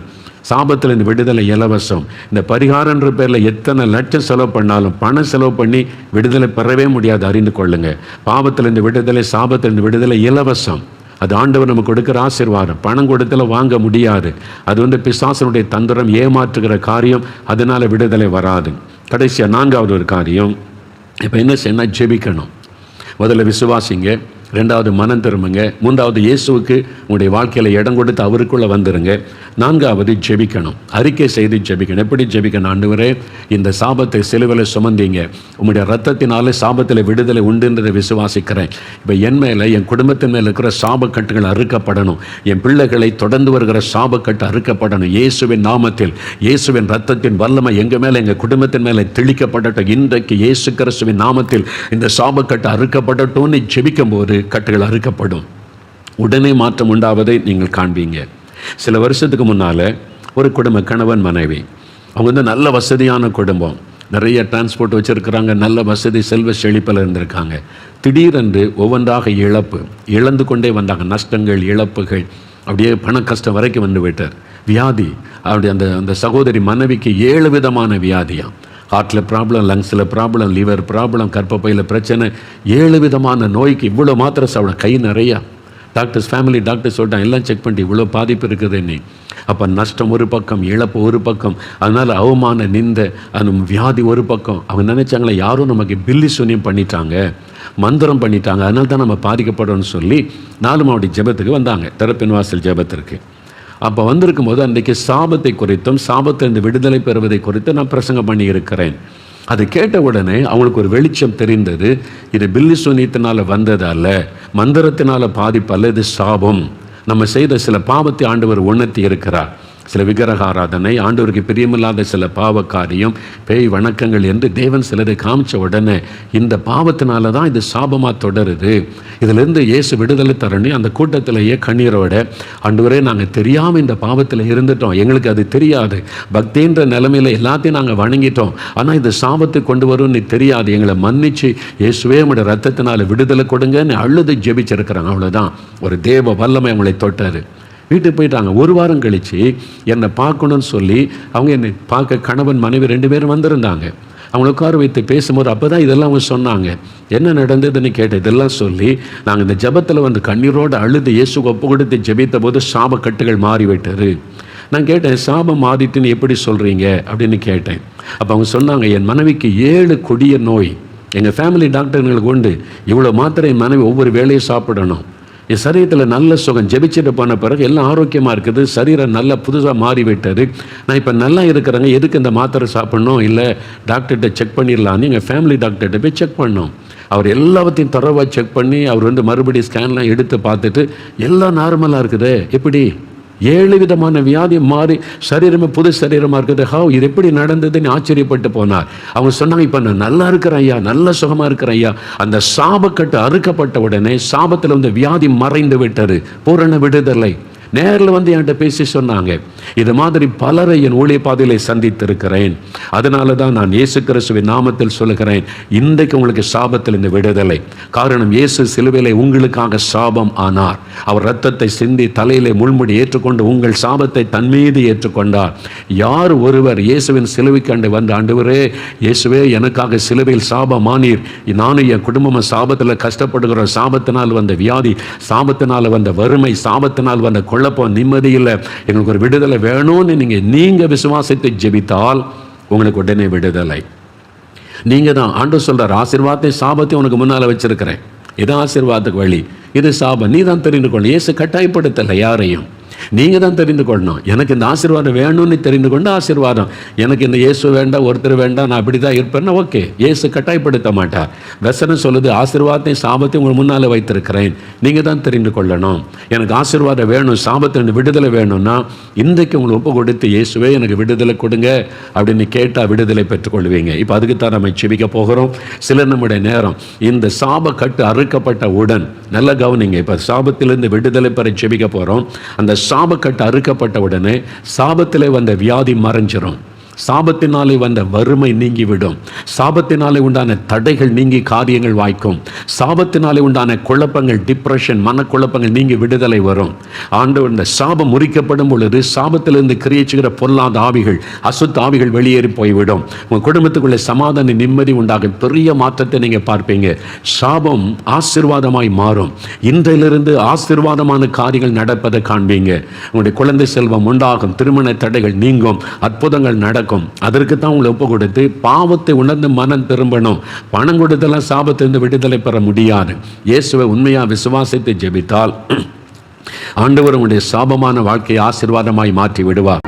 சாபத்தில் இந்த விடுதலை இலவசம். இந்த பரிகாரன்ற பேரில் எத்தனை லட்சம் செலவு பண்ணாலும் பணம் செலவு பண்ணி விடுதலை பெறவே முடியாது, அறிந்து கொள்ளுங்க. பாவத்தில் இந்த விடுதலை, சாபத்தில் இந்த விடுதலை இலவசம். அது ஆண்டவர் நமக்கு கொடுக்குற ஆசீர்வாதம். பணம் கொடுத்தல வாங்க முடியாது. அது பிசாசனுடைய தந்திரம், ஏமாற்றுகிற காரியம். அதனால் விடுதலை வராது. கடைசியாக 4வது ஒரு காரியம், இப்போ என்ன செய்யணும்? ஜெபிக்கணும். முதல்ல விசுவாசிங்க, 2வது மனம் திரும்புங்க, 3வது இயேசுவுக்கு உங்களுடைய வாழ்க்கையில் இடம் கொடுத்து அவருக்குள்ளே வந்துடுங்க, 4வது ஜெபிக்கணும். அறிக்கை செய்து ஜெபிக்கணும். எப்படி ஜெபிக்கணும்? ஆண்டவரே, இந்த சாபத்தை சிலுவையில் சுமந்தீங்க, உங்களுடைய ரத்தத்தினாலே சாபத்தில் விடுதலை உண்டுன்றதை விசுவாசிக்கிறேன். இப்போ என் மேலே, என் குடும்பத்தின் மேலே இருக்கிற சாபக்கட்டுகள் அறுக்கப்படணும். என் பிள்ளைகளை தொடர்ந்து வருகிற சாபக்கட்டு அறுக்கப்படணும். இயேசுவின் நாமத்தில், இயேசுவின் ரத்தத்தின் வல்லமை எங்கள் மேலே, எங்கள் குடும்பத்தின் மேலே தெளிக்கப்படட்டும். இன்றைக்கு இயேசு கிறிஸ்துவின் நாமத்தில் இந்த சாபக்கட்டு அறுக்கப்படட்டும்னு ஜெபிக்கும் போது கட்டுகள் அறுக்கப்படும். உடனே மாற்றம் உண்டாவதை நீங்கள் காண்பீங்க. சில வருஷத்துக்கு முன்னால் ஒரு குடும்பம், கணவன் மனைவி, அவங்க நல்ல வசதியான குடும்பம், நிறைய டிரான்ஸ்போர்ட் வச்சுருக்கிறாங்க, நல்ல வசதி, செல்வ செழிப்பில் இருந்திருக்காங்க. திடீரென்று ஒவ்வொன்றாக இழந்து கொண்டே வந்தாங்க. நஷ்டங்கள், இழப்புகள், அப்படியே பண கஷ்டம் வரைக்கும் வந்து விட்டார். வியாதி, அப்படி அந்த சகோதரி மனைவிக்கு 7 விதமான வியாதியாம். ஹார்ட்டில் ப்ராப்ளம், லங்ஸில் ப்ராப்ளம், லிவர் ப்ராப்ளம், கர்ப்பப்பையில் பிரச்சனை, 7 விதமான நோய்க்கு இவ்வளோ மாத்திரை சாப்பிட, கை நிறையா. ஃபேமிலி டாக்டர் சொல்லிட்டாங்க, எல்லாம் செக் பண்ணிட்டு இவ்வளோ பாதிப்பு இருக்குது. நீ அப்போ நஷ்டம் ஒரு பக்கம், இழப்பு ஒரு பக்கம், அதனால் அவமான நிந்த அந்த வியாதி ஒரு பக்கம். அவங்க நினைச்சாங்களே யாரும் நமக்கு பில்லி சூன்யம் பண்ணிட்டாங்க, மந்திரம் பண்ணிட்டாங்க, அதனால தான் நம்ம பாதிக்கப்படணும்னு சொல்லி 4 மாவட்ட ஜெபத்துக்கு வந்தாங்க, திறப்பின் வாசல் ஜெபத்திற்கு. அப்போ வந்திருக்கும் போது அன்றைக்கு சாபத்தை குறித்தும் சாபத்திலிருந்து விடுதலை பெறுவதை குறித்து நான் பிரசங்கம் பண்ணி இருக்கிறேன். அதை கேட்ட உடனே அவங்களுக்கு ஒரு வெளிச்சம் தெரிந்தது. இது பில்லி சூனியத்தினால வந்ததல்ல, மந்திரத்தினால பாதிப்பு அல்ல, இது சாபம். நம்ம செய்த சில பாவத்தை ஆண்டவர் உணர்த்தி இருக்கிறார். சில விக்கிரக ஆராதனை, ஆண்டவருக்கு பிரியமில்லாத சில பாவ காரியம், பேய் வணக்கங்கள் என்று தேவன் சிலரை காமிச்ச உடனே இந்த பாவத்தினால தான் இது சாபமாக தொடருது, இதிலிருந்து இயேசு விடுதலை தரணும். அந்த கூட்டத்திலேயே கண்ணீரோட, ஆண்டவரே நாங்கள் தெரியாமல் இந்த பாவத்தில் இருந்துட்டோம், எங்களுக்கு அது தெரியாது, பக்தின்ற நிலைமையில் எல்லாத்தையும் நாங்கள் வணங்கிட்டோம், ஆனால் இது சாபத்தை கொண்டு வரும்னு தெரியாது, எங்களை மன்னிச்சு இயேசுவே உடைய ரத்தத்தினால விடுதலை கொடுங்கன்னு அழுது ஜெபிச்சிருக்கிறாங்க. அவ்வளோதான், ஒரு தேவ வல்லமை அவங்களை தொட்டார். வீட்டுக்கு போயிட்டாங்க. 1 வாரம் கழித்து என்னை பார்க்கணும்னு சொல்லி அவங்க என்னை பார்க்க கணவன் மனைவி 2 பேரும் வந்திருந்தாங்க. அவங்களை உட்கார வைத்து பேசும்போது அப்போ தான் இதெல்லாம் அவங்க சொன்னாங்க. என்ன நடந்ததுன்னு கேட்டேன். இதெல்லாம் சொல்லி நாங்கள் இந்த ஜெபத்தில் வந்து கண்ணீரோடு அழுது இயேசுக்கு ஒப்பு கொடுத்து ஜெபித்த போது சாபக்கட்டுகள் மாறிவிட்டது. நான் கேட்டேன், சாபம் மாறிட்டுன்னு எப்படி சொல்கிறீங்க அப்படின்னு கேட்டேன். அப்போ அவங்க சொன்னாங்க, என் மனைவிக்கு 7 கொடிய நோய், எங்கள் ஃபேமிலி டாக்டர்களுக்கு உண்டு, இவ்வளோ மாத்திரை என் மனைவி ஒவ்வொரு வேளையும் சாப்பிடணும், என் சரீரத்தில் நல்ல சுகம், ஜெபிச்சுட்டு போன பிறகு எல்லாம் ஆரோக்கியமாக இருக்குது, சரீரம் நல்லா புதுசாக மாறிவிட்டது, நான் இப்போ நல்லா இருக்கிறேங்க, எதுக்கு இந்த மாத்திரை சாப்பிட்ணும், இல்லை டாக்டர்கிட்ட செக் பண்ணிடலான்னு எங்கள் ஃபேமிலி டாக்டர்கிட்ட போய் செக் பண்ணோம். அவர் எல்லாத்தையும் தரவாக செக் பண்ணி அவர் வந்து மறுபடியும் ஸ்கேன்லாம் எடுத்து பார்த்துட்டு எல்லாம் நார்மலாக இருக்குது. எப்படி 7 விதமான வியாதி மாறி சரீரமே புது சரீரமாக இருக்குது, இது எப்படி நடந்ததுன்னு ஆச்சரியப்பட்டு போனார். அவங்க சொன்னாங்க, இப்போ நான் நல்லா இருக்கிறேன் ஐயா, நல்ல சுகமாக இருக்கிறேன் ஐயா. அந்த சாபக்கட்டு அறுக்கப்பட்ட உடனே சாபத்தில் வந்து வியாதி மறைந்து விட்டது, பூரண விடுதலை. நேரில் வந்து என்கிட்ட பேசி சொன்னாங்க, இது மாதிரி பலரை என் ஊழிய பாதையிலே சந்தித்திருக்கிறேன், அதனால தான் நான் இயேசு கிறிஸ்துவின் நாமத்தில் சொல்லுகிறேன், இன்றைக்கு உங்களுக்கு சாபத்தில் இந்த விடுதலை. காரணம், இயேசு சிலுவையிலே உங்களுக்காக சாபம் ஆனார். அவர் இரத்தத்தை சிந்தி தலையிலே முள்முடி ஏற்றுக்கொண்டு உங்கள் சாபத்தை தன் மீது ஏற்றுக்கொண்டார். யார் ஒருவர் இயேசுவின் சிலுவை கண்டு வந்து, ஆண்டவரே இயேசுவே எனக்காக சிலுவையில் சாபமானீர், நானும் என் குடும்பமும் சாபத்தில் கஷ்டப்படுகிற, சாபத்தினால் வந்த வியாதி, சாபத்தினால் வந்த வறுமை, சாபத்தினால் வந்த குழப்பம், நிம்மதி இல்லை, எங்களுக்கு ஒரு விடுதலை வேணும்னு நீங்க விசுவாசத்தை ஜெபித்தால் உங்களுக்கு உடனே விடுதலை. நீங்க தான் ஆண்டவர் சொல்றார், ஆசீர்வாதத்தை சாபத்தை உனக்கு முன்னால வச்சிருக்கிறேன், இது ஆசீர்வாதத்துக்கு வழி, இது சாபம், நீ தான் தெரிந்து கொள்ளணும். இயேசு கட்டாயப்படுத்தலை யாரையும், நீங்கள் தான் தெரிந்து கொள்ளணும். எனக்கு இந்த ஆசீர்வாதம் வேணும்னு தெரிந்து கொண்டு ஆசீர்வாதம், எனக்கு இந்த இயேசு வேண்டாம், ஒருத்தர் வேண்டாம், நான் அப்படி தான் இருப்பேன்னா ஓகே, இயேசு கட்டாயப்படுத்த மாட்டார். வசனம் சொல்லுது, ஆசீர்வாதத்தை சாபத்தை உங்கள் முன்னால் வைத்திருக்கிறேன், நீங்கள் தான் தெரிந்து கொள்ளணும். எனக்கு ஆசீர்வாதம் வேணும், சாபத்தை விடுதலை வேணும்னா இன்றைக்கு உங்களை ஒப்பு கொடுத்து இயேசுவே எனக்கு விடுதலை கொடுங்க அப்படின்னு கேட்டால் விடுதலை பெற்றுக்கொள்வீங்க. இப்போ அதுக்கு தான் நம்ம செபிக்க போகிறோம். சில நம்முடைய நேரம் இந்த சாப கட்டு அறுக்கப்பட்ட உடன், நல்லா கவனிங்க, இப்போ சாபத்திலிருந்து விடுதலை பெற செபிக்க போகிறோம். அந்த சாபக்கட்டு அறுக்கப்பட்ட உடனே சாபத்திலே வந்த வியாதி மறைஞ்சிரும், சாபத்தினாலே வந்த வறுமை நீங்கிவிடும், சாபத்தினாலே உண்டான தடைகள் நீங்கி காரியங்கள் வாய்க்கும், சாபத்தினாலே உண்டான குழப்பங்கள், டிப்ரெஷன், மனக்குழப்பங்கள் நீங்கி விடுதலை வரும். ஆண்டவர் இந்த சாபம் முறிக்கப்படும் பொழுது சாபத்திலிருந்து கிரியச்சுகிற பொல்லாத ஆவிகள், அசுத்த ஆவிகள் வெளியேறி போய்விடும். உங்கள் குடும்பத்துக்குள்ளே சமாதான நிம்மதி உண்டாகும், பெரிய மாற்றத்தை நீங்கள் பார்ப்பீங்க. சாபம் ஆசீர்வாதமாய் மாறும். இன்றையிலிருந்து ஆசீர்வாதமான காரியங்கள் நடப்பதை காண்பீங்க. உங்களுடைய குழந்தை செல்வம் உண்டாகும், திருமண தடைகள் நீங்கும், அற்புதங்கள் நடக்கும். அதற்கு தான் உங்களை ஒப்பு கொடுத்து பாவத்தை உணர்ந்து மனம் திரும்பணும். பணம் கொடுத்தெல்லாம் சாபத்திலிருந்து விடுதலை பெற முடியாது. இயேசுவை உண்மையா விசுவாசித்து ஜெபித்தால் ஆண்டவர் உங்களுடைய சாபமான வாழ்க்கையை ஆசீர்வாதமாய் மாற்றி விடுவார்.